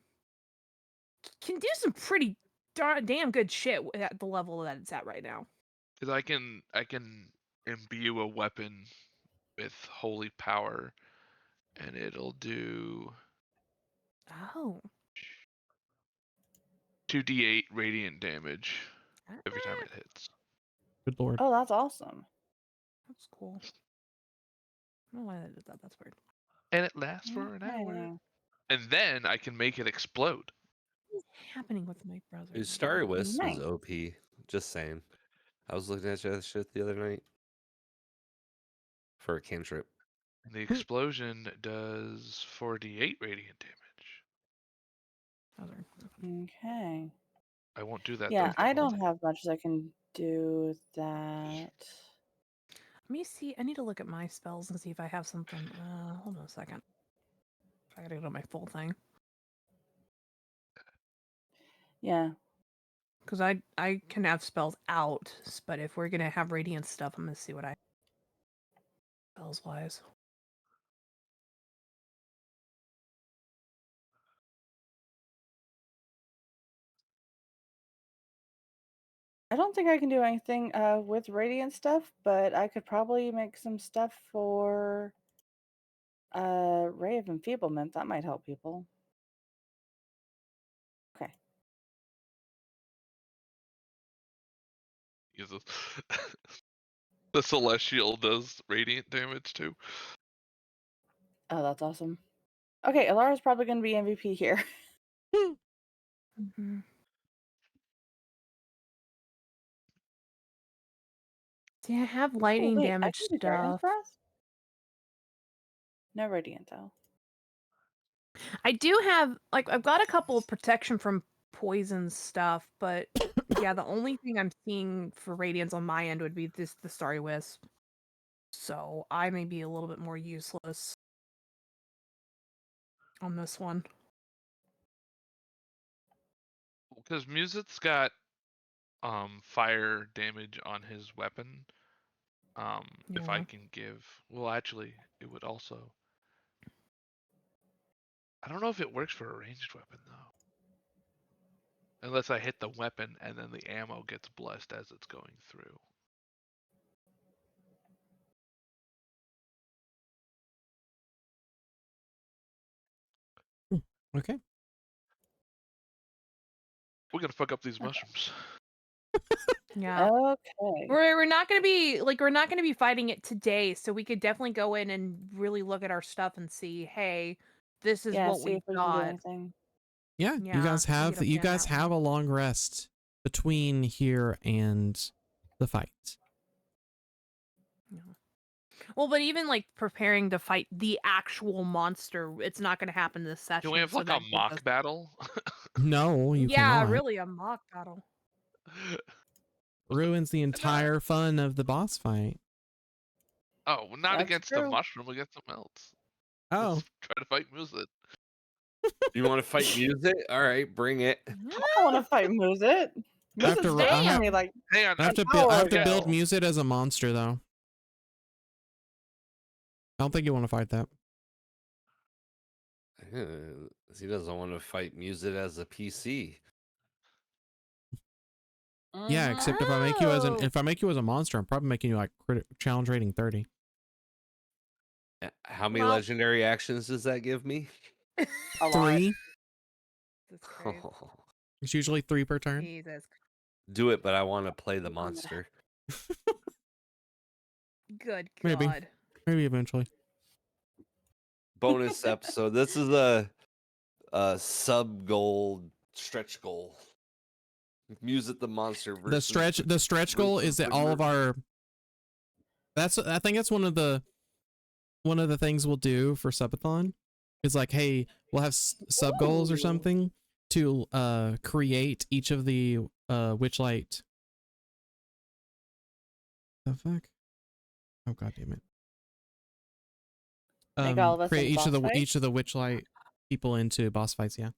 pretty damn good shit at the level that it's at right now. Because I can imbue a weapon with holy power, and it'll do Oh. 2d8 radiant damage every time it hits. Good lord. Oh, that's awesome. That's cool. I don't know why I did that. That's weird. And it lasts for an hour. Okay. And then I can make it explode. What's happening with my browser? Dude, Starry Wisp Nice. is OP. Just saying. I was looking at that shit the other night for a cantrip. And the explosion does 4d8 radiant damage. Okay. I won't do that. Yeah, though, I Donald. don't have much that can do with that. Let me see. I need to look at my spells and see if I have something. Hold on a second. I gotta go to my full thing. Yeah. Because I can have spells out, but if we're gonna have radiant stuff, I'm gonna see what I spells wise. I don't think I can do anything with radiant stuff, but I could probably make some stuff for Ray of Enfeeblement. That might help people. Okay. Uses the celestial does radiant damage too. Oh, that's awesome. Okay, Alara's probably going to be MVP here. Mm-hmm. See, I have Oh, lightning wait, I damage can do Dragon's stuff. Breath? No radiant, though. I do have I've got a couple of protection from poison stuff, but yeah, the only thing I'm seeing for radiance on my end would be the Starry Wisp. So I may be a little bit more useless on this one. Because Music's got fire damage on his weapon. If I Yeah. can give, well, actually, it would also. I don't know if it works for a ranged weapon though. Unless I hit the weapon and then the ammo gets blessed as it's going through. Okay. We're gonna fuck up these mushrooms. Yeah. Okay. We're not gonna be fighting it today, so we could definitely go in and really look at our stuff and see, hey, this is Yeah, what see we if we can do got. anything. Yeah, Yeah, you guys we have gotta you plan guys that have a one. long rest between here and the fight. Well, but even like preparing to fight the actual monster, it's not gonna happen this session. Can we have so like a that gives mock us- battle? No, you Yeah, cannot. really a mock battle. Ruins the entire fun of the boss fight. Oh, well, not That's against true. a mushroom, against something else. Oh, Let's try to fight Music. You want to fight music? All right, bring it. I want to fight Muzit. I have Muzit's to. dating me like Hang on, I have an to build. I hour have to build ago. Musit as a monster, though. I don't think you want to fight that. He doesn't want to fight music as a PC. Yeah, except if I make you as Oh. if I make you as a monster, I'm probably making you like challenge rating 30. How many Well- legendary actions does that give me? A lot. 3. That's crazy. It's usually 3 per turn. Jesus. Do it, but I want to play the monster. Good Maybe. God. Maybe eventually. Bonus episode. This is a sub goal stretch goal. Music the monster versus The stretch goal is that all of our. I think that's one of the things we'll do for subathon. Is like, hey, we'll have sub goals or something to create each of the Witchlight. The fuck? Oh, god damn it. Make all of us create into boss fights? each of the Witchlight people into boss fights. Yeah.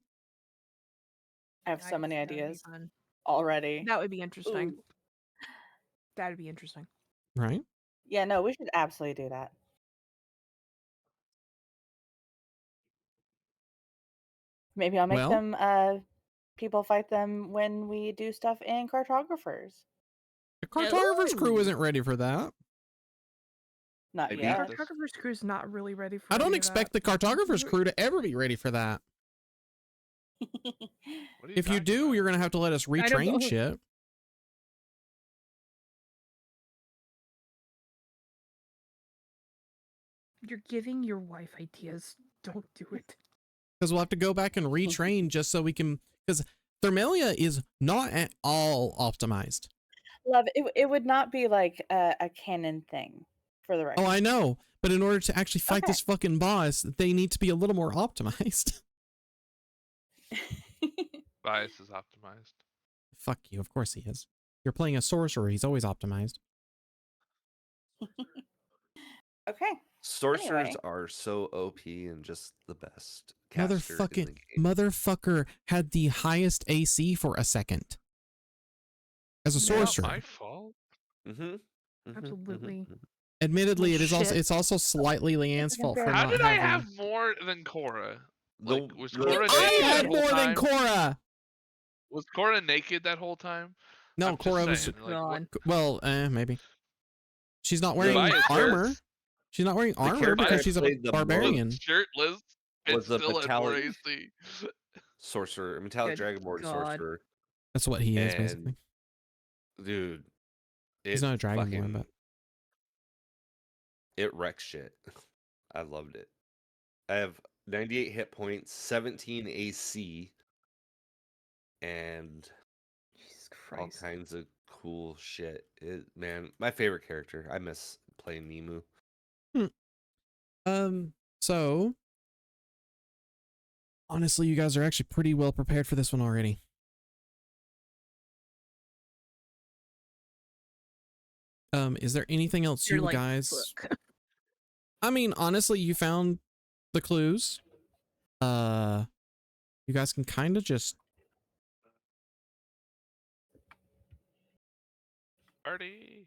I have Yeah, so many that would be ideas fun. already. That would be interesting. Ooh. That would be interesting. Right. Yeah, no, we should absolutely do that. Maybe I'll make Well- them people fight them when we do stuff in cartographers. The cartographer's crew Ooh. isn't ready for that. Not Maybe yet. this- Cartographer's crew's not really ready for I don't any of expect that. the cartographer's crew to ever be ready for that. What are If you talking do, about? you're gonna have to let us don't retrain know. shit. You're giving your wife ideas. Don't do it. Because we'll have to go back and retrain just so we can. Because Thermalia is not at all optimized. Love, it would not be like a canon thing for the record. Oh, I know. But in order to actually fight Okay. this fucking boss, they need to be a little more optimized. Bias is optimized. Fuck you. Of course he is. You're playing a sorcerer. He's always optimized. Okay. Sorcerers Anyway. are so OP and just the best. caster in the game. Motherfucker had the highest AC for a second. As a Not sorcerer. my fault. Absolutely. Admittedly, it is also Shit. it's also slightly Leanne's fault for How not did having. I have more than Cora? Like, was The- Cora I naked had that whole more than time? Cora. Was Cora naked that whole time? No, I'm just Cora was. saying, like, what- God. Well, maybe. She's not The wearing bias armor. hurts. She's not wearing armor character because I she's a played the barbarian. Was shirtless and was the still had more metallic- AC. Sorcerer, metallic Good dragonborn God. sorcerer. That's what he is, And basically. dude, He's not a dragonborn, fucking- but it wrecks shit. I loved it. I have 98 hit points, 17 AC, and Jesus all Christ. kinds of cool shit. Man, my favorite character. I miss playing Nemu. So honestly, you guys are actually pretty well prepared for this one already. Is there anything else You're you like, guys? fuck. I mean, honestly, you found the clues. You guys can kind of just Party.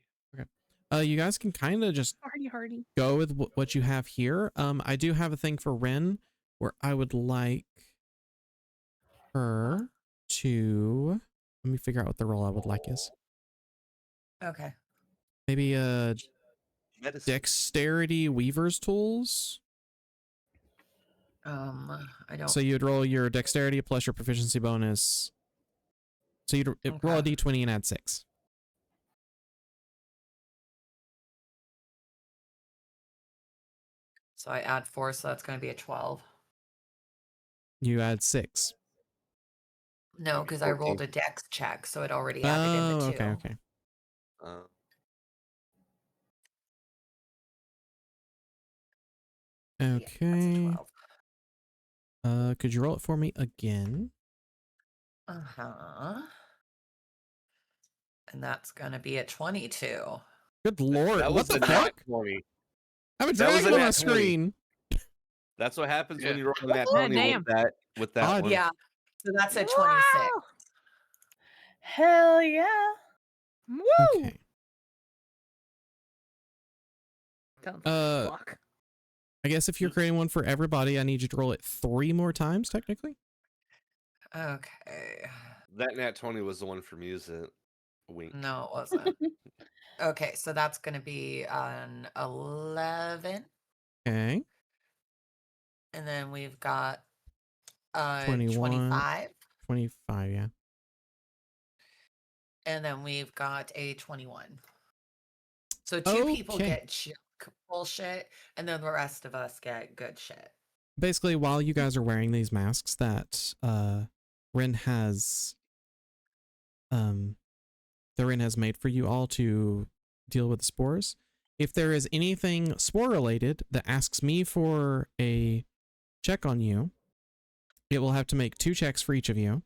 you guys can kind of just Hardy. go with what you have here. I do have a thing for Ren where I would like her to, let me figure out what the role I would like is. Okay. Maybe Medicine. dexterity weaver's tools. I don't. So you'd roll your dexterity plus your proficiency bonus. So you'd roll a Okay. d20 and add 6. So I add 4, so that's going to be a 12. You add 6. No, because I 14. rolled a dex check, so it already added in the 2. Okay. Yeah, that's a Okay. 12. Could you roll it for me again? Uh-huh. And that's going to be a 22. Good lord, That what was the a nat fuck? 20. I have a That was dragon a on my nat 20. screen. That's what happens when Yeah. you roll a nat God 20 damn. with that Odd. one. Yeah. So that's a 26. Wow. Hell yeah. Woo! Okay. Sounds Uh, like fuck. I guess if you're creating one for everybody, I need you to roll it 3 more times, technically. Okay. That nat 20 was the one for music. Wink. No, it wasn't. Okay, so that's going to be an 11. Okay. And then we've got 21. 25. 25, yeah. And then we've got a 21. So 2 people Okay. get bullshit, and then the rest of us get good shit. Basically, while you guys are wearing these masks that Ren has made for you all to deal with the spores, if there is anything spore related that asks me for a check on you, it will have to make 2 checks for each of you.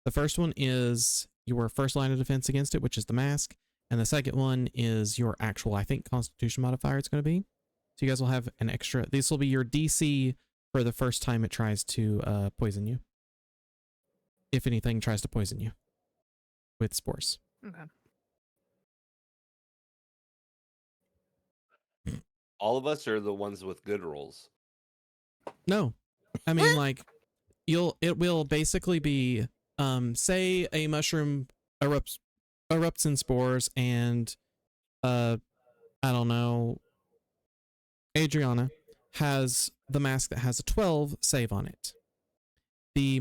The first one is your first line of defense against it, which is the mask, and the second one is your actual, I think, Constitution modifier it's going to be. So you guys will have an extra, this will be your DC for the first time it tries to poison you. If anything tries to poison you with spores. Okay. All of us are the ones with good rolls. No. I mean, like, it will basically be, say a mushroom erupts in spores and, I don't know, Adriana has the mask that has a 12 save on it. The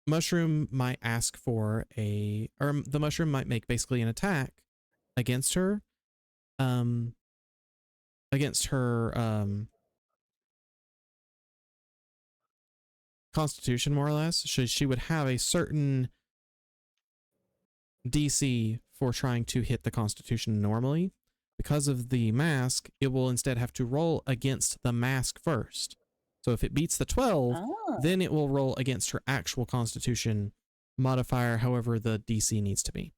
mushroom might ask for the mushroom might make basically an attack against her, Constitution, more or less. She would have a certain DC for trying to hit the Constitution normally. Because of the mask, it will instead have to roll against the mask first. So if it beats the 12, then it will roll against her actual Constitution modifier, however the DC needs to be.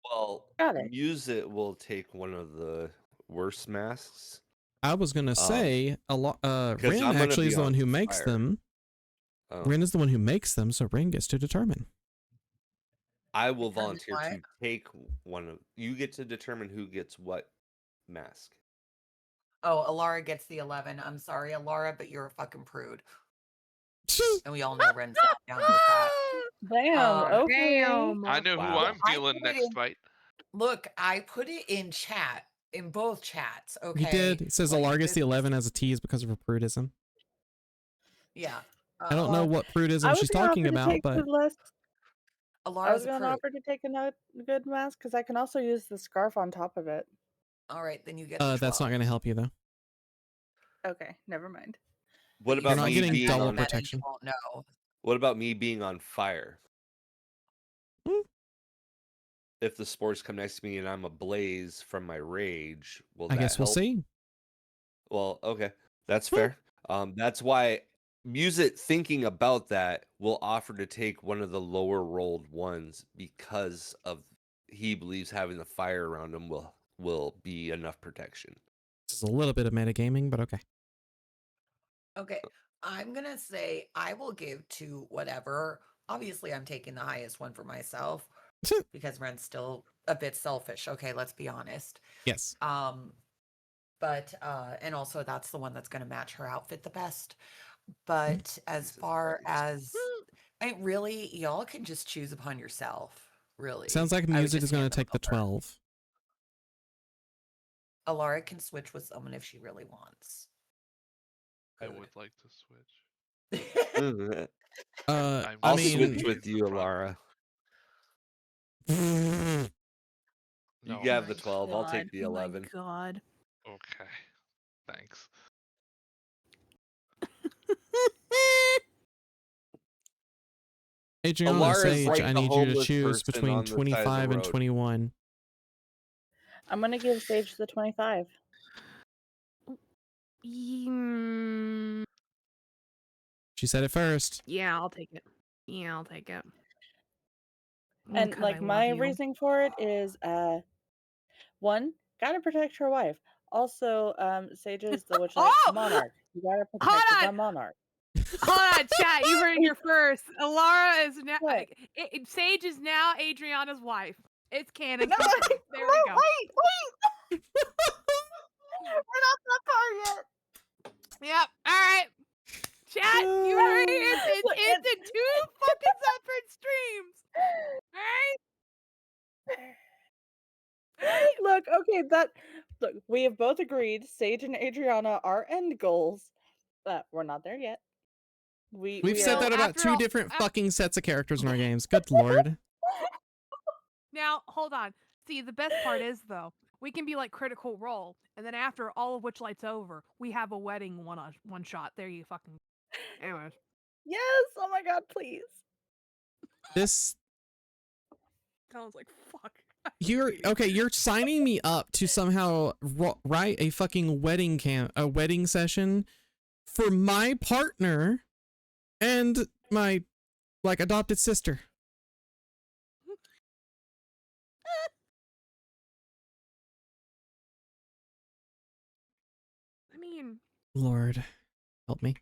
Well, Got it. music will take one of the worst masks I was gonna say a lot. 'cause Rin I'm gonna actually be is the one on who makes fire. them. Oh. Rin is the one who makes them, so Rin gets to determine. I will Because volunteer why? to take one of. You get to determine who gets what mask. Oh, Alara gets the 11. I'm sorry, Alara, but you're a fucking prude. And we all know Ren's not down with that. Damn. Okay. Damn. I know who Wow. I'm feeling put it next in- fight. Look, I put it in chat, in both chats, okay? He did. It says Like, Alar gets the this- 11 as a tease because of her prudism. Yeah. I don't know what I prudism was she's gonna talking offer to about, take but the list. I Alara's was a gonna prude. offer to take a good mask because I can also use the scarf on top of it. All right, then you get the 12. that's not going to help you though. Okay, never mind. What But about You're not me getting being double on? meta, protection. You won't know. What about me being on fire? Hmm. If the spores come next to me and I'm ablaze from my rage, will I that guess we'll help? see. Well, okay, that's Hmm. fair. That's why Music thinking about that will offer to take one of the lower rolled ones because of he believes having the fire around him will be enough protection. This is a little bit of metagaming, but okay. Okay, I'm gonna say I will give to whatever. Obviously, I'm taking the highest one for myself because Ren's still a bit selfish. Okay, let's be honest. Yes. But and also that's the one that's gonna match her outfit the best. But as Jesus far Christ. as really, y'all can just choose upon yourself. Really, Sounds like I would Music just is going hand to them take the over. 12. Alara can switch with someone if she really wants. I Good. would like to switch. I I'll mean, switch with you, Front. Alara. You No, can have the thanks. 12. I'll take the Oh 11. my god. Okay. Thanks. Adriana, Alara is Sage, like I the need you to homeless choose person between on the side of the 25 and road. 21. I'm gonna give Sage the 25. She said it first. Yeah, I'll take it. Yeah, I'll take it. And 'Cause I like love my you. reasoning for it is one, gotta protect her wife. Also, Sage is the Witchlight Oh! monarch. You gotta Hold protect the on! monarch. Hold on, chat. You heard it here first. Alara is now. What? Sage is now Adriana's wife. It's canon. No, confirmed. There we go. Wait! We're not that far yet. Yep. All right. Chat, you heard it. Look, It's in two fucking separate streams. All right. Look, okay, look, we have both agreed Sage and Adriana are end goals. We're not there yet. We've we said are... that about after two all- different fucking sets of characters in our games. Good lord. Now, hold on. See, the best part is though, we can be like Critical Role, and then after all of Witchlight's over, we have a wedding one shot. There you fucking. Anyways. Yes! Oh my god, please. This Sounds like fuck. you're signing me up to somehow write a fucking wedding session for my partner and my like adopted sister. I mean, Lord, help me.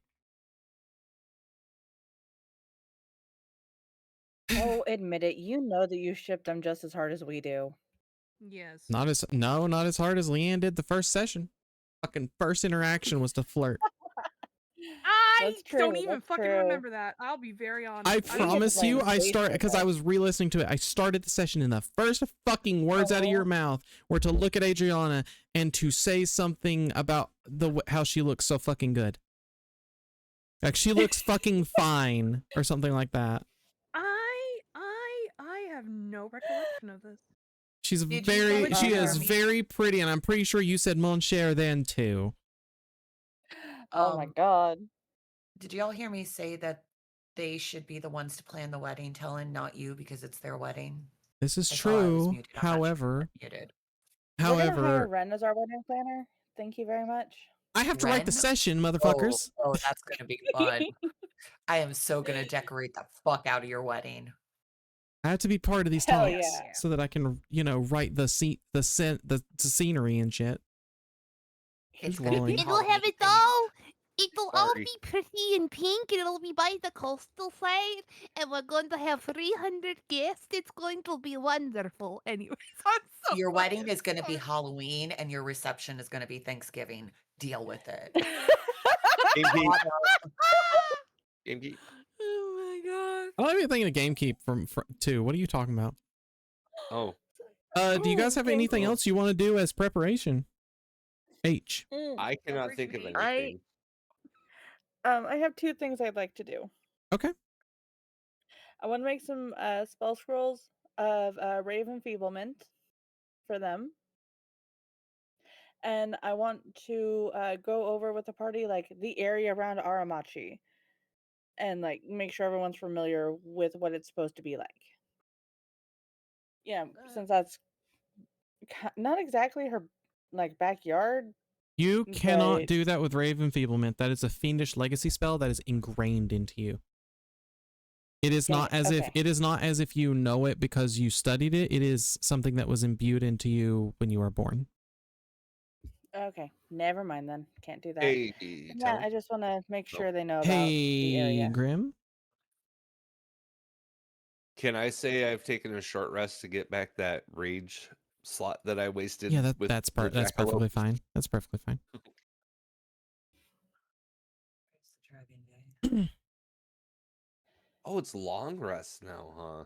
Oh, admit it. You know that you shipped them just as hard as we do. yes. Not as hard as Leanne did the first session. Fucking first interaction was to flirt. I That's true, don't even that's fucking true. remember that. I'll be very honest. I don't promise blame you, I Sage start for because that. I was re-listening to it. I started the session and the first fucking words out of your mouth were to look at Adriana and to say something about how she looks so fucking good. Like she looks fucking fine or something like that. I have no recollection of this. She's Did you she hear is me? very pretty, and I'm pretty sure you said mon cher then too. Oh my god. Did y'all hear me say that they should be the ones to plan the wedding, Tellen, not you, because it's their wedding? This is I saw I was true. muted. I'm not sure However, if I'm muted. We're gonna hire however, Ren as our wedding planner. Thank you very much. I have to write the Ren? session, motherfuckers. Oh, that's gonna be fun. I am so gonna decorate the fuck out of your wedding. I have to be part of these Hell talks yeah. so that I can, write the scenery and shit. She's It's gonna be rolling. It'll have Halloween it themed. all. It'll all Sorry. be pretty and pink, and it'll be by the coastal side, and we're going to have 300 guests. It's going to be wonderful. Anyways, I'm so Your wedding fucking is gonna be sorry. Halloween and your reception is gonna be Thanksgiving. Deal with it. GameKeep. GameKeep. Oh my god. I don't even think of GameKeep from too. What are you talking about? Oh, Do you guys have anything else you want to do as preparation? H. I cannot think of Preparation anything. I have 2 things I'd like to do. Okay. I want to make some spell scrolls of Rave Enfeeblement for them. And I want to go over with the party like the area around Aramachi and like make sure everyone's familiar with what it's supposed to be like. Yeah, since that's not exactly her like backyard. You cannot But- do that with Rave Enfeeblement. That is a fiendish legacy spell that is ingrained into you. It is Dang not it, as if okay. it is not as if you know it because you studied it. It is something that was imbued into you when you were born. Okay, never mind then. Can't do that. Hey, Yeah, I just want to make sure they know about the Hey, area. Grim. can I say I've taken a short rest to get back that rage slot that I wasted? Yeah, with that's the that's jackalope? perfectly fine. That's perfectly fine. It's the Dragon Day. Oh, it's long rest now, huh?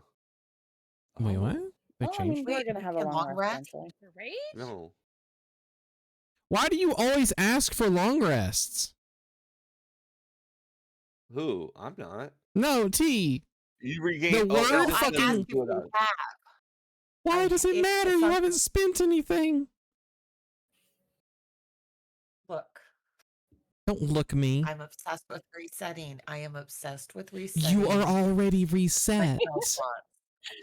Wait, Oh, what? They Oh, I changed? mean, we're Wait, gonna you have a get long long rest rest? eventually. The rage? No. Why do you always ask for long rests? Who? I'm not. No, T. You regain. The oh, word it's I fucking- asked just you if you have. Why does it it's matter? You something- haven't spent anything. Look, Don't look me. I'm obsessed with resetting. I am obsessed with resetting. You are already reset. my spell slots.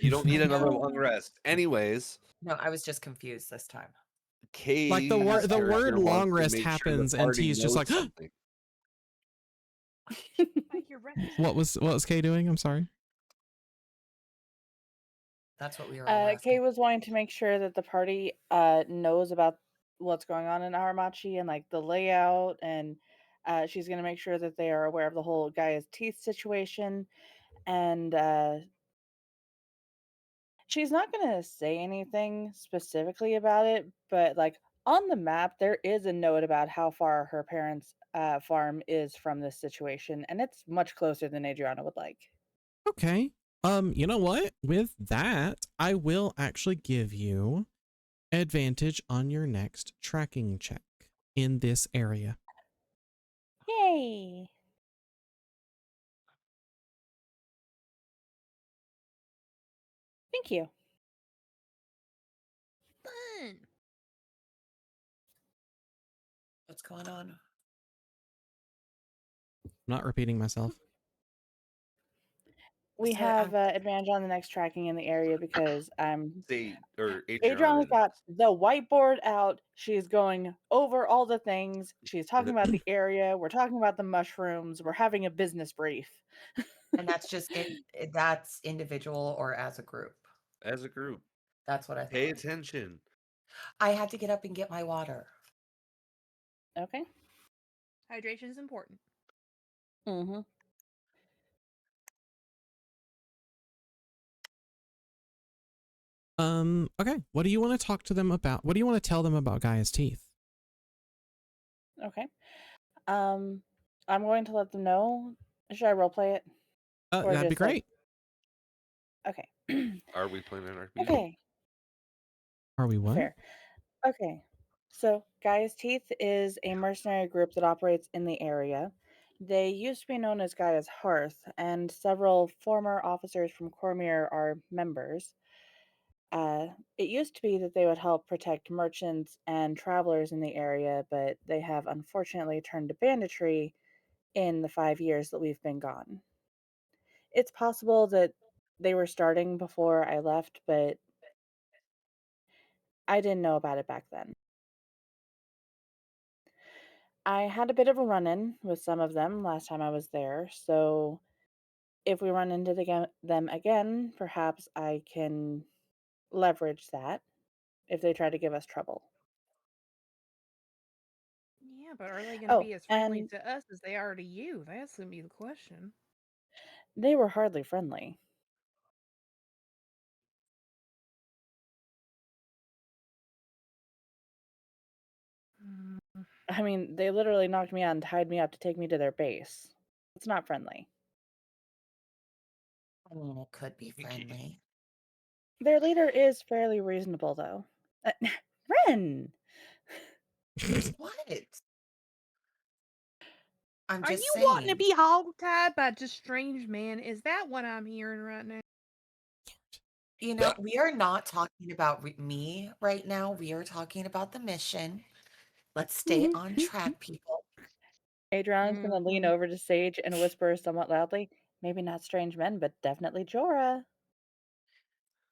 You don't need I another know. long rest. Anyways, No, I was just confused this time. Kay. Like the word character long wants to rest make sure the happens and party T is just knows like, something. Like your breath is what was Kay doing? I'm sorry. That's what we were all Kay asking. was wanting to make sure that the party knows about what's going on in Aramachi and like the layout, and she's gonna make sure that they are aware of the whole Gaia's teeth situation, and she's not gonna say anything specifically about it, but like on the map there is a note about how far her parents' farm is from this situation, and it's much closer than Adriana would like. Okay. You know what? With that, I will actually give you advantage on your next tracking check in this area. Yay! Thank you. fun. What's going on? I'm not repeating myself. We So, have advantage on the next tracking in the area because Say or Adriana's got the whiteboard out. She's going over all the things. She's talking about the area. We're talking about the mushrooms. We're having a business brief. And that's just it. That's individual or as a group. as a group. That's what I Pay thought. attention. I had to get up and get my water. Okay. Hydration is important. Mm-hmm. Okay. What do you want to talk to them about? What do you want to tell them about Gaia's teeth? Okay. I'm going to let them know. Should I roleplay it? Or That'd be just, like- great. Okay. Are we playing an RPG? Okay. Are we what? Fair. Okay. So, Gaia's Teeth is a mercenary group that operates in the area. They used to be known as Gaia's Hearth, and several former officers from Cormier are members. It used to be that they would help protect merchants and travelers in the area, but they have unfortunately turned to banditry in the 5 years that we've been gone. It's possible that they were starting before I left, but I didn't know about it back then. I had a bit of a run-in with some of them last time I was there, so if we run into them again, perhaps I can leverage that if they try to give us trouble. Yeah, but are they going to Oh, be as friendly and to us as they are to you? That's going to be the question. they were hardly friendly. Mm, I mean, they literally knocked me out and tied me up to take me to their base. It's not friendly. I mean, it could be friendly. Their leader is fairly reasonable, though. Ren! What? I'm Are just you wanting to saying. be hogtied by just strange men? Is that what I'm hearing right now? You know, we are not talking about me right now. We are talking about the mission. Let's stay on track, people. Adriana's gonna lean over to Sage and whisper somewhat loudly, maybe not strange men, but definitely Jorah.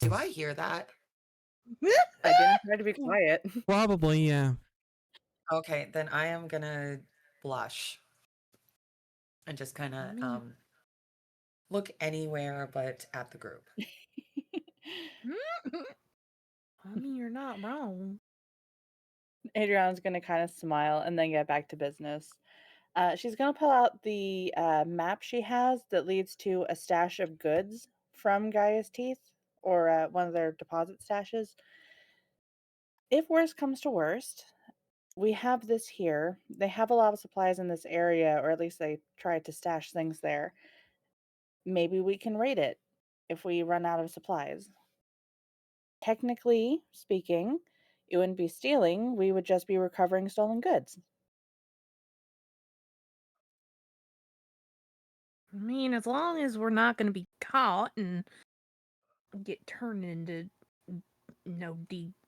Do I hear that? I didn't try to be quiet. Probably, yeah. Okay, then I am gonna blush and just kind I of mean, look anywhere but at the group. I mean, you're not wrong. Adriana's gonna kind of smile and then get back to business. She's gonna pull out the map she has that leads to a stash of goods from Gaia's Teeth, or one of their deposit stashes. If worst comes to worst, we have this here. They have a lot of supplies in this area, or at least they try to stash things there. Maybe we can raid it if we run out of supplies. Technically speaking, it wouldn't be stealing, we would just be recovering stolen goods. I mean, as long as we're not going to be caught and get turned into no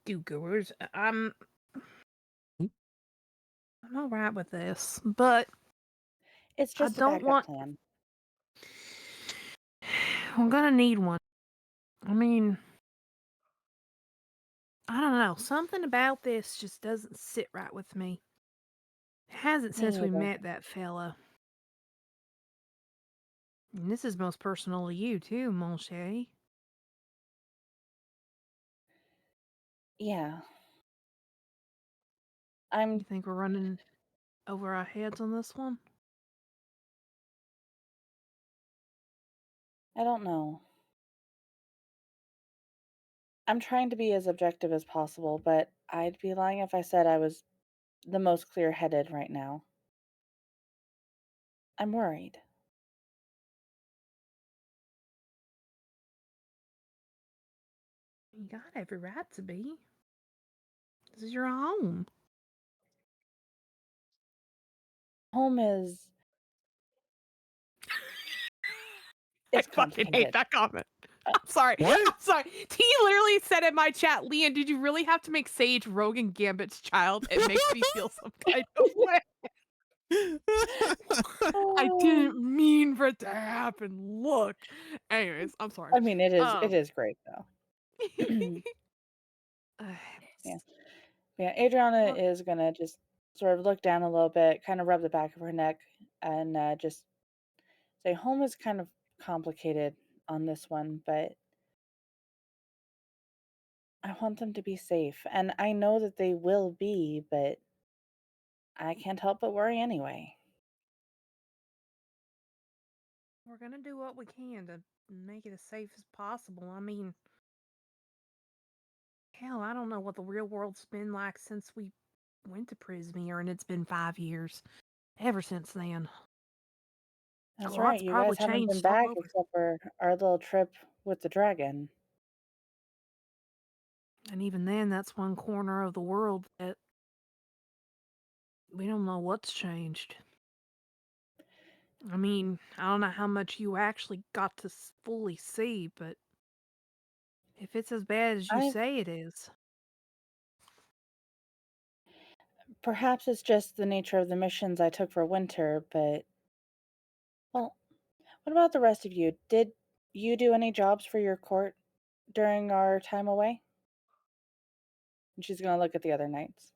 do-goers, I'm all right with this. But It's I just a don't backup want. plan. I'm gonna need one. I mean, I don't know. Something about this just doesn't sit right with me. It hasn't Me since we neither. met that fella. And this is most personal to you too, mon chéri. Yeah. You think we're running over our heads on this one? I don't know. I'm trying to be as objective as possible, but I'd be lying if I said I was the most clear-headed right now. I'm worried. You got every right to be. This is your home. Home is I it's fucking hate complicated. that comment. I'm sorry. What? I'm sorry. T literally said in my chat, Leon, did you really have to make Sage Rogan Gambit's child? It makes me feel some kind of way. I didn't mean for it to happen. Look. Anyways, I'm sorry. I mean, it is great though. Yeah. Yeah, Adriana Well, is gonna just sort of look down a little bit, kind of rub the back of her neck, and just say, "Home is kind of complicated on this one, but I want them to be safe, and I know that they will be, but I can't help but worry anyway." we're gonna do what we can to make it as safe as possible. I mean, hell, I don't know what the real world's been like since we went to Prismere, and it's been 5 years. Ever since then. A That's right. lot's You probably guys haven't been changed all back over. except for our little trip with the dragon. And even then, that's one corner of the world that we don't know what's changed. I mean, I don't know how much you actually got to fully see, but if it's as bad as you I've say it is, Perhaps it's just the nature of the missions I took for winter, but well, what about the rest of you? Did you do any jobs for your court during our time away? And she's gonna look at the other knights.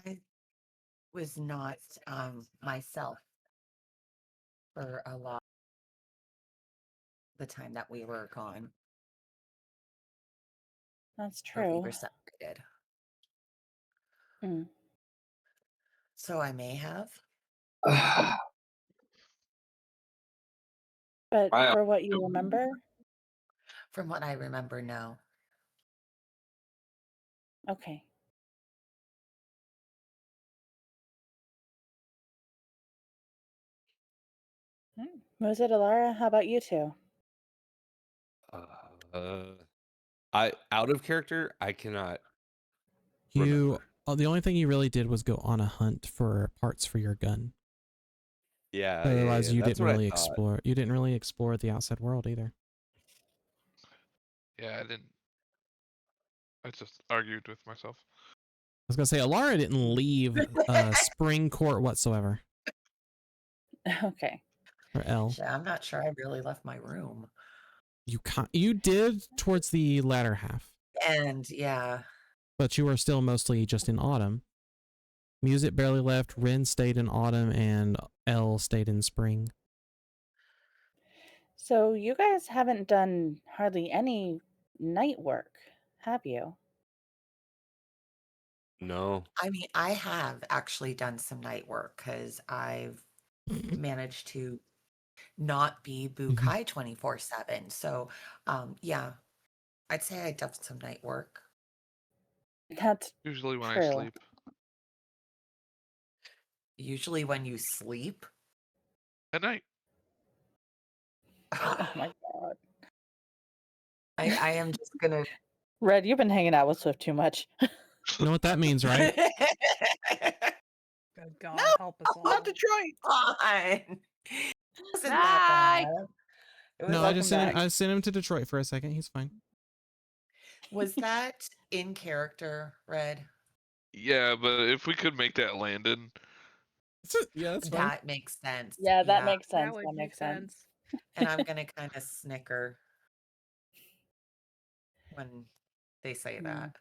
I was not myself for a lot of the time that we were gone. That's Or if we true. were separated. Mm. So I may have. But I for what you remember, From what I remember, no. okay. Was it Alara? How about you two? I out of character, I cannot You, remember. the only thing you really did was go on a hunt for parts for your gun. Otherwise, you That's didn't what I really thought. explore. You didn't really explore the outside world either. Yeah, I didn't. I just argued with myself. I was gonna say Alara didn't leave Spring Court whatsoever, Okay. or L. Shit, I'm not sure I really left my room. You did towards the latter half, And yeah, but you were still mostly just in Autumn. Music barely left. Rin stayed in Autumn, and L stayed in Spring. So you guys haven't done hardly any night work, have you? No. I mean, I have actually done some night work because I've managed to not be Bukai 24/7. So, yeah, I'd say I done some night work. That's Usually when I true. sleep. Usually when you sleep. At night. Oh my god. I am just gonna. Red, you've been hanging out with Swift too much. You know what that means, right? Good No, God, help us all. Not Detroit. fine. It wasn't that Bye. bad. It No, was. I Welcome just sent him. back. I sent him to Detroit for a second. He's fine. Was that in character, Red? Yeah, but if we could make that Landon. Yeah, that's fine. That makes sense. Yeah, that Yeah, makes sense. That would That make makes sense. sense. and I'm gonna kind of snicker when they say Hmm. that.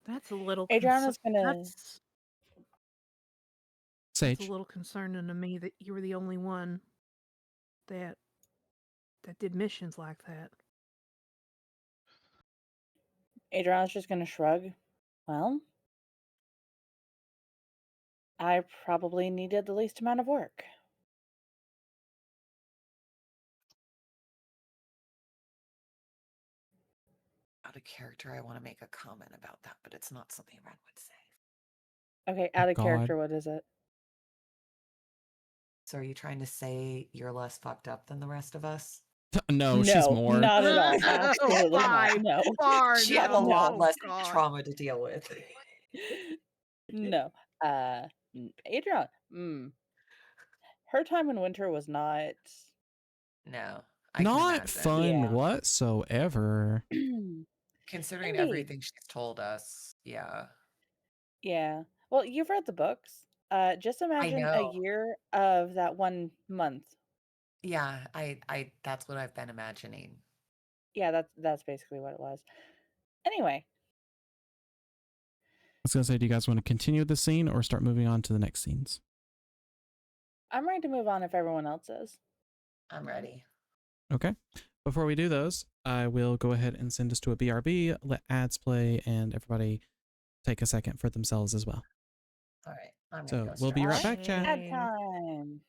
That's a little Adriana's gonna. that's a Sage. little concerning to me that you were the only one that did missions like that. Adriana's just gonna shrug. Well, I probably needed the least amount of work. Out of character, I want to make a comment about that, but it's not something Red would say. Okay, Oh, out of God. character, what is it? So are you trying to say you're less fucked up than the rest of us? No, she's more. Not at all. Absolutely not. Fine. No. Far She had a no. lot Oh, less God. trauma to deal with. No. Adriana. Her time in winter was not. No, I can Not imagine. fun Yeah. Considering Whatsoever. Indeed. everything she's told us, yeah. Yeah. Well, you've read the books. Just imagine a know. year of that 1 month. Yeah, I that's what I've been imagining. Yeah, that's basically what it was. Anyway, I was gonna say, do you guys want to continue the scene or start moving on to the next scenes? I'm ready to move on if everyone else is. I'm ready. Okay. Before we do those, I will go ahead and send us to a BRB, let ads play, and everybody take a second for themselves as well. All right, I'm gonna So go we'll be right stretch. back, chat. Ad time.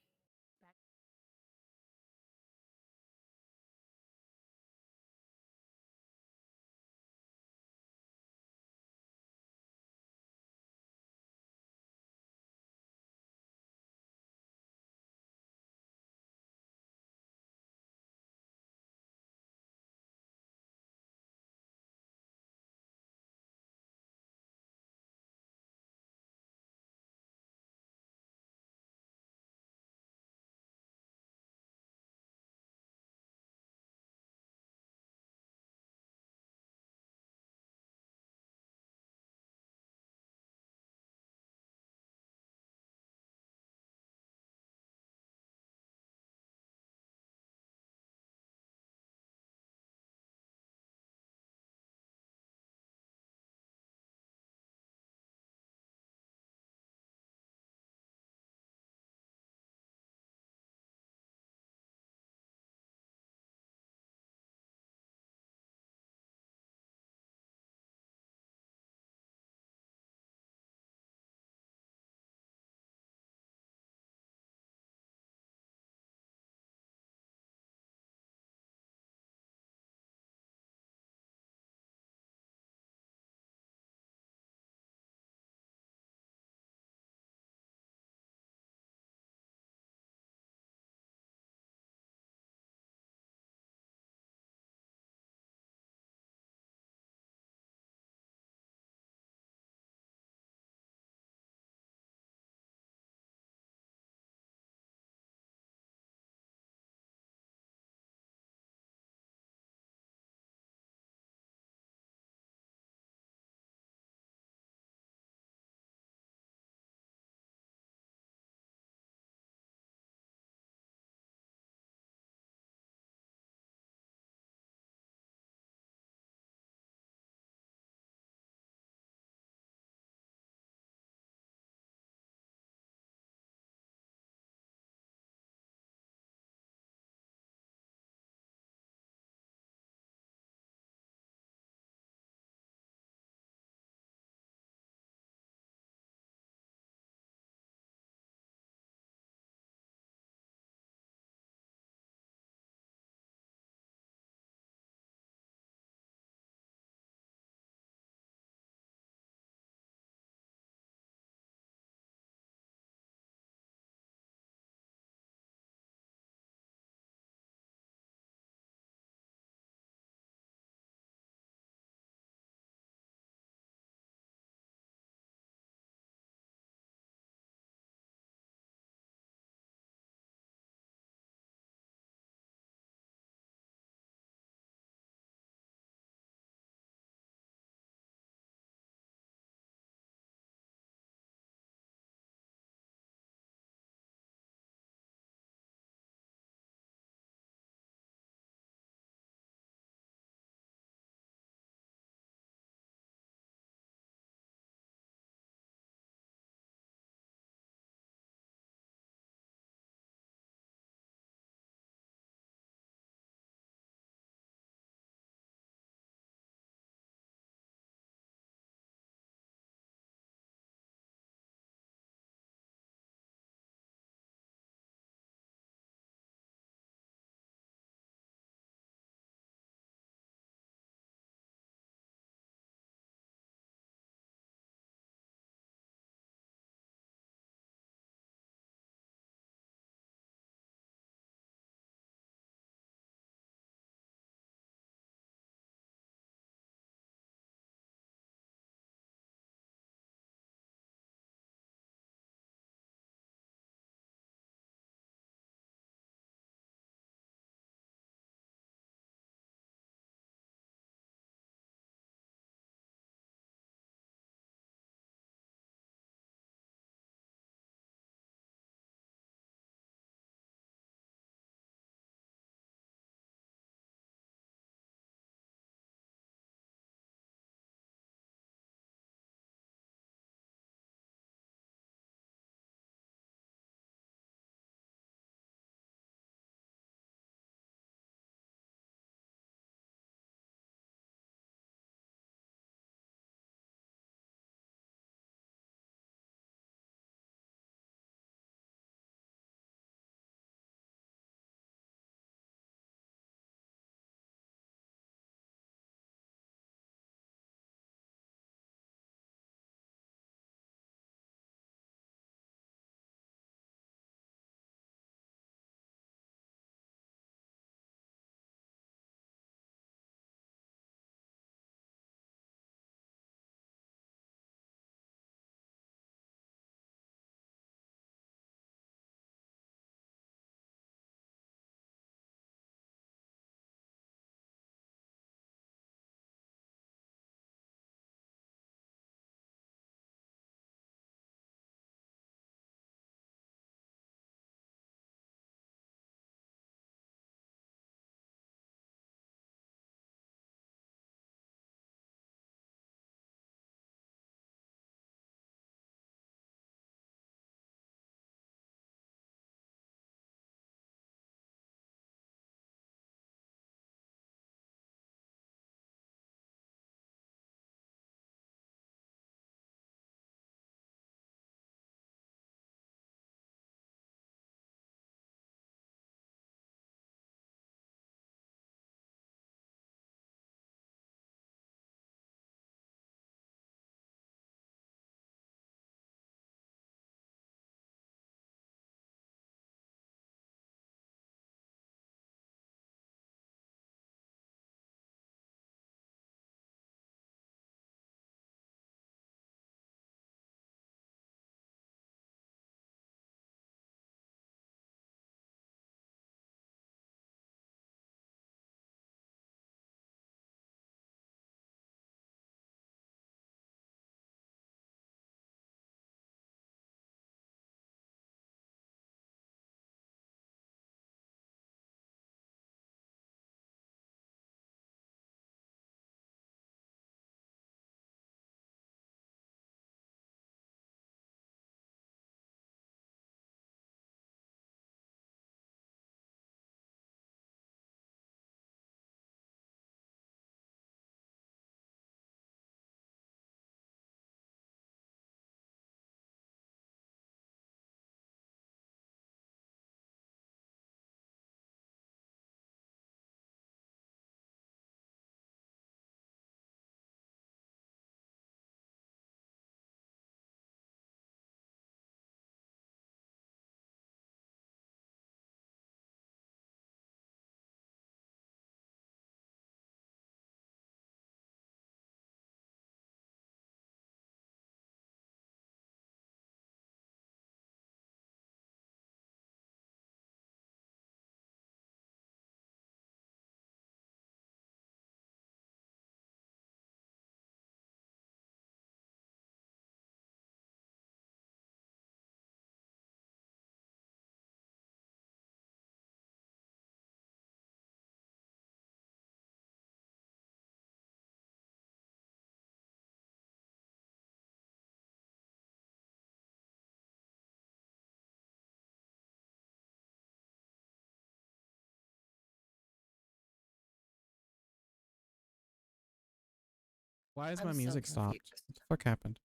Why is I'm my so music stopped? confused. What the fuck happened?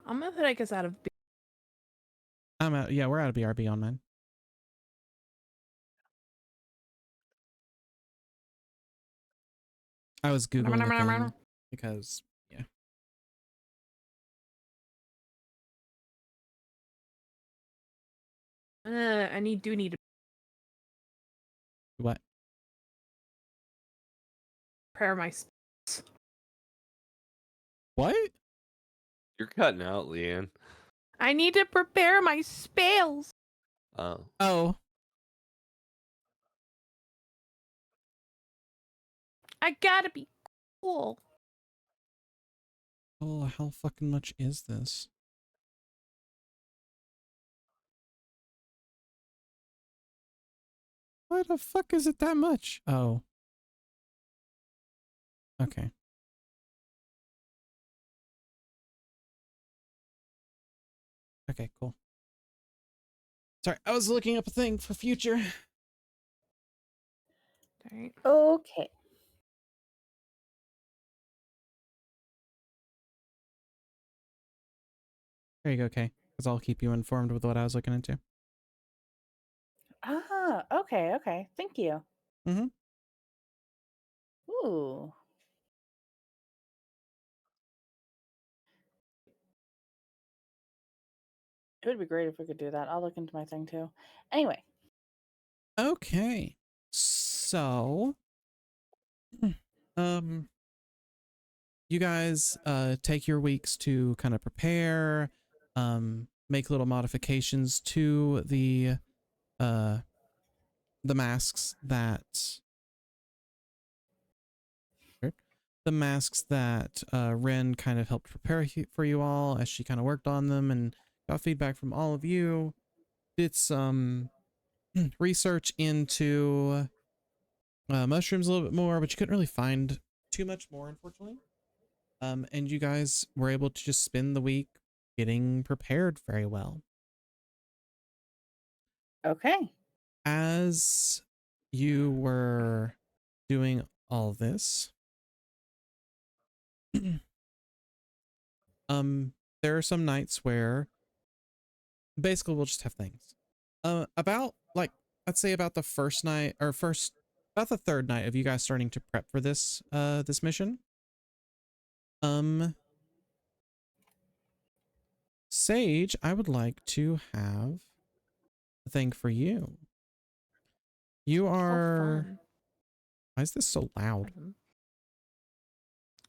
I'm gonna take us out of. I'm out. Yeah, we're out of BRB on mine. I was Googling a thing because, yeah. I do need to What? prepare my. What? You're cutting out, Leanne. I need to prepare my spells. Oh. Oh. I gotta be cool. Oh, how fucking much is this? Why the fuck is it that much? Oh. Okay. Okay, cool. Sorry, I was looking up a thing for future. Right. Okay. There you go, Kay. Because I'll keep you informed with what I was looking into. Ah, okay, okay. Thank you. Mm-hmm. Ooh. It would be great if we could do that. I'll look into my thing too. Anyway. Okay. So, you guys take your weeks to kind of prepare, make little modifications to the masks that Ren kind of helped prepare for you all as she kind of worked on them and got feedback from all of you. Did some research into mushrooms a little bit more, but you couldn't really find too much more, unfortunately. And you guys were able to just spend the week getting prepared very well. Okay. As you were doing all this, there are some nights where basically we'll just have things. About like I'd say about the first night or about the third night of you guys starting to prep for this this mission. Sage, I would like to have a thing for you. You are. So fun. Why is this so loud?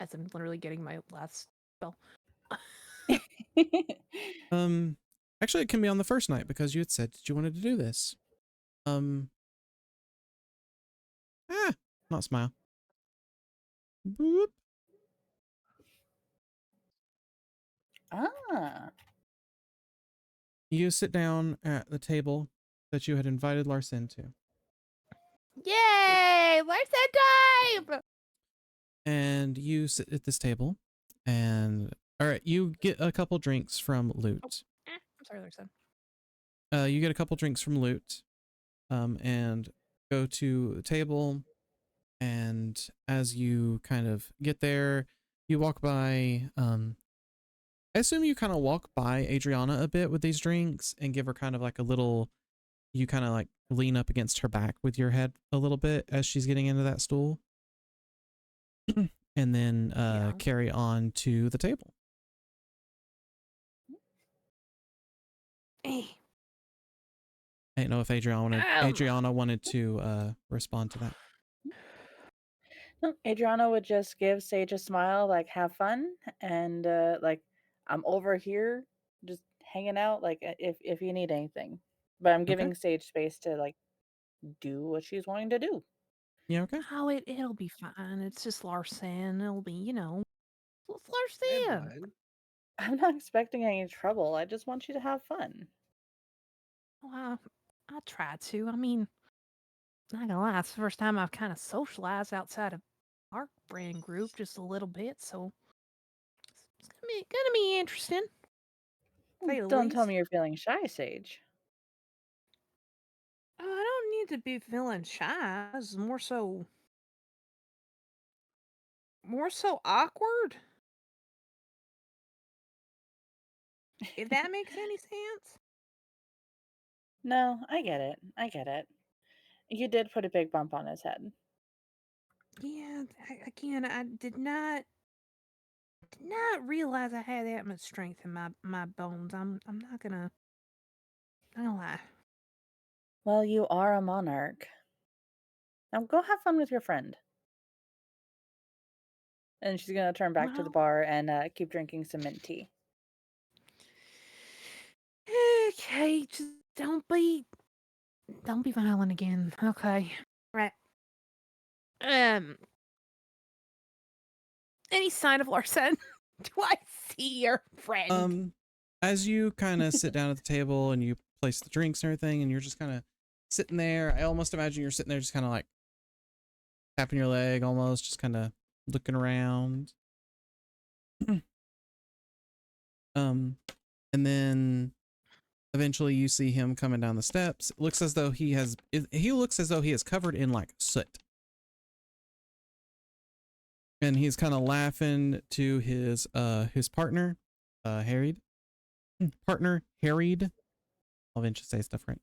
As I'm literally getting my last spell. Actually, it can be on the first night because you had said that you wanted to do this. Not smile. Boop. Ah. You sit down at the table that you had invited Larsen to. Yay! Larsen time! And you sit at this table and all right, you get a couple drinks from Loot. I'm sorry, Larsen. You get a couple drinks from Loot. And go to the table, and as you kind of get there, you walk by I assume you kind of walk by Adriana a bit with these drinks and give her kind of like a little, you kind of like lean up against her back with your head a little bit as she's getting into that stool. And then carry on to the table. Hey. I didn't know if Adriana wanted to respond to that. No, Adriana would just give Sage a smile, like have fun, and like I'm over here, just hanging out, like if you need anything. But I'm giving Sage space to like do what she's wanting to do. Yeah, okay. Oh, it'll be fine. It's just Larsen. It'll be, it's Hey, Larsen. bud. I'm not expecting any trouble. I just want you to have fun. Well, I try to. I mean, not gonna lie, it's the first time I've kind of socialized outside of our brand group just a little bit, so it's gonna be interesting. Don't tell me you're feeling shy, Sage. I don't need to be feeling shy. It's more so more so awkward. If that makes any sense. No, I get it. I get it. You did put a big bump on his head. Yeah, again, I did not realize I had that much strength in my bones. I'm not gonna lie. Well, you are a monarch. Now go have fun with your friend. And she's gonna turn back to the Well, bar and keep drinking some mint tea. okay, just don't be violent again. Okay, right. Um, any sign of Larson? Do I see your friend? As you kind of sit down at the table and you place the drinks and everything, and you're just kind of sitting there, I almost imagine you're sitting there just kind of like tapping your leg, almost just kind of looking around. And then eventually you see him coming down the steps. It looks as though he is covered in like soot. And he's kind of laughing to his partner, Harried. Partner, Harried. I'll eventually say stuff right.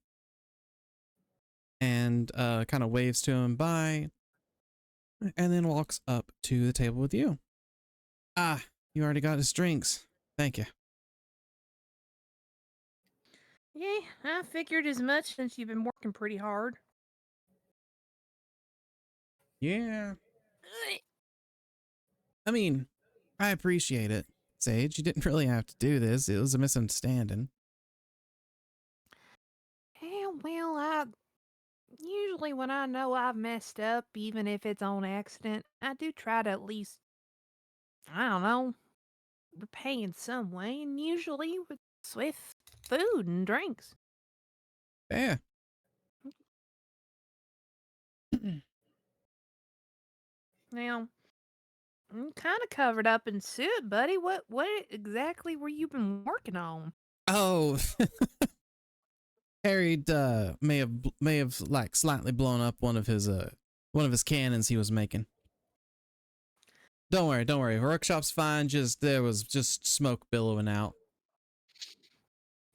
And kind of waves to him bye. And then walks up to the table with you. Ah, you already got his drinks. Thank you. Yeah, I figured as much since you've been working pretty hard. Yeah. I mean, I appreciate it, Sage. You didn't really have to do this. It was a misunderstanding. Yeah, well, I usually when I know I've messed up, even if it's on accident, I do try to at least, I don't know, repay in some way, and usually with food and drinks. Yeah. Now, I'm kind of covered up in soot, buddy. What exactly were you been working on? Oh, Harried may have like slightly blown up one of his cannons he was making. Don't worry. Workshop's fine. There was just smoke billowing out.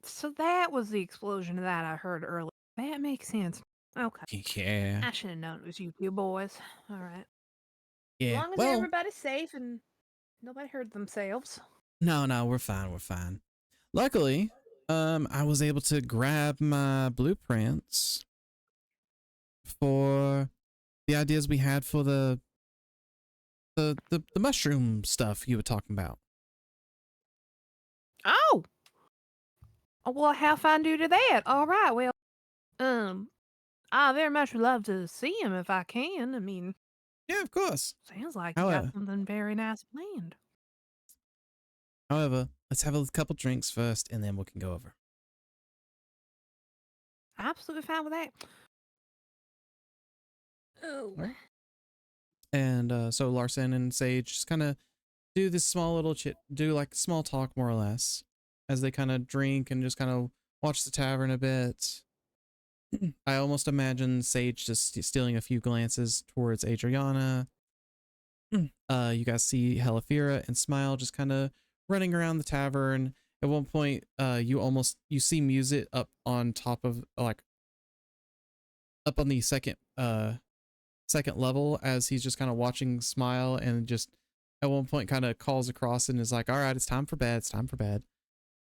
So that was the explosion that I heard earlier. That makes sense. Okay. Yeah. I should have known it was you two boys. All right. As Yeah. long as Well, everybody's safe and nobody hurt themselves. no, we're fine. We're fine. Luckily, I was able to grab my blueprints for the ideas we had for the mushroom stuff you were talking about. Oh! Well, how fine due to that? All right, well, I very much would love to see him if I can. I mean, Yeah, of course. sounds like you got However, something very nice planned. let's have a couple drinks first, and then we can go over. Absolutely fine with that. Oh. Right. And so Larson and Sage just kind of do this small little do like small talk more or less, as they kind of drink and just kind of watch the tavern a bit. I almost imagine Sage just stealing a few glances towards Adriana. You guys see Helifira and Smile just kind of running around the tavern. At one point, you see Music up on top of like up on the second level as he's just kind of watching Smile, and just at one point kind of calls across and is like, "All right, it's time for bed. It's time for bed."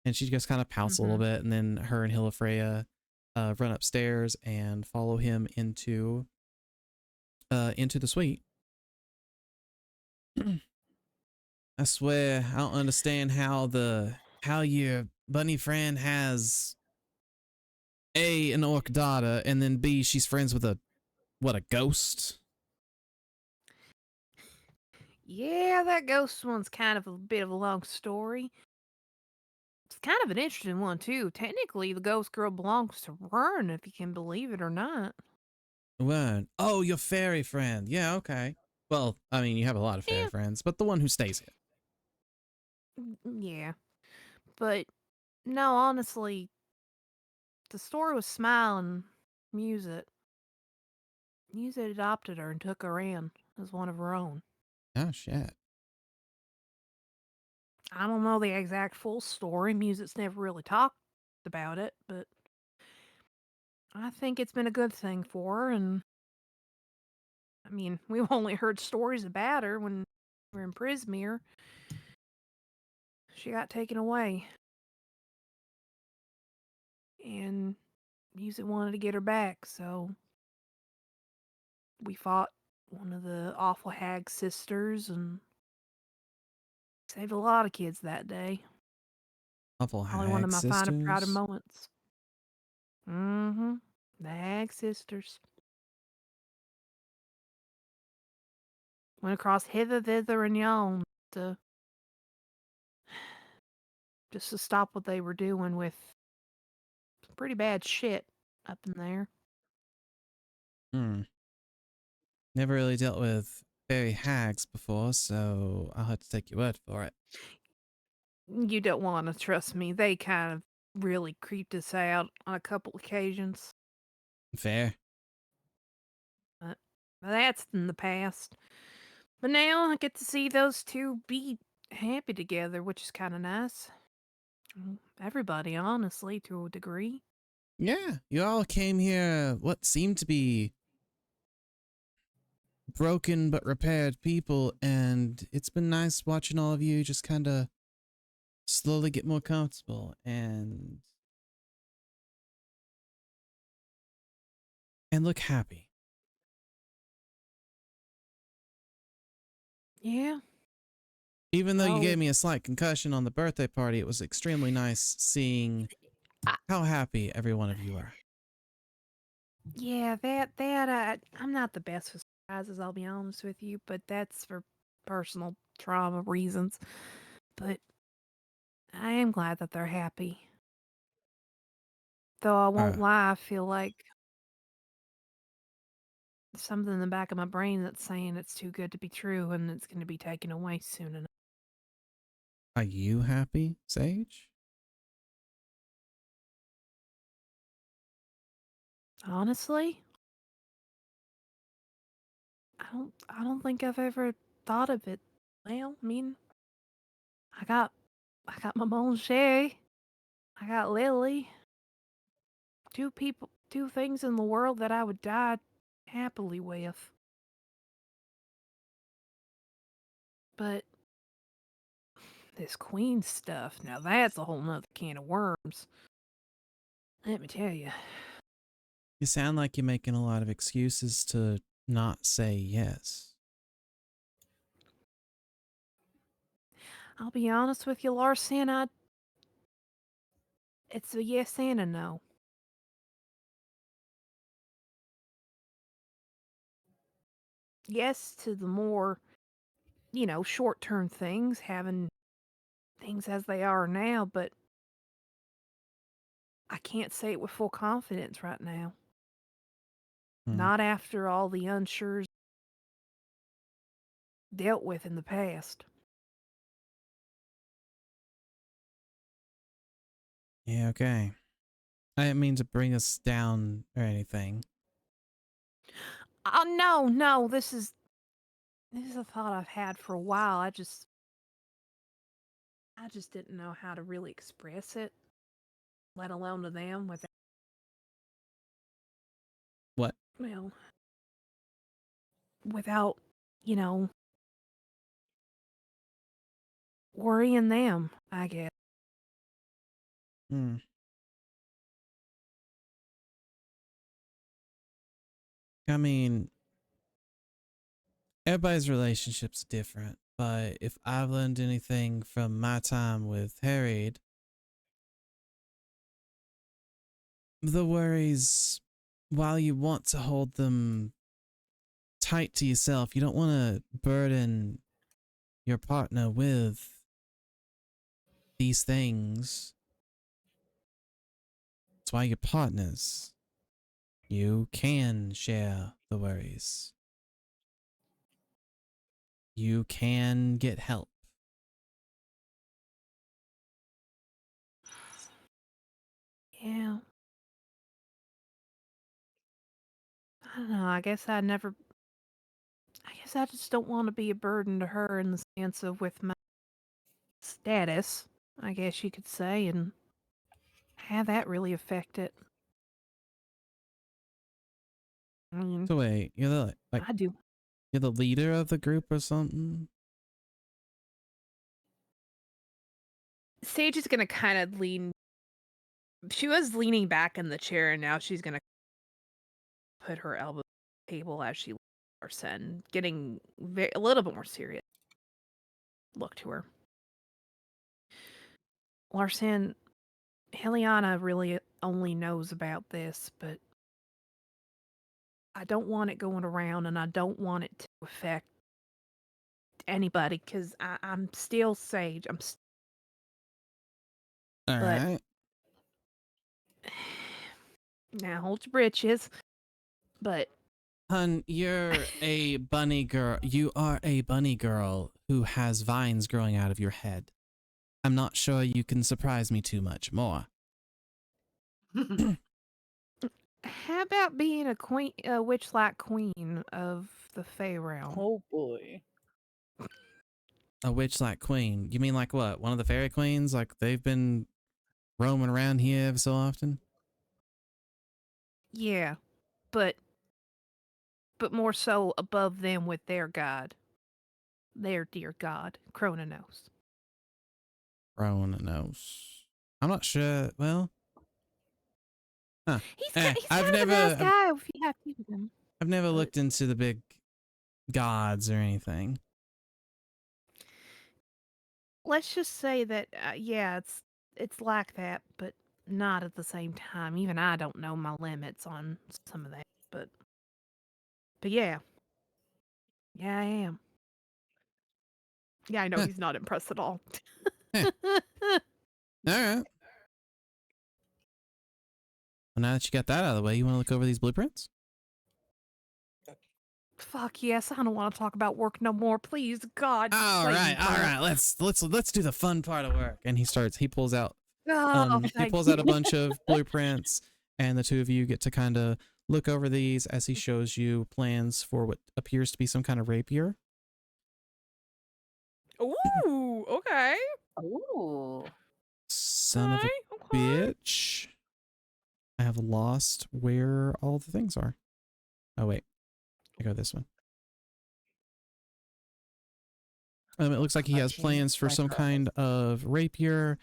And she just kind of pouts a little bit, and then her and Hilafreya run upstairs and follow him into the suite. I swear, I don't understand how your bunny friend has A, an orc daughter, and then B, she's friends with a ghost. Yeah, that ghost one's kind of a bit of a long story. It's kind of an interesting one, too. Technically, the ghost girl belongs to Vern, if you can believe it or not. Word. Oh, your fairy friend. Yeah, okay. Well, I mean, you have a lot of fairy Yeah. friends, but the one who stays here. Yeah. But, no, honestly, the story was Smile and Music. Music adopted her and took her in as one of her own. Oh, shit. I don't know the exact full story. Music's never really talked about it, but I think it's been a good thing for her. And I mean, we've only heard stories about her when we were in Prismere. She got taken away. And Music wanted to get her back, so we fought one of the awful hag sisters and saved a lot of kids that day. Awful Probably one of hag my finer, prouder sisters. moments. Mm-hmm. The hag sisters. Went across hither, thither, and yon to just to stop what they were doing with some pretty bad shit up in there. Hmm. Never really dealt with fairy hags before, so I'll have to take your word for it. You don't want to trust me. They kind of really creeped us out on a couple occasions. Fair. But that's in the past. But now I get to see those two be happy together, which is kind of nice. Everybody, honestly, to a degree. Yeah, you all came here, what seemed to be broken but repaired people, and it's been nice watching all of you just kind of slowly get more comfortable and look happy. Yeah. Even though you gave Oh, me a slight concussion on the birthday party, it was extremely nice seeing I, how happy every one of you are. yeah, I'm not the best with surprises, I'll be honest with you, but that's for personal trauma reasons. But I am glad that they're happy. Though I won't lie, I feel like something in the back of my brain that's saying it's too good to be true and it's going to be taken away soon enough. Are you happy, Sage? Honestly, I don't think I've ever thought of it. Well, I mean, I got I got my Mon Shay. I got Lily. Two things in the world that I would die happily with. But this queen stuff, now that's a whole nother can of worms. Let me tell you. You sound like you're making a lot of excuses to not say yes. I'll be honest with you, Larson, it's a yes and a no. Yes to the more, short term things, having things as they are now, but I can't say it with full confidence right now. Hmm. Not after all the unsures dealt with in the past. Yeah, okay. I didn't mean to bring us down or anything. Oh no, this is a thought I've had for a while. I just didn't know how to really express it, let alone to them without, What? well, without, you know, worrying them, I guess. Hmm. I mean, everybody's relationship's different, but if I've learned anything from my time with Harried, the worries, while you want to hold them tight to yourself, you don't want to burden your partner with these things. That's why you're partners. You can share the worries. You can get help. Yeah. I don't know. I guess I never I guess I just don't want to be a burden to her in the sense of with my status, I guess you could say, and have that really affect it. I mean, So wait, you're the I do. you're the leader of the group or something? Sage is gonna kind of lean. She was leaning back in the chair, and now she's gonna put her elbow on the table as she Larson, getting a little bit more serious. Look to her. Larson, Heliana really only knows about this, but I don't want it going around, and I don't want it to affect anybody because I'm still Sage. All But right. now hold your britches. But Hun, you're a bunny girl. You are a bunny girl who has vines growing out of your head. I'm not sure you can surprise me too much more. how about being a queen, a witch-like queen of the Fey realm? Oh boy. A witch like queen. You mean like what? One of the fairy queens? Like they've been roaming around here ever so often? Yeah, but more so above them with their god, their dear god, Cronanos. Kronos. I'm not sure. Well, huh. He's kind I've of a nice never, guy if you have to with him. I've never But looked into the big gods or anything. let's just say that yeah, it's like that, but not at the same time. Even I don't know my limits on some of that, but yeah, yeah, I am. Yeah, I know Huh. he's not impressed at all. All right. Well, now that you got that out of the way, you want to look over these blueprints? Fuck yes, I don't want to talk about work no more. Please, God, just All play right, me, all Claire. right. Let's do the fun part of work. And he pulls out Oh, he thank pulls you. out a bunch of blueprints, and the two of you get to kind of look over these as he shows you plans for what appears to be some kind of rapier. Ooh, okay. Ooh. Son of a Okay. bitch. I have lost where all the things are. Oh wait, I go this one. It looks like he has Clutching plans for my some pearls. kind of rapier.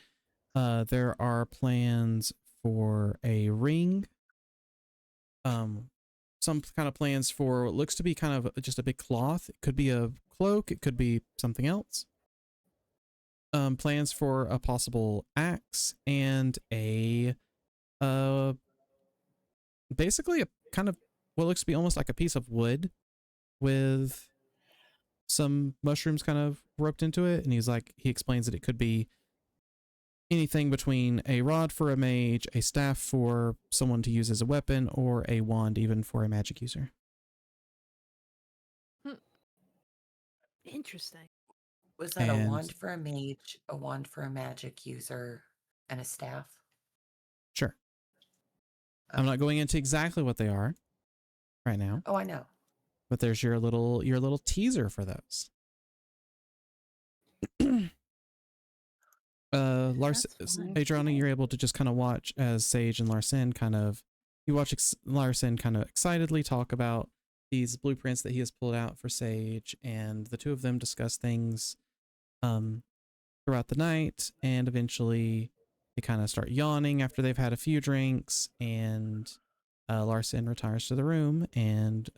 There are plans for a ring. Some kind of plans for what looks to be kind of just a big cloth. It could be a cloak. It could be something else. Plans for a possible axe and a basically a kind of what looks to be almost like a piece of wood with some mushrooms kind of roped into it. And he explains that it could be anything between a rod for a mage, a staff for someone to use as a weapon, or a wand even for a magic user. Interesting. Was that a And wand for a mage, a wand for a magic user, and a staff? sure, I'm not going into exactly what they are right now, Oh, I know. but there's your little teaser for those. That's fine. Adriana, you're able to just kind of watch as Sage and Larsen Larsen kind of excitedly talk about these blueprints that he has pulled out for Sage, and the two of them discuss things throughout the night, and eventually they kind of start yawning after they've had a few drinks, and Larsen retires to the room. And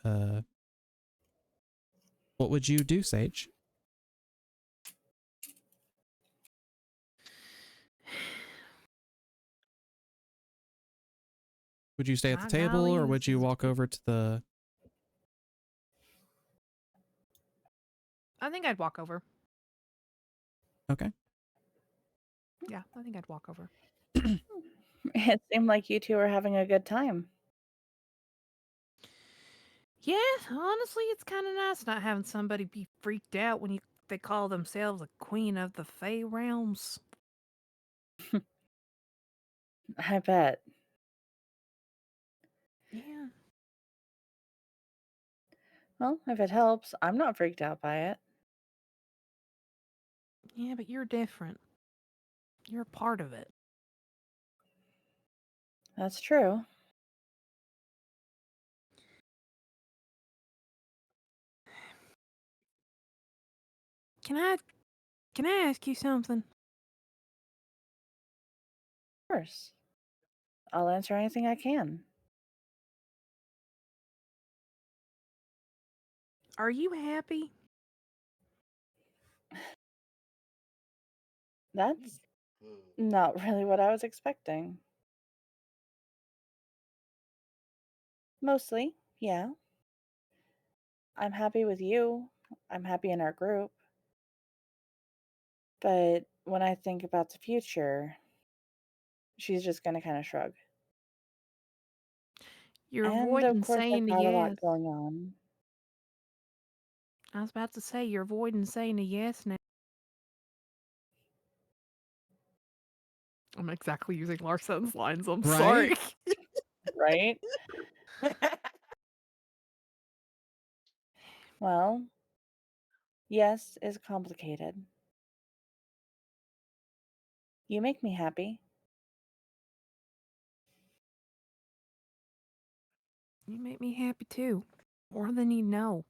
what would you do, Sage? Would you stay at the My table, golly, or this would you is walk over to the... I think I'd walk over. Okay. Yeah, I think I'd walk over. It seemed like you two were having a good time. Yeah, honestly, it's kind of nice not having somebody be freaked out when they call themselves a queen of the Fey realms. I bet. Yeah. Well, if it helps, I'm not freaked out by it. Yeah, but you're different. You're a part of it. That's true. Can I ask you something? Of course. I'll answer anything I can. Are you happy? That's not really what I was expecting. Mostly, yeah. I'm happy with you. I'm happy in our group. But when I think about the future, she's just going to kind of shrug. You're And of avoiding course, I've saying a got a lot yes. going on. I was about to say you're avoiding saying a yes now. I'm exactly using Larson's lines. I'm sorry. Right? Right? Well, yes is complicated. You make me happy. You make me happy too. More than you know.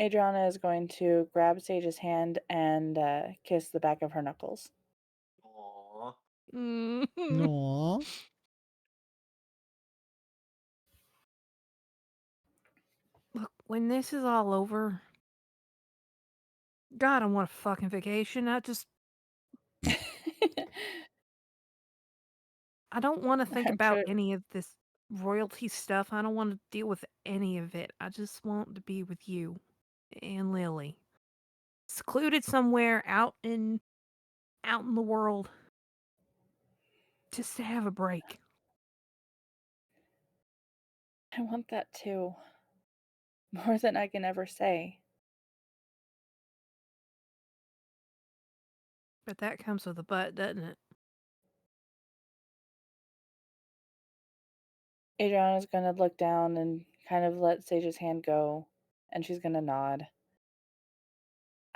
Adriana is going to grab Sage's hand and kiss the back of her knuckles. Aww. Aww. Look, when this is all over, God, I want a fucking vacation. I don't want to think I'm about sure. any of this royalty stuff. I don't want to deal with any of it. I just want to be with you and Lily. Secluded somewhere out in the world. Just to have a break. I want that too. More than I can ever say. But that comes with a but, doesn't it? Adriana's going to look down and kind of let Sage's hand go, and she's going to nod.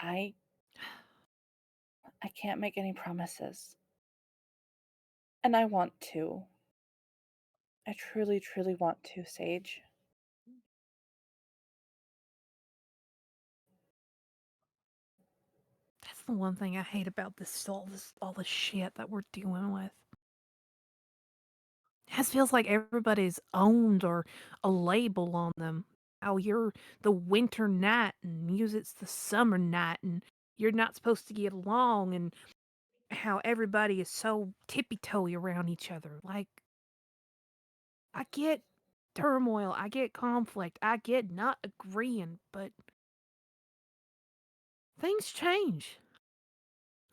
I can't make any promises. And I want to. I truly, truly want to, Sage. That's the one thing I hate about all this shit that we're dealing with. It just feels like everybody's owned or a label on them. How you're the winter night and music's the summer night and you're not supposed to get along and how everybody is so tippy-toey around each other. Like, I get turmoil, I get conflict, I get not agreeing, but things change.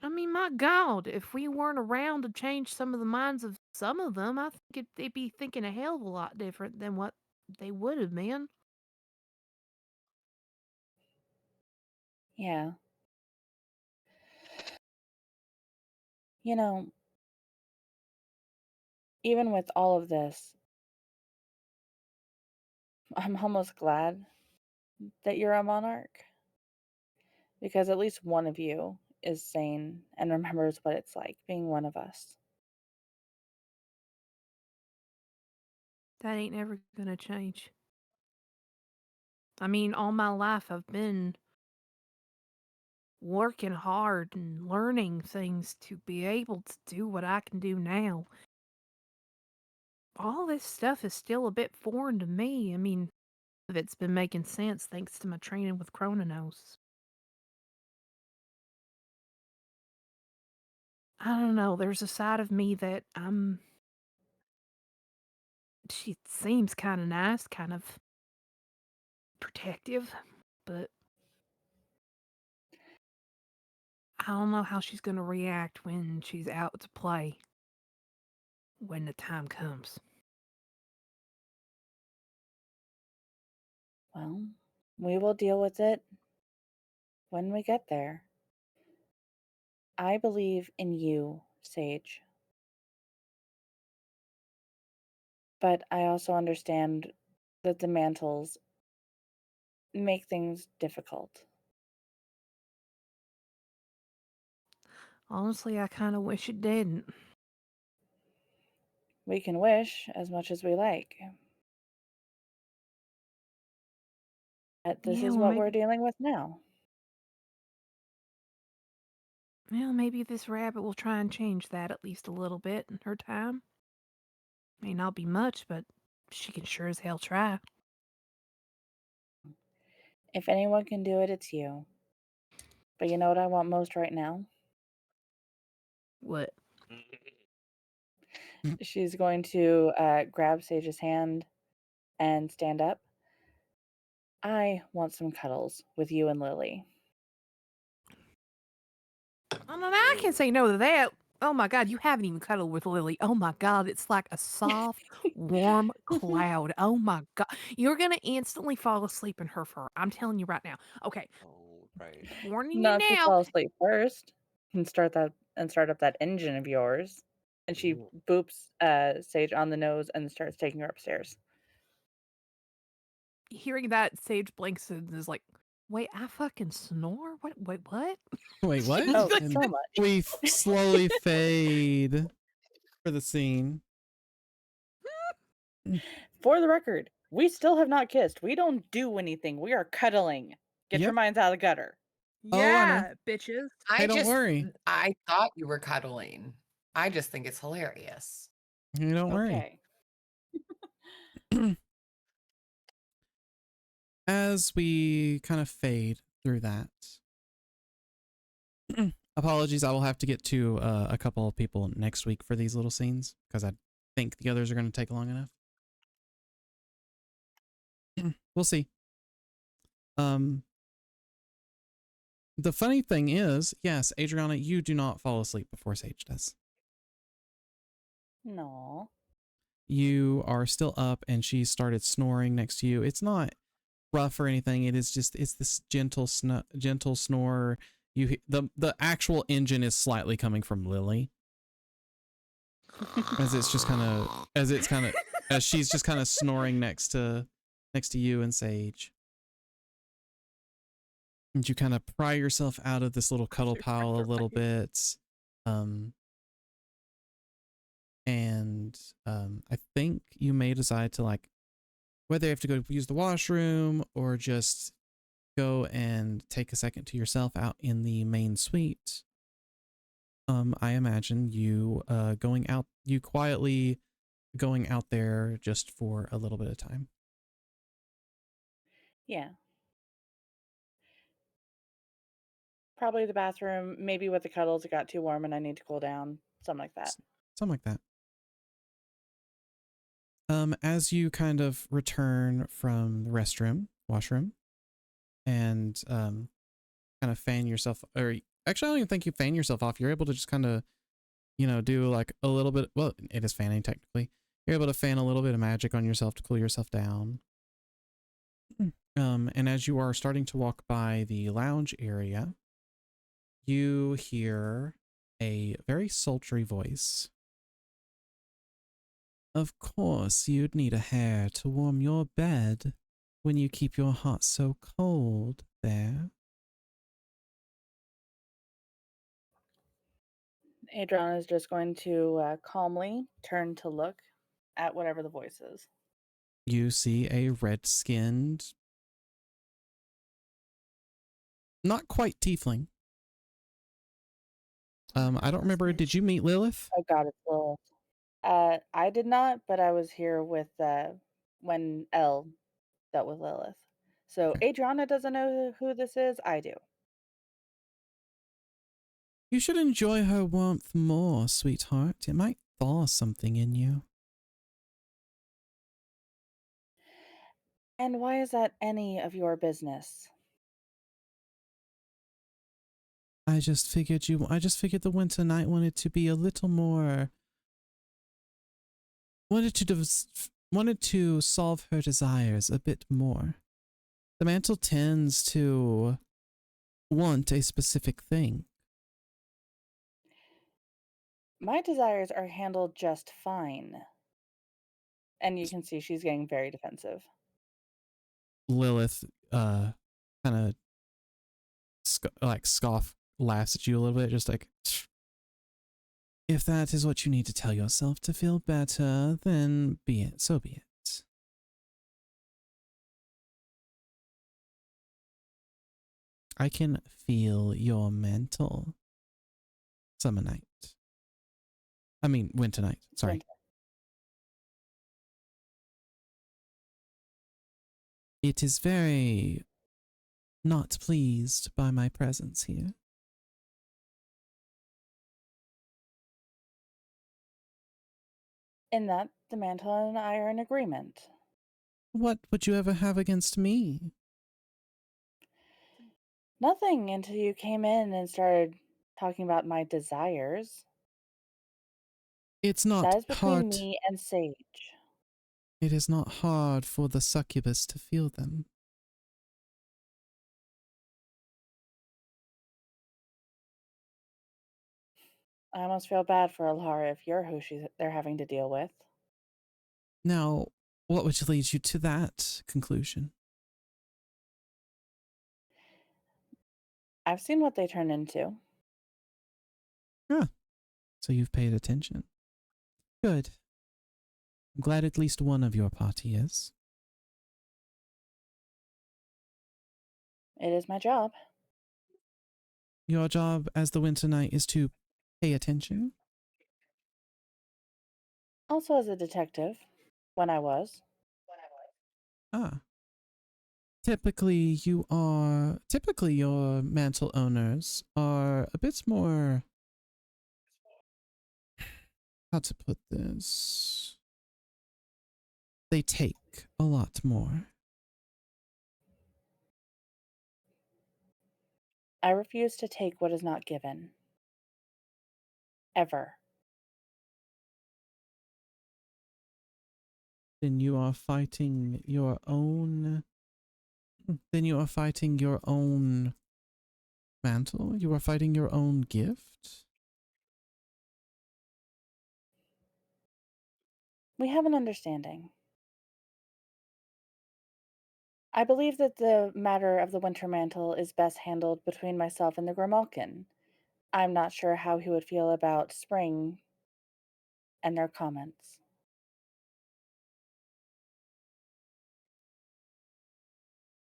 I mean, my God, if we weren't around to change some of the minds of some of them, I think they'd be thinking a hell of a lot different than what they would have been. Yeah. You know, even with all of this, I'm almost glad that you're a monarch. Because at least one of you is sane and remembers what it's like being one of us. That ain't ever gonna change. I mean, all my life I've been working hard and learning things to be able to do what I can do now. All this stuff is still a bit foreign to me. I mean, of it's been making sense thanks to my training with Chrononos. I don't know, there's a side of me that she seems kind of nice, kind of protective, but I don't know how she's going to react when she's out to play when the time comes. Well, we will deal with it when we get there. I believe in you, Sage. But I also understand that the mantles make things difficult. Honestly, I kind of wish it didn't. We can wish as much as we like. But this Yeah, is well, what we're maybe, dealing with now. maybe this rabbit will try and change that at least a little bit in her time. May not be much, but she can sure as hell try. If anyone can do it, it's you. But you know what I want most right now? What? She's going to grab Sage's hand and stand up. I want some cuddles with you and Lily. Oh, no, I can say no to that. Oh my God, you haven't even cuddled with Lily. Oh my God, it's like a soft, warm cloud. Oh my God, you're gonna instantly fall asleep in her fur. I'm telling you right now. Okay, Oh, right. warning you Not if you now. fall asleep first and start up that engine of yours. And she Ooh. boops Sage on the nose and starts taking her upstairs. Hearing that, Sage blinks and is like, "Wait, I fucking snore? What? Wait, what?" Wait, what? Oh, And so much. we slowly fade for the scene. For the record, we still have not kissed. We don't do anything. We are cuddling. Get your Yep. minds out of the gutter. Oh, I know. Bitches. Hey, don't worry. I thought you were cuddling. I just think it's hilarious. Hey, don't worry. Okay. As we kind of fade through that, apologies, I will have to get to a couple of people next week for these little scenes because I think the others are going to take long enough. We'll see. The funny thing is, yes, Adriana, you do not fall asleep before Sage does. No. You are still up and she started snoring next to you. It's not rough or anything. It is just, it's this gentle snore. The actual engine is slightly coming from Lily. As she's just kind of snoring next to you and Sage. And you kind of pry yourself out of this little cuddle pile a little bit. I think you may decide to, like, whether you have to go use the washroom or just go and take a second to yourself out in the main suite. I imagine you quietly going out there just for a little bit of time. Yeah. Probably the bathroom. Maybe with the cuddles, it got too warm and I need to cool down. Something like that. Something like that. As you kind of return from the washroom, and kind of fan yourself, or actually, I don't even think you fan yourself off. You're able to just kind of, do like a little bit. Well, it is fanning technically. You're able to fan a little bit of magic on yourself to cool yourself down. And as you are starting to walk by the lounge area, you hear a very sultry voice. Of course, you'd need a hair to warm your bed when you keep your heart so cold there. Adriana is just going to calmly turn to look at whatever the voice is. You see a red-skinned, not quite tiefling. I don't remember. Did you meet Lilith? Oh God, it's Lilith. I did not, but I was here with when Elle dealt with Lilith. So Okay. Adriana doesn't know who this is. I do. You should enjoy her warmth more, sweetheart. It might thaw something in you. And why is that any of your business? I just figured the winter night wanted to be a little more, wanted to solve her desires a bit more. The mantle tends to want a specific thing. My desires are handled just fine. And you can see she's getting very defensive. Lilith kind of scoff laughs at you a little bit, just like, if that is what you need to tell yourself to feel better, then be it. So be it. I can feel your mantle. Summer night. I mean, winter night. Sorry. Winter. It is very not pleased by my presence here. In that, the mantle and I are in agreement. What would you ever have against me? Nothing until you came in and started talking about my desires. It's not That is between hard. me and Sage. It is not hard for the succubus to feel them. I almost feel bad for Alara if you're who they're having to deal with. Now, what would lead you to that conclusion? I've seen what they turn into. Ah, so you've paid attention. Good. I'm glad at least one of your party is. It is my job. Your job as the Winter Knight is to pay attention? Also as a detective, when I was. Ah. Typically your mantle owners are a bit more, how to put this? They take a lot more. I refuse to take what is not given. Ever. Then you are fighting your own mantle? You are fighting your own gift? We have an understanding. I believe that the matter of the winter mantle is best handled between myself and the Grimalkin. I'm not sure how he would feel about spring and their comments.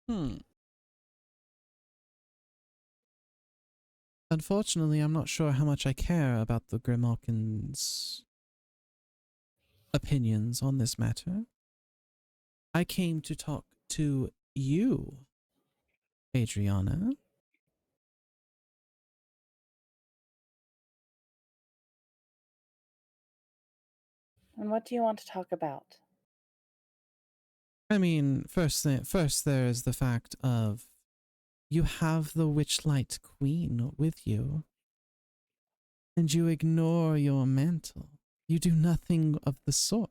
Hmm. Unfortunately, I'm not sure how much I care about the Grimalkin's opinions on this matter. I came to talk to you, Adriana. And what do you want to talk about? I mean, first there is the fact of you have the Witchlight Queen with you, and you ignore your mantle. You do nothing of the sort.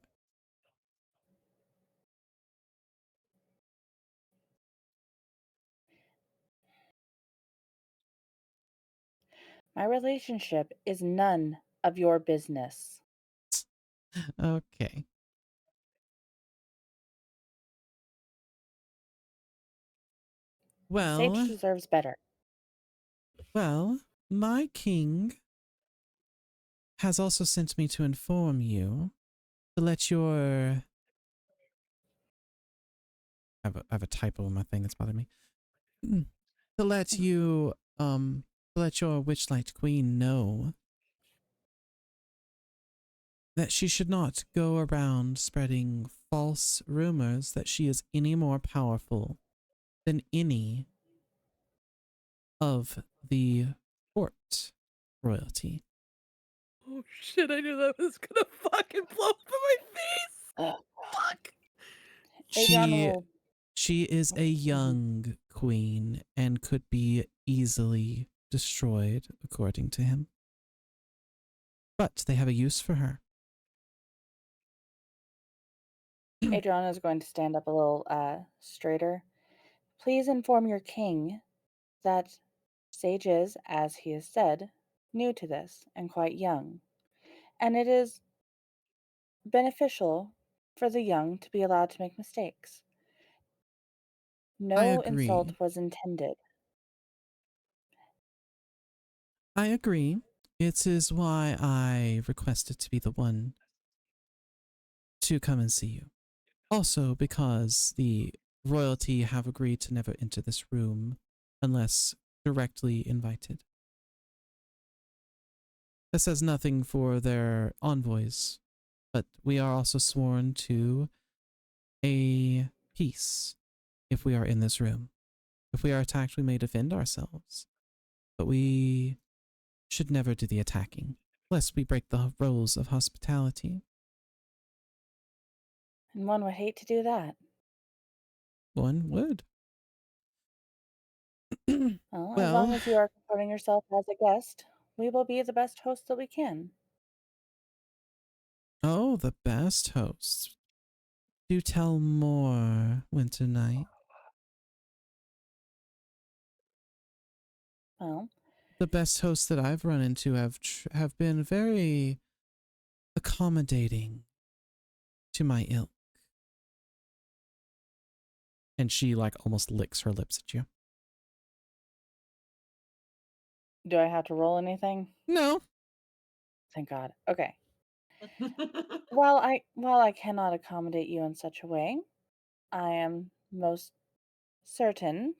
My relationship is none of your business. Okay. Sage Well, deserves better. my king has also sent me to inform you to let your I have a typo in my thing that's bothering me. To let you to let your Witchlight Queen know that she should not go around spreading false rumors that she is any more powerful than any of the court royalty. Oh shit, I knew that was gonna fucking blow up in my face. Ugh. Fuck. Adriana She will. she is a young queen and could be easily destroyed according to him. But they have a use for her. Adriana is going to stand up a little straighter. Please inform your king that Sage is, as he has said, new to this and quite young. And it is beneficial for the young to be allowed to make mistakes. No insult agree. was intended. I agree. It is why I requested to be the one to come and see you. Also, because the royalty have agreed to never enter this room unless directly invited. This says nothing for their envoys, but we are also sworn to a peace if we are in this room. If we are attacked, we may defend ourselves, but we should never do the attacking, lest we break the rules of hospitality. And one would hate to do that. One would. Well, as long Well, as you are comporting yourself as a guest, we will be the best host that we can. oh, the best host. Do tell more, Winter Night. Well, The best hosts that I've run into have been very accommodating to my ilk. And she like almost licks her lips at you. do I have to roll anything? No. Thank God. Okay. While I cannot accommodate you in such a way, I am most certain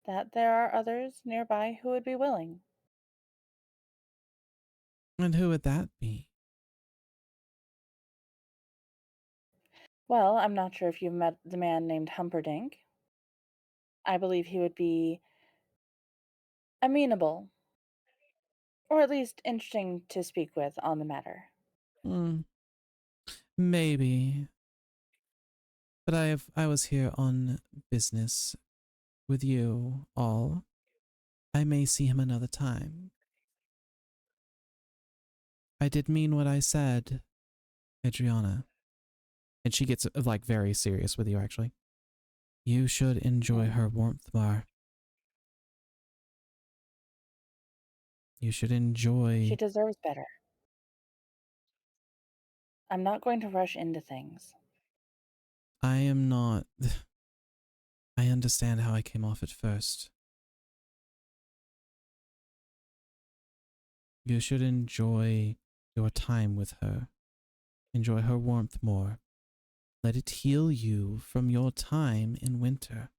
that there are others nearby who would be willing. And who would that be? Well, I'm not sure if you've met the man named Humperdinck. I believe he would be amenable, or at least interesting to speak with on the matter. Hmm. Maybe. But I was here on business with you all. I may see him another time. I did mean what I said, Adriana. And she gets like very serious with you actually. You should enjoy her warmth more. You should She enjoy. deserves better. I'm not going to rush into things. I am not. I understand how I came off at first. You should enjoy your time with her. Enjoy her warmth more. Let it heal you from your time in winter.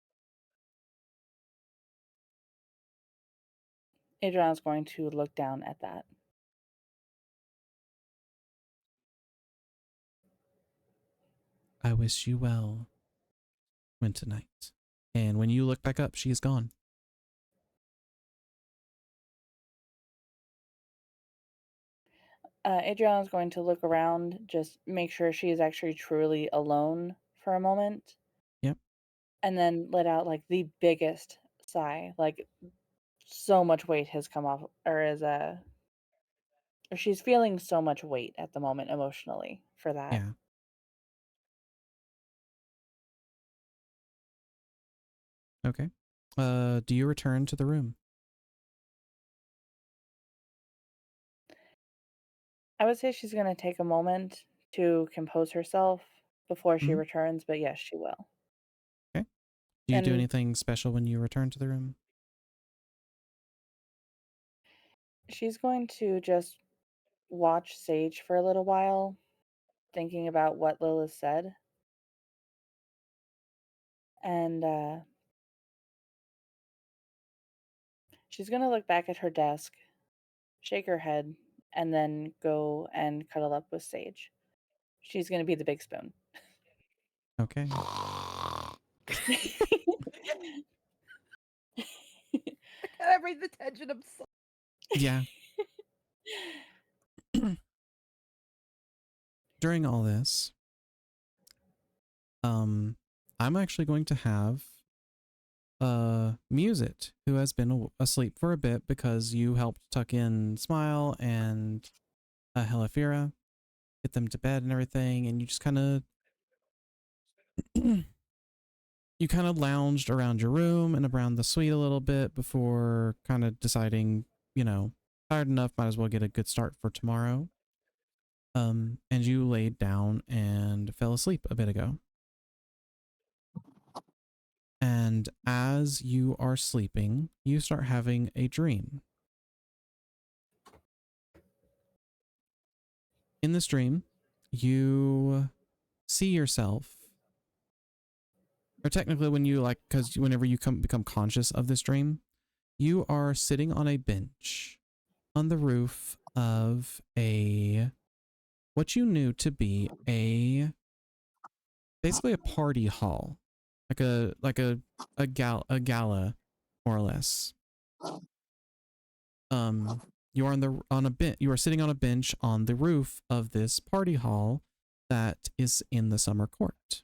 Adriana's going to look down at that. I wish you well, Winter Night. And when you look back up, she is gone. Adriana's going to look around, just make sure she is actually truly alone for a moment. Yep. And then let out like the biggest sigh. Like so much weight has come off, or she's feeling so much weight at the moment emotionally for that. Yeah. Okay. Do you return to the room? I would say she's going to take a moment to compose herself before she Mm-hmm. returns, but yes, she will. Okay. Do you do And anything special when you return to the room? she's going to just watch Sage for a little while, thinking about what Lilith said. And she's going to look back at her desk, shake her head, and then go and cuddle up with Sage. She's going to be the big spoon. Okay. I breathe the tension. I'm so. Yeah. During all this, I'm actually going to have Musit, who has been asleep for a bit because you helped tuck in Smile and Helifira, get them to bed and everything, and you just kind of you kind of lounged around your room and around the suite a little bit before kind of deciding, tired enough, might as well get a good start for tomorrow. And you laid down and fell asleep a bit ago. And as you are sleeping, you start having a dream. In this dream, you see yourself, or technically when you like, because whenever you become conscious of this dream, you are sitting on a bench on the roof of what you knew to be basically a party hall, a gala, more or less. You are you are sitting on a bench on the roof of this party hall that is in the summer court.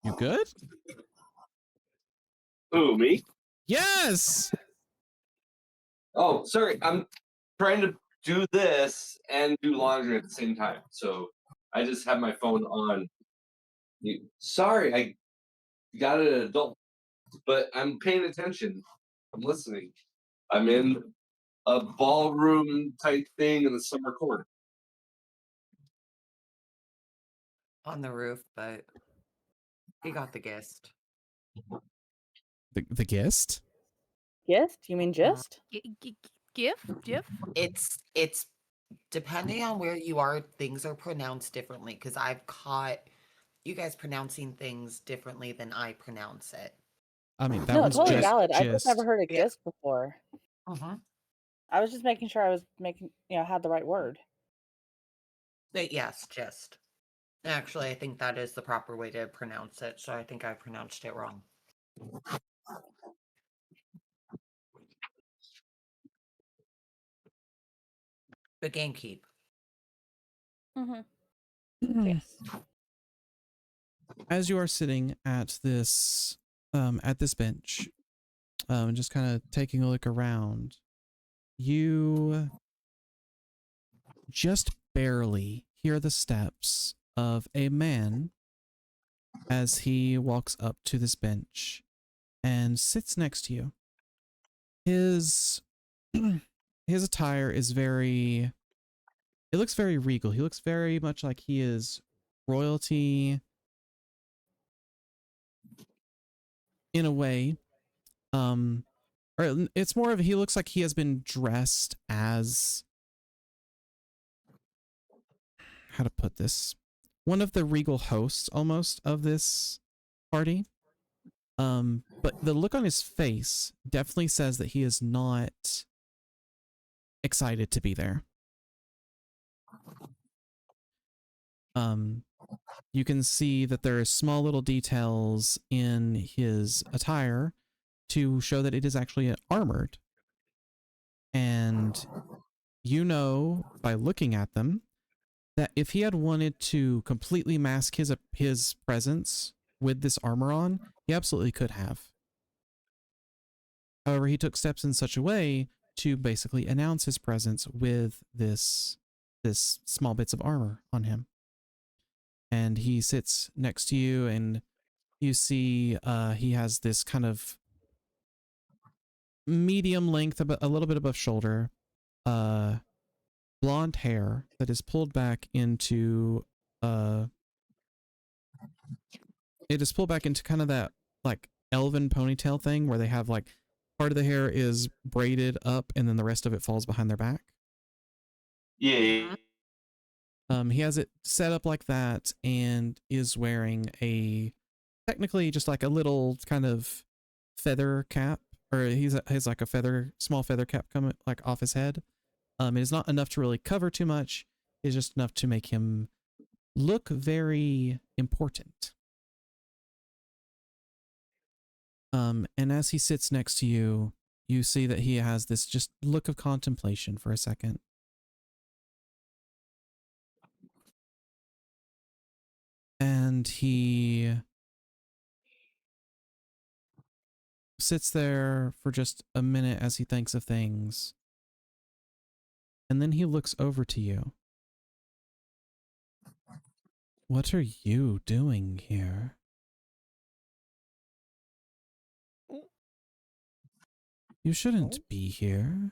You good? Who, me? Yes. Oh, sorry. I'm trying to do this and do laundry at the same time. So I just have my phone on. Sorry, I got an adult, but I'm paying attention. I'm listening. I'm in a ballroom type thing in the summer court. On the roof, but he got the gist. The guest? Gist? You mean gist? GIF? It's depending on where you are, things are pronounced differently because I've caught you guys pronouncing things differently than I pronounce it. I mean, that No, one's totally just valid. I just never gist. heard of Yeah. gist before. I was just making sure I was had the right word. But yes, gist. Actually, I think that is the proper way to pronounce it, so I think I pronounced it wrong. The gamekeep. Yes. As you are sitting at this bench, just kind of taking a look around, you just barely hear the steps of a man as he walks up to this bench and sits next to you. His attire is it looks very regal. He looks very much like he is royalty in a way. Or it's more of he looks like he has been dressed as, how to put this, one of the regal hosts almost of this party. But the look on his face definitely says that he is not excited to be there. You can see that there are small little details in his attire to show that it is actually armored. And you know by looking at them that if he had wanted to completely mask his presence with this armor on, he absolutely could have. However, he took steps in such a way to basically announce his presence with this small bits of armor on him. And he sits next to you, and you see he has this kind of medium length, a little bit above shoulder, blonde hair that is pulled back into kind of that like elven ponytail thing where they have like part of the hair is braided up and then the rest of it falls behind their back. Yeah. He has it set up like that and is wearing technically just like a little kind of feather cap, or he's like a small feather cap coming like off his head. It is not enough to really cover too much. It's just enough to make him look very important. And as he sits next to you, you see that he has this just look of contemplation for a second. And he sits there for just a minute as he thinks of things. And then he looks over to you. What are you doing here? You shouldn't be here.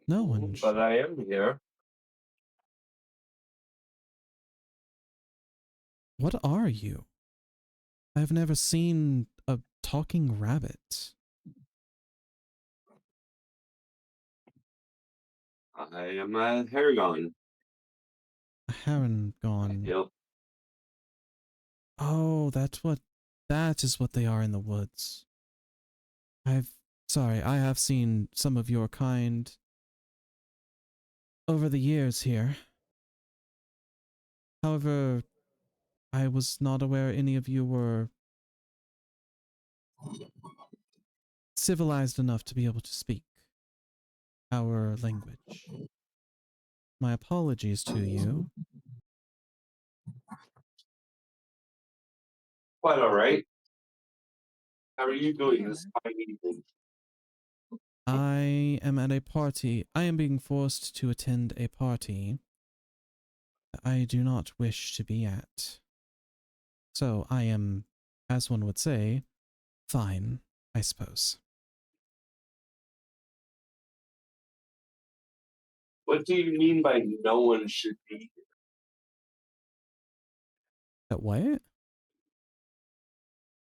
No one. But I am here. What are you? I've never seen a talking rabbit. I am a Haragon. A heron gone. Yep. Oh, that is what they are in the woods. Sorry, I have seen some of your kind over the years here. However, I was not aware any of you were civilized enough to be able to speak our language. My apologies to you. Quite all right. How are you doing this fine evening? I am at a party. I am being forced to attend a party I do not wish to be at. So I am, as one would say, fine, I suppose. What do you mean by no one should be here? That what?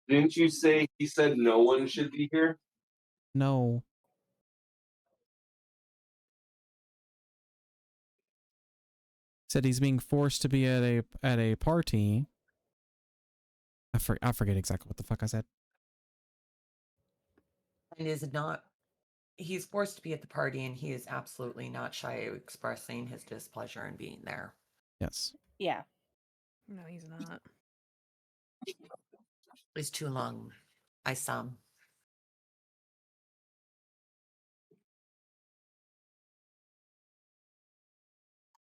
Didn't you say he said no one should be here? No. Said he's being forced to be at a party. I forget exactly what the fuck I said. And is not, he's forced to be at the party, and he is absolutely not shy of expressing his displeasure in being there. Yes. Yeah. No, he's not. It's too long. I some.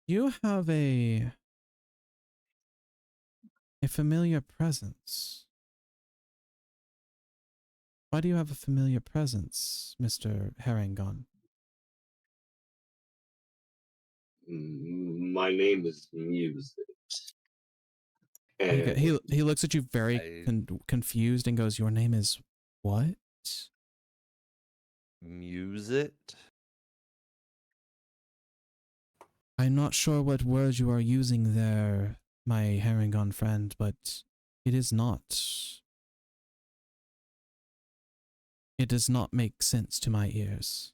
You have a familiar presence. Why do you have a familiar presence, Mr. Harangon? My name is Music. And He looks at you very confused and goes, "Your name is what?" Music? I'm not sure what words you are using there, my Harangon friend, but it is not. It does not make sense to my ears.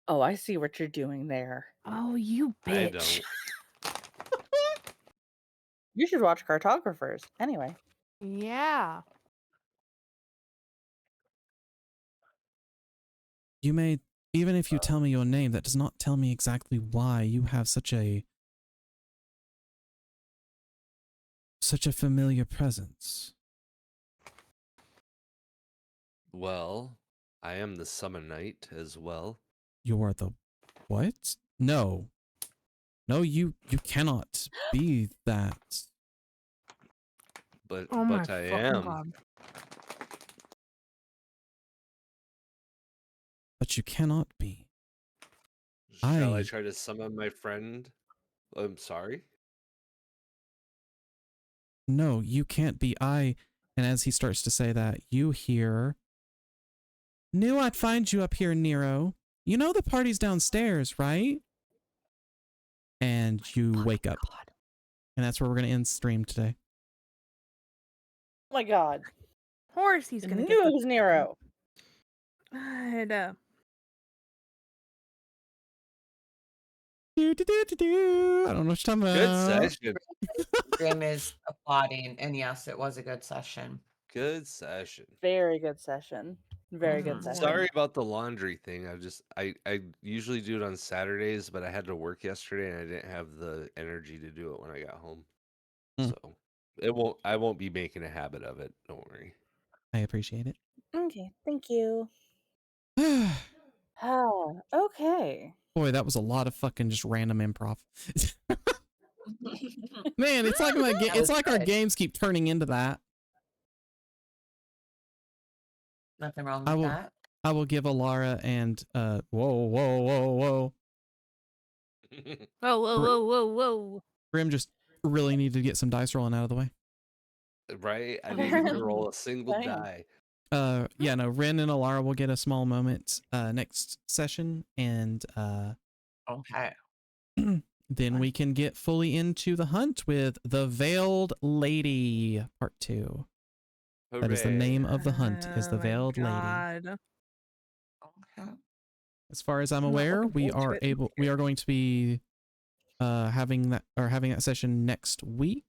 Oh, I see what you're doing there. Oh, you I bitch. don't. You should watch Cartographers. Anyway. Yeah. You may, even if you tell me your name, that does not tell me exactly why you have such a familiar presence. Well, I am the Summon Knight as well. You're the what? No. No, you cannot be that. But Oh my I fucking am. God. But you cannot be. Shall I try to summon my friend? I'm sorry? No, you can't be. And as he starts to say that, you hear, "Knew I'd find you up here, Nero. You know the party's downstairs, right?" And you wake up. God. And that's where we're going to end stream today. Oh my God. Of course he's I gonna knew get it was Nero. God. I don't know what you're talking about. Good session. Grim is applauding, and yes, it was a good session. Good session. Very good session. Very good session. Sorry about the laundry thing. I usually do it on Saturdays, but I had to work yesterday and I didn't have the energy to do it when I got home. So I won't be making a habit of it. Don't worry. I appreciate it. Okay, thank you. Oh, okay. Boy, that was a lot of fucking just random improv. Man, it's like it's like our games keep turning into that. Nothing wrong with that. I will give Alara and whoa. Whoa, whoa, whoa, whoa, whoa. Grim just really needed to get some dice rolling out of the way. Right? I didn't even roll a single die. Yeah, no, Ren and Alara will get a small moment next session, and Okay. Then we can get fully into the hunt with the Veiled Lady Part 2. That is the name of the hunt, is the Oh my Veiled Lady. God. Okay. As far as I'm I'm not aware, looking we forward to are it. we are going to be having that session next week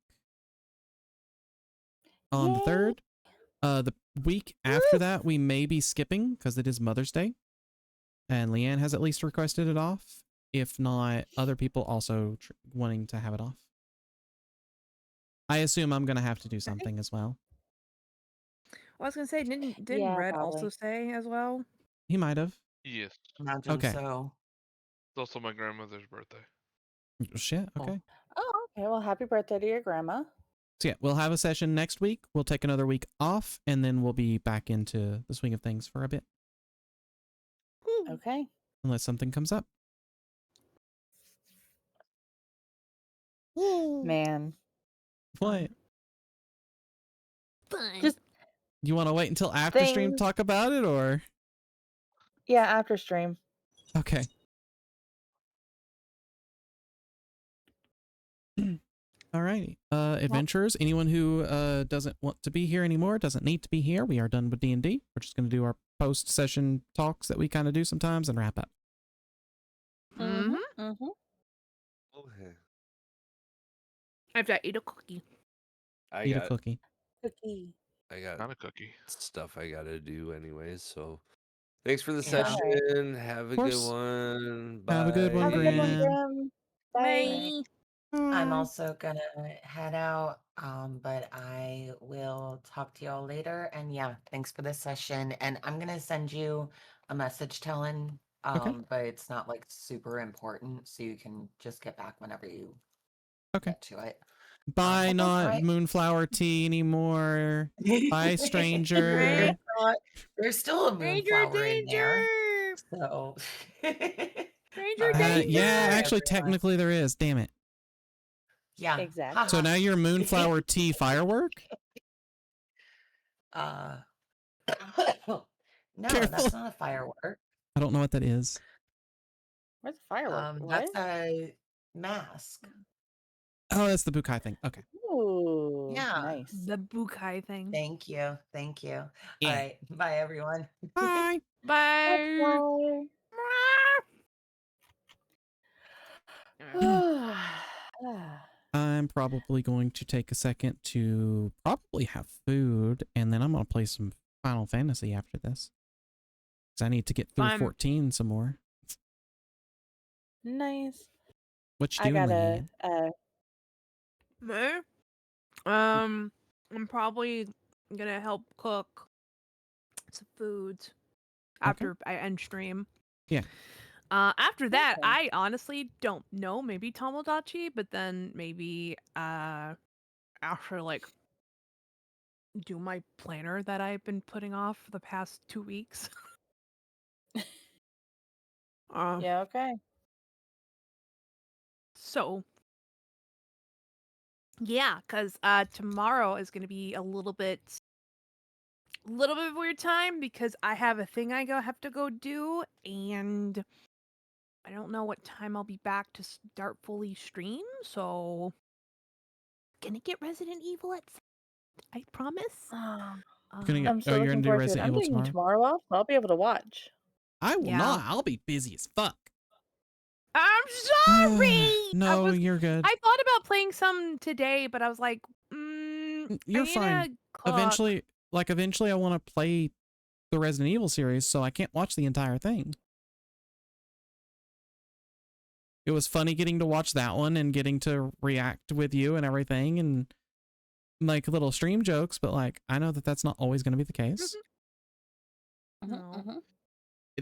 on the Yay. 3rd. The week after that, we may be skipping because it is Mother's Day. And Leanne has at least requested it off. If not, other people also wanting to have it off. I assume I'm going to have to do something as well. I was gonna say, didn't Yeah, Red probably. also say as well? He might have. Yes. Imagine Okay. so. It's also my grandmother's birthday. Shit, Cool. okay. Oh, okay. Well, happy birthday to your grandma. So yeah, we'll have a session next week. We'll take another week off, and then we'll be back into the swing of things for a bit. Okay. Unless something comes up. Man. What? Fun. Just You want to wait until after stream to things. talk about it, or? Yeah, after stream. Okay. Alrighty. Adventurers, anyone who doesn't want to be here anymore, doesn't need to be here, we are done with D&D. We're just going to do our post-session talks that we kind of do sometimes and wrap up. Mm-hmm. Mm-hmm. Okay. I have to eat a cookie. I Eat a got cookie. Cookie. Not a cookie. stuff I gotta do anyways. So thanks for the Yeah. session. Have a good course. one. Bye. Have a good one, Have a good one, Grim. Grim. Bye. Right. I'm Bye. also gonna head out, but I will talk to y'all later. And yeah, thanks for the session. And I'm gonna send you a message telling, Okay. but it's not like super important, so you can just get back whenever you Okay. get to it. Bye, Okay, not alright. Moonflower tea anymore. Bye, stranger. Right? There's still a Danger, moonflower in there, danger! so. Danger, Alright, danger! Yeah, bye, actually, everyone. technically there is. Damn it. Yeah. Exactly. So haha. now you're Moonflower tea firework? No, Careful. that's not a firework. I don't know what that is. Where's the firework? What? That's a mask. Oh, that's the Bukai thing. Okay. Ooh. Yeah. Nice. The Bukai thing. Thank you. Thank you. Yeah. All right. Bye, everyone. Bye. Bye! I'm probably going to take a second to probably have food, and then I'm going to play some Final Fantasy after this. Because I need to get through Fun. 14 some more. Nice. What you I doing, gotta. Leanne? Me? I'm probably gonna help cook some foods after I end stream. Yeah. After that, Okay. I honestly don't know. Maybe Tomodachi, but then maybe after like do my planner that I've been putting off for the past 2 weeks. Yeah, okay. So yeah, because tomorrow is gonna be a little bit weird time because I have a thing I have to go do, and I don't know what time I'll be back to start fully stream. So gonna get Resident Evil at 7, I promise. You're gonna get, I'm so you're looking gonna do forward to it. Resident I'm Evil taking tomorrow? tomorrow off, so I'll be able to watch. I will Yeah. not. I'll be busy as fuck. I'm sorry. No, you're good. I thought about playing some today, but I was like, You're fine. Eventually I want to play the Resident Evil series, so I can't watch the entire thing. It was funny getting to watch that one and getting to react with you and everything and like little stream jokes, but like I know that that's not always going to be the case. No.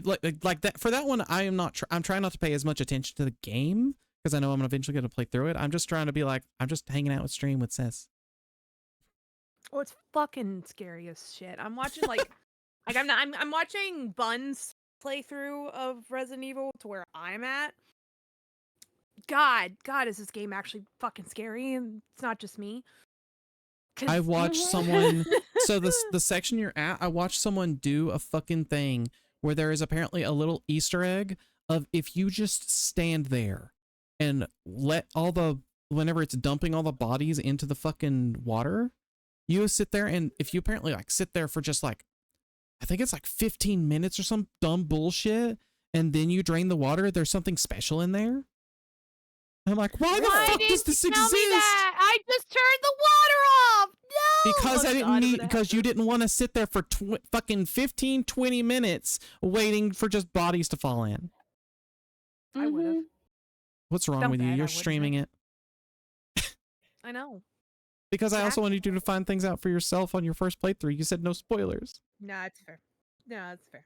Like that for that one, I am not. I'm trying not to pay as much attention to the game because I know I'm eventually going to play through it. I'm just trying to be like I'm just hanging out with stream with Sis. Oh, it's fucking scary as shit. I'm watching like I'm watching Bun's playthrough of Resident Evil to where I'm at. God, is this game actually fucking scary? And it's not just me. I watched someone. So the section you're at, I watched someone do a fucking thing where there is apparently a little Easter egg of if you just stand there and let all the, whenever it's dumping all the bodies into the fucking water, you sit there, and if you apparently like sit there for just like, I think it's like 15 minutes or some dumb bullshit, and then you drain the water, there's something special in there. I'm like, why the fuck does this exist? Tell me that? I just turned the water off. No. Because Oh, I didn't God, need, because you didn't want to sit there for fucking 15, 20 minutes waiting for just bodies to fall in. I would have. What's wrong Don't with you? bet I You're wouldn't streaming it. I know. Because I also wanted you to find things out for yourself on your first playthrough. You said no spoilers. No, it's fair. No, it's fair.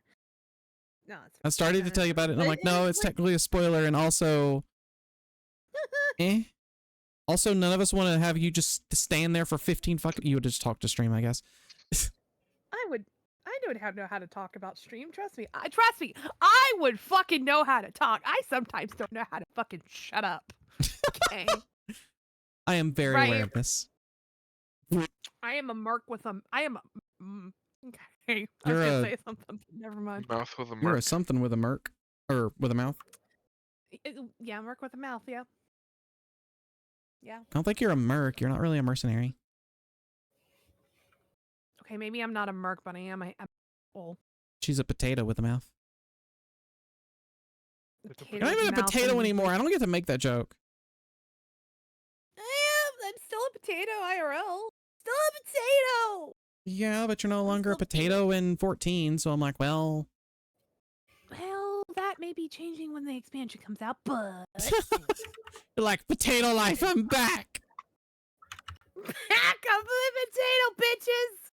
No, it's fair. I started to tell you about it, and I'm like, no, it's technically a spoiler, and also, Also, none of us want to have you just stand there for 15 fucking. You would just talk to stream, I guess. I would know how to talk about stream. Trust me. Trust me. I would fucking know how to talk. I sometimes don't know how to fucking shut up. Okay. I am very aware of this. I am a merc with a. I am. Okay. I You're was gonna a- say something. Never mind. Mouth with a You're a merc. something with a merc, or with a mouth. Yeah, merc with a mouth. Yeah. Yeah. I don't think you're a merc. You're not really a mercenary. Okay, maybe I'm not a merc, but I am a. Well, She's a potato with a mouth. potato You're not with even a mouth potato and- anymore. I don't get to make that joke. I am. I'm still a potato IRL. Still a potato. Yeah, but you're no longer a potato in 14, so I'm like, well. Well, that may be changing when the expansion comes out, but You're like, potato life, I'm back. back up the potato, bitches.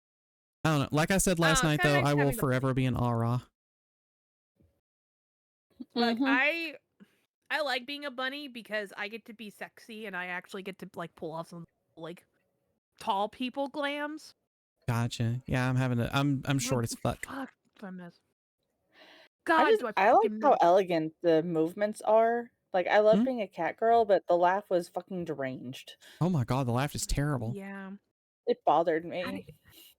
I don't know. Like I said last night, though, kinda I will having the- forever be an aura. Like I like being a bunny because I get to be sexy and I actually get to like pull off some like tall people glams. Gotcha. Yeah, I'm short as fuck. Fuck, I miss. God, do I like fucking how miss. elegant the movements are. Like, I love Hmm? being a cat girl, but the laugh was fucking deranged. Oh my god, the laugh is terrible. Yeah. It bothered How me. do-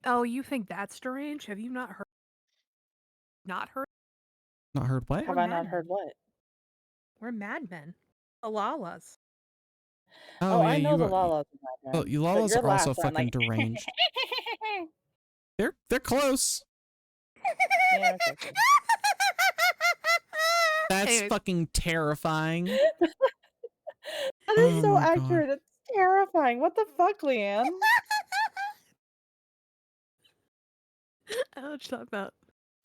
Oh, you think that's strange? Have you not heard? Not heard? Not heard what? Have I not heard what? We're madmen. Alalas. Oh, yeah, I know you the are- Lalas. Oh, you Lalas are also fucking deranged. They're close. Yeah, okay, okay. That's Anyways. fucking terrifying. That is Oh so my God. accurate. It's terrifying. What the fuck, Leanne? I don't know what you're talking about.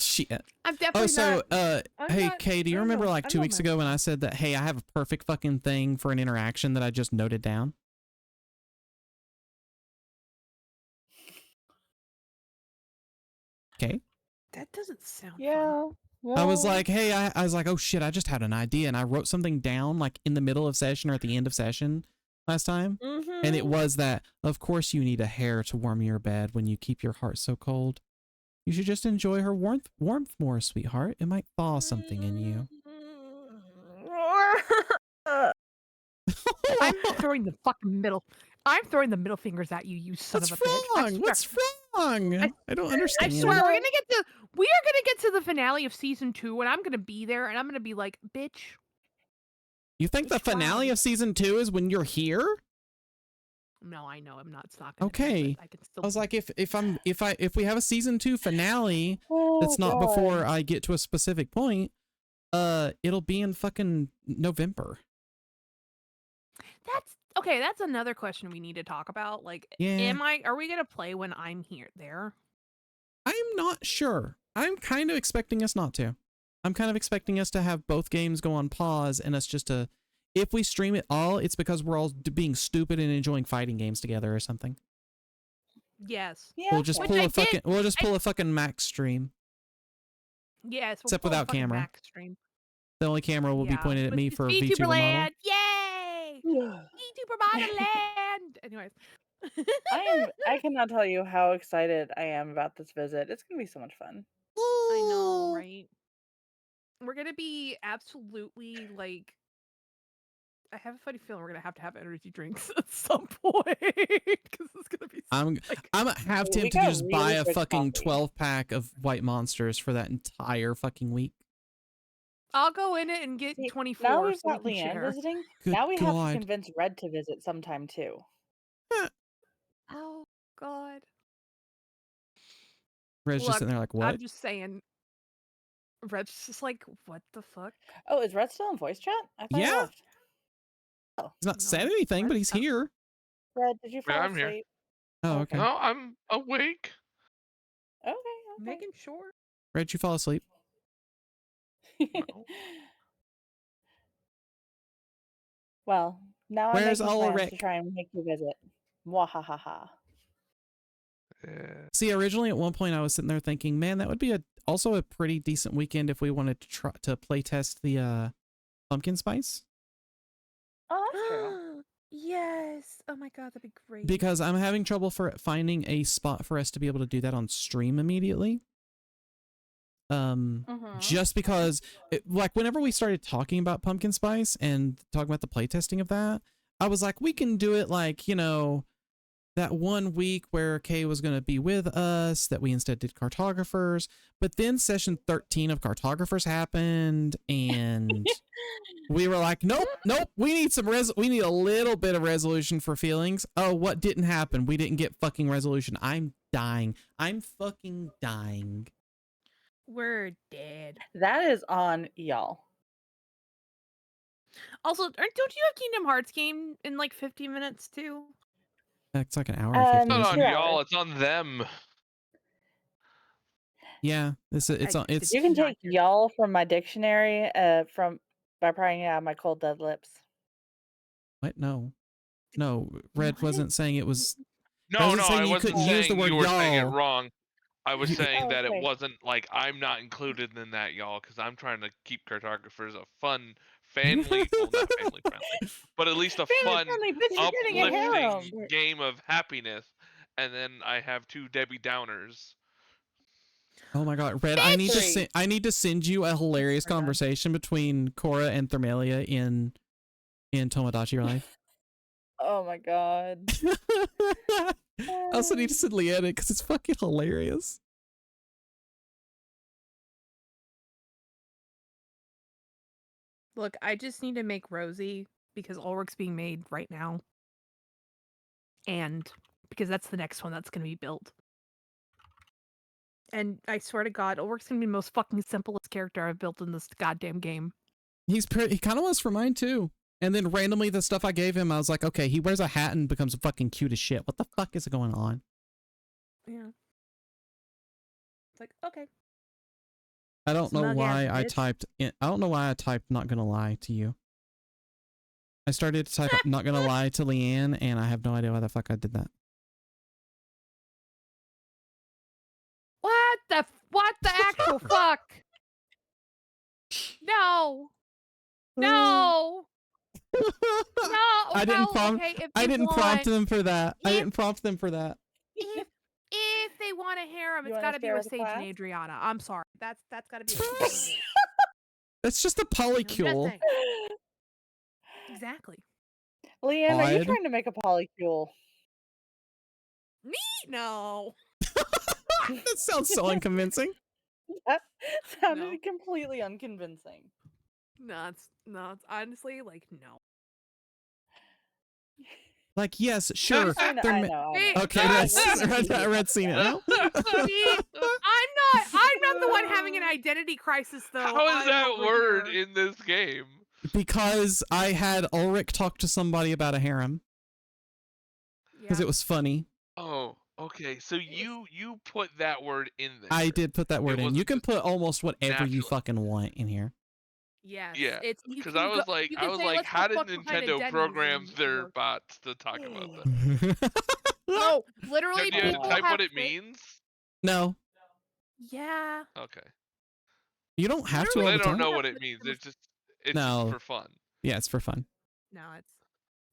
Shit. I'm definitely Oh, so, not. I'm hey, not- Kay, do you I don't remember know- like I 2 don't weeks know. ago when I said that, hey, I have a perfect fucking thing for an interaction that I just noted down? Okay. That doesn't sound fun. Yeah. I was well, like, hey, I was like, oh shit, I just had an idea. And I wrote something down like in the middle of session or at the end of session last time. And it was that, of course, you need a hair to warm your bed when you keep your heart so cold. You should just enjoy her warmth more, sweetheart. It might thaw something in you. I'm throwing the fucking middle. I'm throwing the middle fingers at you, you son What's of a bitch. I wrong? swear. What's wrong? I don't I understand. swear, we are gonna get to the finale of season 2, and I'm gonna be there, and I'm gonna be like, bitch. You think the It's wild. finale of season 2 is when you're here? No, I know, I'm not. It's not gonna be, Okay. but I can still. I was like, if we have a season 2 finale that's not God. before I get to a specific point, it'll be in fucking November. That's okay. That's another question we need to talk about. Like, Yeah. are we gonna play when I'm there? I'm not sure. I'm kind of expecting us not to. I'm kind of expecting us to have both games go on pause and us just to, if we stream it all, it's because we're all being stupid and enjoying fighting games together or something. Yes. Yeah, We'll just okay. pull I a fucking, did- we'll just I- pull a fucking max stream. Yes. We'll Except pull a without fucking camera. Mac stream. The only camera will be Yeah, pointed at with me the for VTuber VTuber model. land. Yay! VTuber model land. Anyways. I cannot tell you how excited I am about this visit. It's gonna be so much fun. I know, right? We're gonna be absolutely like. I have a funny feeling we're gonna have energy drinks at some point because it's gonna be. I'm half We tempted to got just buy really a good fucking coffee. 12-pack of White Monsters for that entire fucking week. I'll go in it and get See, 24 now we've so we got can Leanne share. visiting. Good Now we have to God. convince Red to visit sometime too. Oh God. Red's just Look, sitting there like, what? I'm just saying. Red's just like, what the fuck? Oh, is Red still in voice chat? I thought he Yeah. left. He's not said No, anything, but Red's he's not- here. Red, did you fall I'm here. asleep? Oh, okay. No, I'm awake. Okay. Making sure. Red, you fall asleep? No. Well, now I'm Where's making plans to Ulrich? try and make you visit. Mwahaha. Yeah. See, originally at one point I was sitting there thinking, man, that would be also a pretty decent weekend if we wanted to try to play test the pumpkin spice. Oh, that's true. Yes. Oh my God, that'd be great. Because I'm having trouble finding a spot for us to be able to do that on stream immediately. Just because like whenever we started talking about pumpkin spice and talking about the playtesting of that, I was like, we can do it like, you know, that 1 week where Kay was going to be with us, that we instead did cartographers. But then session 13 of cartographers happened and we were like, nope, we need we need a little bit of resolution for feelings. Oh, what didn't happen? We didn't get fucking resolution. I'm dying. I'm fucking dying. We're dead. That is on y'all. Also, don't you have Kingdom Hearts game in like 50 minutes too? It's like an hour and 50 It's not minutes. on y'all, it's on them. Yeah, it's You can take y'all from my dictionary by prying out my cold dead lips. What? No, Red wasn't saying it was. No, Red wasn't saying I you wasn't couldn't use the saying word you were saying it y'all. wrong. I was saying that okay. it wasn't like I'm not included in that, y'all, because I'm trying to keep cartographers a fun family, well, not family friendly, but at least a fun, Family-friendly, but you're getting a harem. uplifting game of happiness. And then I have 2 Debbie Downers. Oh my God, Red! I need to send you a hilarious conversation between Cora and Thermalia in Tomodachi Life. Oh my God. I also need to send Leanne it because it's fucking hilarious. Look, I just need to make Rosie because Ulrich's being made right now. And because that's the next one that's going to be built. And I swear to God, Ulrich's going to be the most fucking simplest character I've built in this goddamn game. He kind of was for mine too. And then randomly the stuff I gave him, I was like, okay, he wears a hat and becomes fucking cute as shit. What the fuck is going on? Yeah. It's like, okay. I don't know Smug why ass I bitch. typed not gonna lie to you. I started to type not gonna lie to Leanne and I have no idea why the fuck I did that. What the actual fuck? No. No. No. I didn't prompt. Okay, if I they didn't prompt want- them for that. I if- didn't prompt them for that. If they want a harem, You it's wanna got to be spare with the Sage class? and Adriana. I'm sorry. That's got to be. That's just a polycule. Exactly. Leanne, are you Odd. trying to make a polycule? Me? No. That sounds so unconvincing. That sounded completely unconvincing. No, it's honestly like no. Like, yes, sure. I know. Okay, Red's seen it now. See, I'm not the one having an identity crisis though. How is I'm that over word here. in this game? Because I had Ulrich talk to somebody about a harem. Because it was funny. Oh, okay. So you put that word in there. I did put that word in. You can put almost whatever you naturally. fucking want in here. Yes. Yeah, It's you because can I was go- like, you can say, "Let's how go did fuck behind a Nintendo Denny's," program and their work. bots to talk about that? No, literally, Do you have to people type have what it to- means? No, Yeah. Okay. you don't have to all They the don't time. know what it means. It's just for fun. Yeah, it's for fun. No,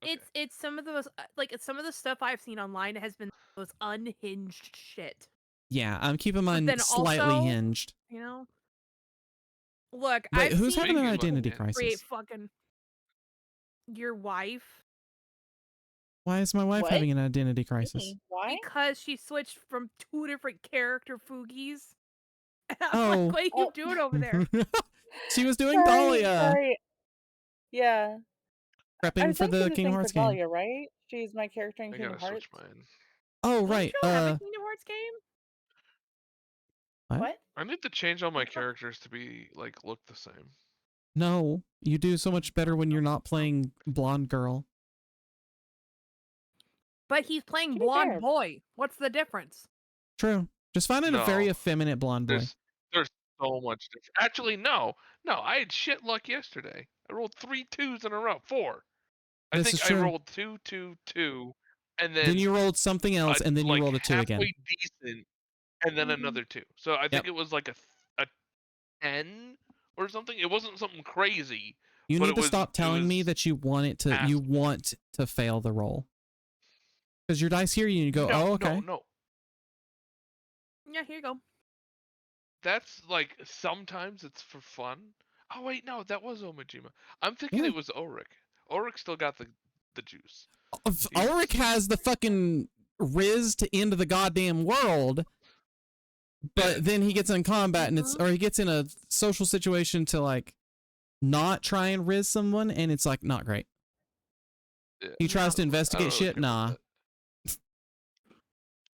it's some of the most it's some of the stuff I've seen online has been the most unhinged shit. Yeah, I'm keeping But mine then slightly also, hinged. You know. Look, Wait, I've who's seen having an people identity create crisis? fucking your wife. Why is my wife What? having an identity crisis? Why? Because she switched from 2 different character Fugies. And I'm Oh. like, what are you doing over there? She was doing Dahlia. Sorry. Yeah. I Prepping was for the thinking the Kingdom same for Hearts game. Dahlia, right? She's my character in I Kingdom gotta switch Hearts. mine. Oh, Don't right. you have a Kingdom Hearts game? What? What? I need to change all my characters to be like look the same. No, you do so much better when you're not playing blonde girl. But he's playing To be blonde fair. boy. What's the difference? True. Just finding a very No. effeminate blonde boy. There's so much different. Actually, no. I had shit luck yesterday. I rolled 3 2s in a row. 4. I This think is I true. rolled 2 2 2, and Then then you rolled something else, and then you like rolled a 2 again. halfway decent, and then another 2. So I think Yep. it was like a 10 or something. It wasn't something crazy. You but need it to was, stop telling me was that you want it to. You passable. want to fail the roll. Because your dice hear you, and you go, No, "Oh, okay." No. Yeah, here you go. That's like sometimes it's for fun. Oh wait, no, that was Omajima. I'm thinking Yeah. it was Ulrich. Ulrich still got the juice. Ulrich has the fucking Riz to end the goddamn world, but then he gets in combat and or he gets in a social situation to like not try and Riz someone, and it's like not great. Yeah. He tries to I don't investigate really shit. care about Nah. that.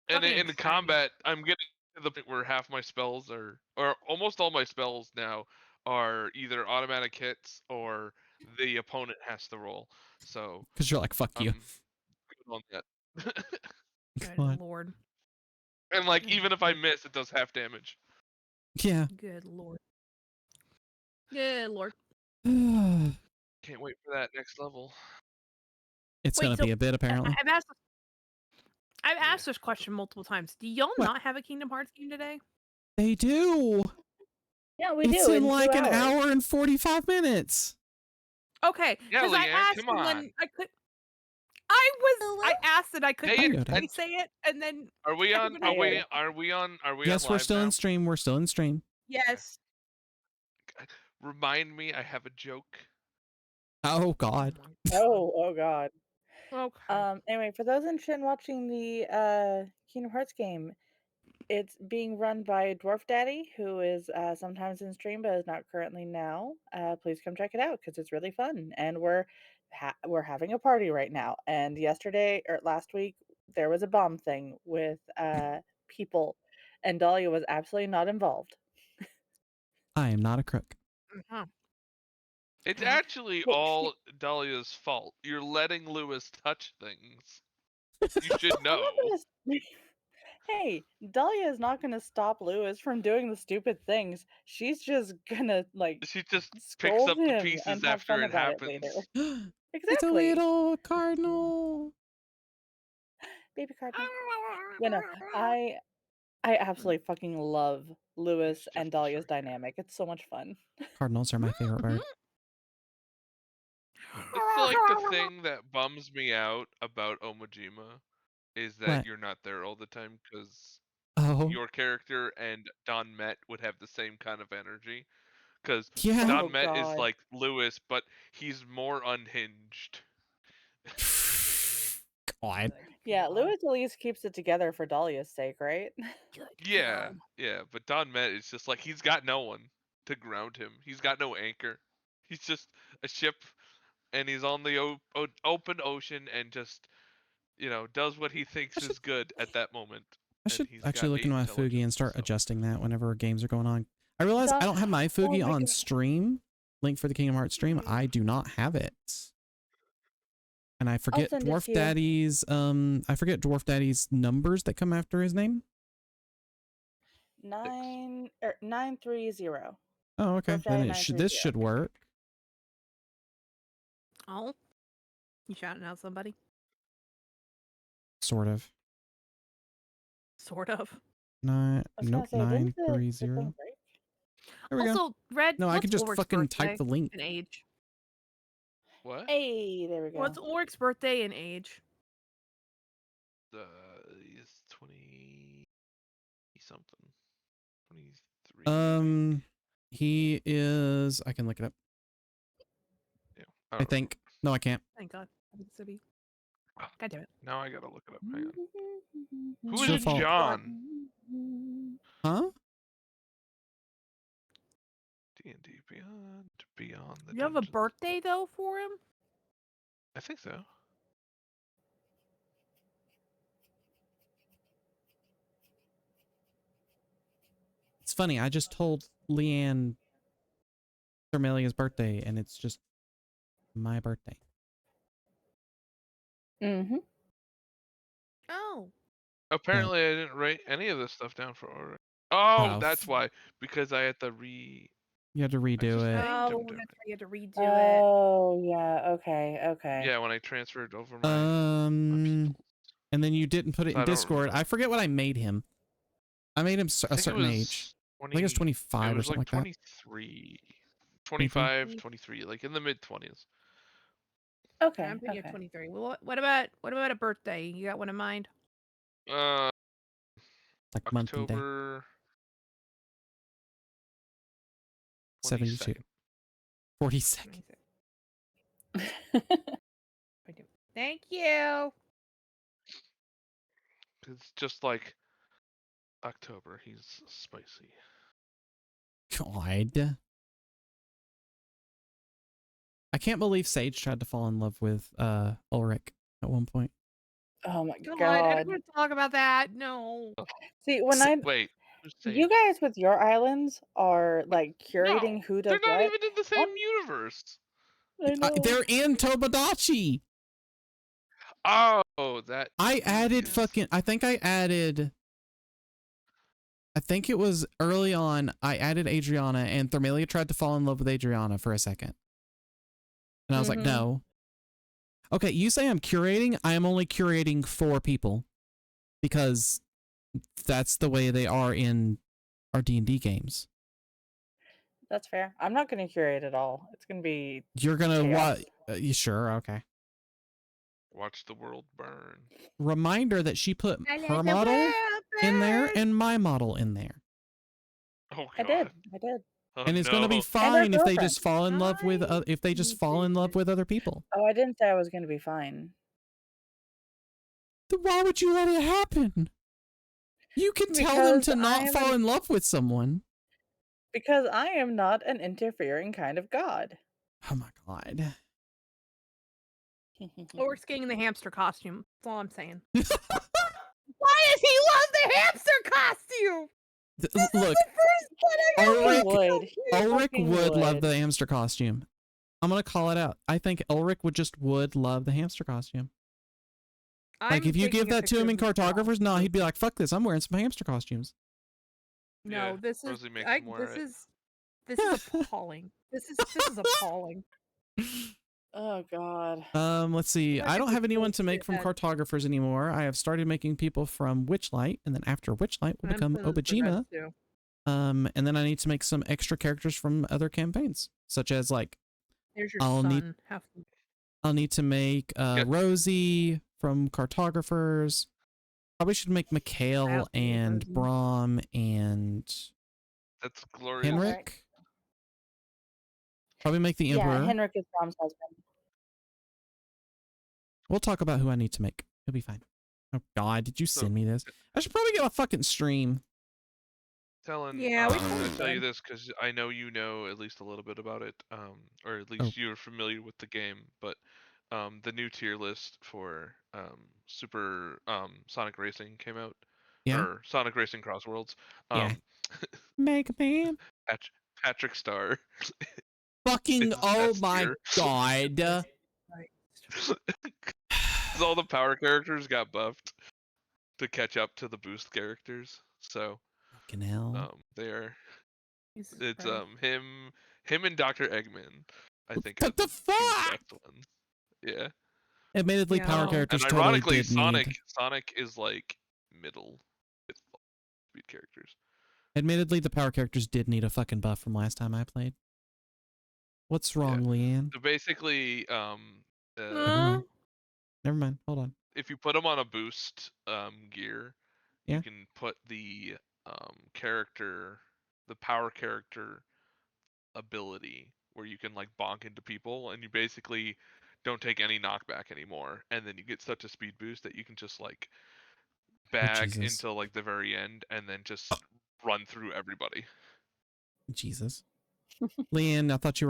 And Fucking in the exciting. combat, I'm getting to the point where half my spells are, or almost all my spells now, are either automatic hits or the opponent has to roll. So Because you're like, fuck you. good on that. Good What? lord. And like even if I miss, it does half damage. Yeah. Good lord. Good lord. Can't wait for that next level. It's Wait, gonna so be a bit apparently. I've asked this question multiple times. Do y'all What? not have a Kingdom Hearts game today? They do. Yeah, we It's do. in 2 like an hours. hour and 45 minutes. Okay, Yeah, because I Leanne, asked come and on. then I asked and I couldn't Hey, Pay Yoda. actually say it, and then Are we on? everybody- Are we on Yes, we're live still now? in stream. We're still in stream. Yes. Remind me, I have a joke. Oh God. Oh god. Okay. Anyway, for those interested in watching the Kingdom Hearts game, it's being run by Dwarf Daddy, who is sometimes in stream but is not currently now. Please come check it out because it's really fun, and we're having a party right now. And yesterday or last week there was a bomb thing with people, and Dahlia was absolutely not involved. I am not a crook. Uh-huh. It's actually Hey, all Dahlia's fault. You're letting Lewis touch things. You should I'm know. not gonna. Hey, Dahlia is not gonna stop Lewis from doing the stupid things. She's just gonna like She just picks scold up the him pieces and have after fun it about it happens. later. It's a Exactly. little cardinal. Baby cardinal. Yeah, no, I absolutely fucking love Lewis It's and just a Dahlia's short dynamic. It's so much fun. Cardinals are my favorite bird. It's like the thing that bums me out about Omajima is that What? you're not there all the time because Oh. your character and Don Met would have the same kind of energy. Because Yeah. Oh Don Met is god. like Lewis, but he's more unhinged. God. Yeah, Lewis at least keeps it together for Dahlia's sake, right? Yeah, but Don Met is just like he's got no one to ground him. He's got no anchor. He's just a ship, and he's on the open ocean, and just does what he thinks is good at that moment. I should he's actually got look 8 into my Fugi and intelligence, start so- adjusting that whenever games are going on. I realize I don't have my Fugi my on God. stream. Link for the Kingdom Hearts stream. I do not have it. And I forget send it Dwarf to you. Daddy's I forget Dwarf Daddy's numbers that come after his name. 930. Oh, okay. Dwarf Then Daddy this 930. should work. Oh, you shouting out somebody? Sort of. Sort of. I was Nope, gonna say, didn't the 930. thing break? There we go. Also, Red. No, I what's can just Ulrich's fucking type birthday the link. and age? What? Hey, there we go. What's Ulrich's birthday and age? He's 20 something. 23. He is. I can look it up. Yeah, I don't think. No, I can't. Thank God. I think it's to be. God damn it. Now I gotta look it up. Hang on. It's Who your is fault. John? Huh? D&D Beyond the You have a dungeons. birthday though for him? I think so. It's funny. I just told Leanne Thermelia's birthday, and it's just my birthday. Mm-hmm. Oh. Apparently, I didn't write any of this stuff down for order. Oh, Oh, that's why. Because I had to You had to redo just it. named him Oh, different. that's why you had to redo it. Oh, yeah. Okay. Okay. Yeah, when I transferred over my people. And then you didn't put it So in I don't Discord. remember. I forget what I made him. I made him I a think it certain was age. 20, I think it was 25 it or was something like like that. 23. 23? 25, 23, like in the mid 20s. Okay. I'm thinking Okay. 23. Well, what about a birthday? You got one in mind? Like month and day. October 72. 22nd. 42nd. Thank you. It's just like October. He's spicy. God. I can't believe Sage tried to fall in love with Ulrich at one point. Oh my God, I god. don't want to talk about that. No. See, when Wait, you guys with your islands are like curating no, who does they're not what. even in the same universe. I know. They're in Tomodachi. Oh, that. I added yes. fucking. I think it was early on. I added Adriana, and Thermelia tried to fall in love with Adriana for a second. And I was like, no. Okay, you say I'm curating. I am only curating 4 people. Because that's the way they are in our D&D games. That's fair. I'm not going to curate at all. It's going to be. You're going to chaos. what? You sure? Okay. Watch the world burn. Reminder that she put her model in there and my model in there. Oh god. I did. Oh, And it's no. going to be fine if they just fall in love with other people. Oh, I didn't say I was going to be fine. Then why would you let it happen? You can tell them to not fall in love with someone. Because I am not an interfering kind of god. Oh my god. Or skating the hamster costume. That's all I'm saying. Why does he love the hamster costume? Look, Ulrich would love the hamster costume. I'm gonna call it out. I think Ulrich would love the hamster costume. Like if you give that to him in cartographers, no, he'd be like, "Fuck this! I'm wearing some hamster costumes." No, Yeah, this is Rosie makes him wear this is appalling. This is appalling. Oh god. Let's see. Look I at don't this have anyone to make from bullshit. cartographers anymore. I have started making people from Witchlight, and then after Witchlight will become Obajima. And then I need to make some extra characters from other campaigns, such as like There's your I'll son. need to make Rosie from cartographers. Probably should make Mikhail and Rosie. Brahm and That's glorious. Henrik. Probably make the Emperor. Yeah, Henrik is Brahm's husband. We'll talk about who I need to make. It'll be fine. Oh god, did you send me this? I should probably get a fucking stream. Telling, Yeah, we I'm totally gonna tell you should. this because I know you know at least a little bit about it, or at least you're familiar with the game. But the new tier list for Super Sonic Racing came out, or Sonic Racing Cross Worlds. Mega Man. Patrick Star. Fucking oh my tier. god. All the power characters got buffed to catch up to the boost characters. So fucking hell. It's him and Dr. Eggman, I think. What the fuck? Yeah. Admittedly, power characters and totally ironically, did need. Sonic is like middle speed characters. Admittedly, the power characters did need a fucking buff from last time I played. What's wrong, Leanne? So basically, Never mind. Hold on. if you put them on a boost gear, Yeah. you can put the character, the power character ability where you can like bonk into people, and you basically don't take any knockback anymore, and then you get such a speed boost that you can just like bag until like the very end and then just run through everybody. Jesus. Leanne, I thought you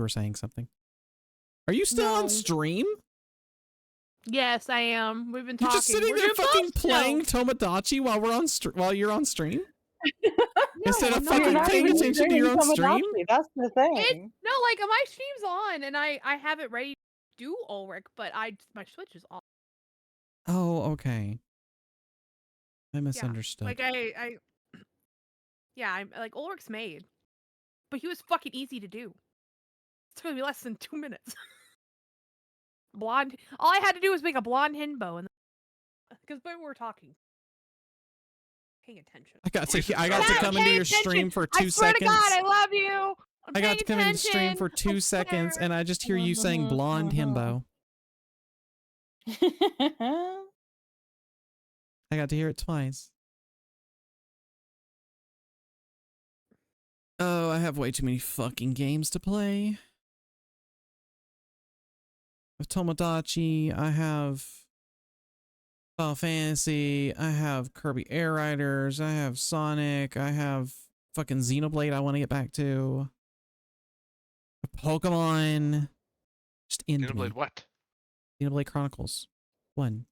were saying something. Are you still on No. stream? Yes, I am. We've been You're talking. just sitting We're there doing fucking both still. playing Tomodachi while you're on stream? Instead No, of I'm fucking not. paying even attention to streaming your own stream? Tomodachi, that's the thing. No, like my stream's on, and I have it ready to do Ulrich, but my Switch is off. Oh, okay. I Yeah, misunderstood. like I'm like Ulrich's made, but he was fucking easy to do. It took me less than 2 minutes. Blonde. All I had to do was make a blonde hinbo, and because we were talking, paying attention. I got to Dad, come into pay your stream attention. for 2 I swear seconds. to God, I love you. I got to come into the stream attention. for 2 I seconds, swear. and I just hear you saying blonde himbo. I got to hear it twice. Oh, I have way too many fucking games to play. With Tomodachi, I have Final Fantasy, I have Kirby Air Riders, I have Sonic, I have fucking Xenoblade I want to get back to. Pokemon. Just end me. Xenoblade what? Xenoblade Chronicles 1.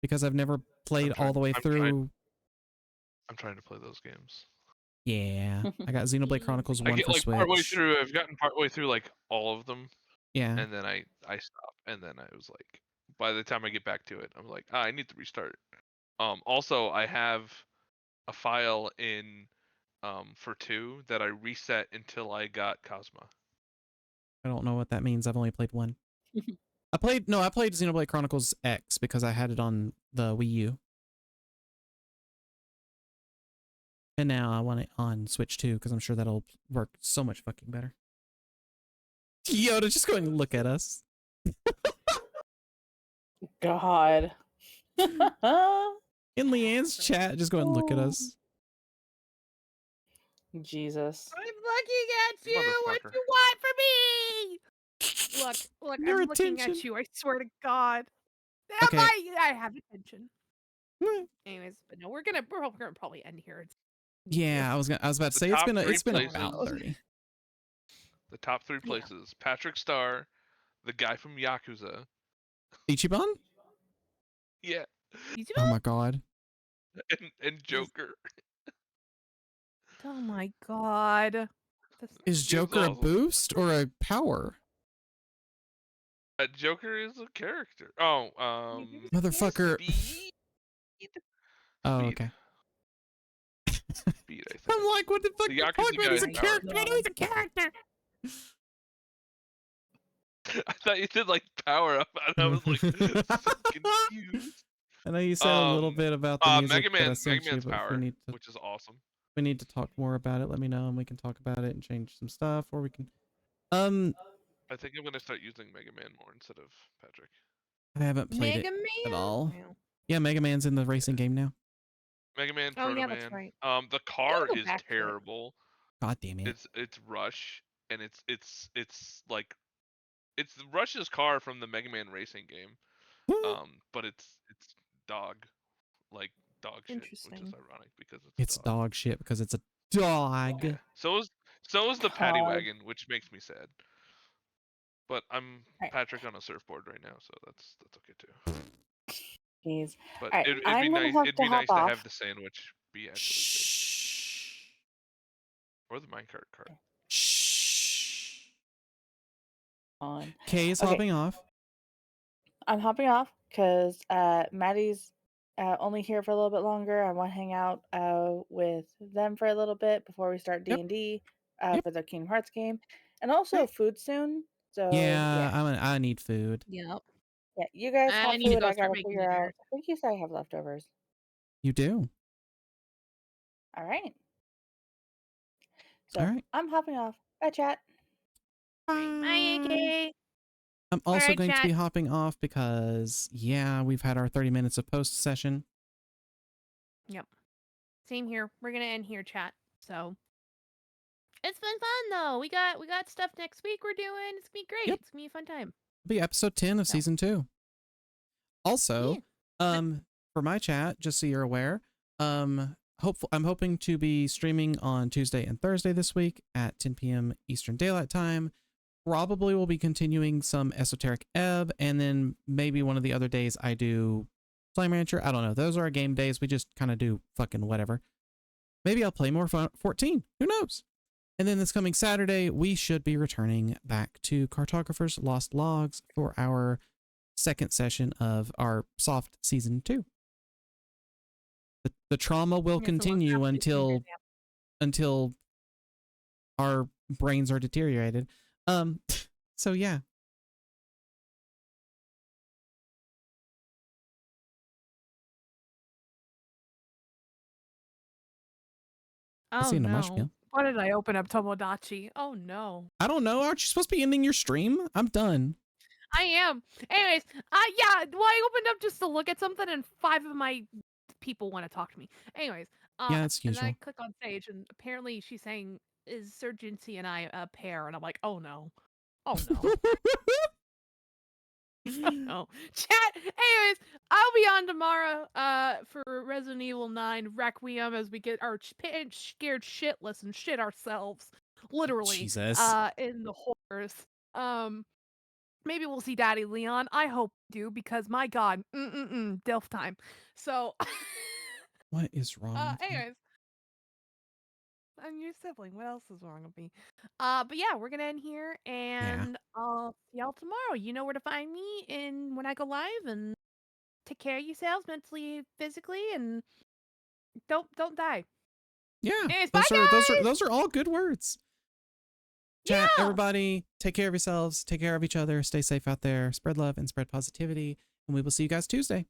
Because I've never played all the way through. I'm trying to play those games. Yeah, I got Xenoblade Chronicles 1 I get for like Switch. partway through. I've gotten partway through like all of them. Yeah. And then I stopped, and then I was like, by the time I get back to it, I'm like, I need to restart. Also, I have a file in for 2 that I reset until I got Cosma. I don't know what that means. I've only played 1. I played Xenoblade Chronicles X because I had it on the Wii U. And now I want it on Switch too, because I'm sure that'll work so much fucking better. Yoda, just go and look at us. God. In Leanne's chat, just go and look at us. Jesus. I'm looking at you. What Motherfucker. you want from me? Look, Your I'm looking attention. at you. I swear to God. Okay. I have attention. Mm. Anyways, but no, we're gonna probably end here. Yeah, I was about to say it's been places- about 30. The top 3 places: Patrick Star, the guy from Yakuza. Ichiban? Yeah. Oh my god. And Joker. Oh my God. Is Joker a awesome. boost or a power? Joker is a character. Oh, Motherfucker. Speed. Oh, Speed. okay. Speed, I think. I'm like, what the fuck? The You're Yakuza talking about? guy He's a is power. character. I know he's a character. I thought you said like power up, and I was like so confused. I know you said a little bit about the music Mega that I Man, sent Mega you, Man's but power, which is awesome. we need to talk more about it. Let me know, and we can talk about it and change some stuff, or we can. I think I'm gonna start using Mega Man more instead of Patrick. I haven't played Mega it Man? at all. Yeah. Yeah, Mega Man's in the racing game now. Mega Man, Oh, Proto yeah, Man. that's right. The car go is back to it. terrible. God damn it. It's Rush, and it's like it's Rush's car from the Mega Man racing game. But it's dog shit, which is Interesting. ironic because It's dog. dog shit because it's a dog. Yeah. So is the paddy God. wagon, which makes me sad. But I'm Right. Patrick on a surfboard right now, so that's okay too. Jeez. But Alright, it'd I'm be gonna nice. have It'd to be nice hop to off. have the sandwich be actually Shh. good, or the minecart cart. Shh. On. Kay is Okay. hopping off. I'm hopping off because Maddie's only here for a little bit longer. I want to hang out with them for a little bit before we start Yep. D&D Yep. for the Kingdom Hearts game, and also Right. food soon. So Yeah, yeah, I need food. Yep. you guys I have need to food. go I start gotta making figure dinner. out. I think you said I have leftovers. You do. All right. So All right. I'm hopping off. Bye, chat. Bye, AK. I'm also Alright, going to chat. be hopping off because, yeah, we've had our 30 minutes of post session. Same here. We're gonna end here, chat. So it's been fun though. We got stuff next week we're doing. It's gonna be great. Yep. It's gonna be a fun time. It'll be episode 10 of So. season 2. Also, Yeah. for my chat, just so you're aware, I'm hoping to be streaming on Tuesday and Thursday this week at 10 p.m. Eastern Daylight Time. Probably will be continuing some Esoteric Ebb, and then maybe one of the other days I do Flame Rancher. I don't know. Those are our game days. We just kind of do fucking whatever. Maybe I'll play more 14. Who knows? And then this coming Saturday, we should be returning back to Cartographer's Lost Logs for our second session of our soft season 2. The trauma will continue until our brains are deteriorated. So yeah. I Oh see a no. mushroom. Why did I open up Tomodachi? Oh no. I don't know. Aren't you supposed to be ending your stream? I'm done. I am. Anyways, yeah, well, I opened up just to look at something and 5 of my people want to talk to me. Anyways, Yeah, it's and then I usual. click on stage and apparently she's saying, is Surgency and I a pair? And I'm like, oh no. Oh no. Oh, chat. Anyways, I'll be on tomorrow for Resident Evil 9 Requiem as we get our scared shitless and shit ourselves, literally. Jesus. In the horrors. Maybe we'll see Daddy Leon. I hope we do because my God, Delph time. So, What is wrong with you? anyways. I'm your sibling. What else is wrong with me? But yeah, we're gonna end here, and I'll see y'all tomorrow. You know where to find me when I go live, and take care of yourselves mentally, physically, and don't die. Yeah, Anyways, bye, guys! those are all good words. Chat, everybody, take care of yourselves, take care of each other, stay safe out there, spread love and spread positivity, and we will see you guys Tuesday.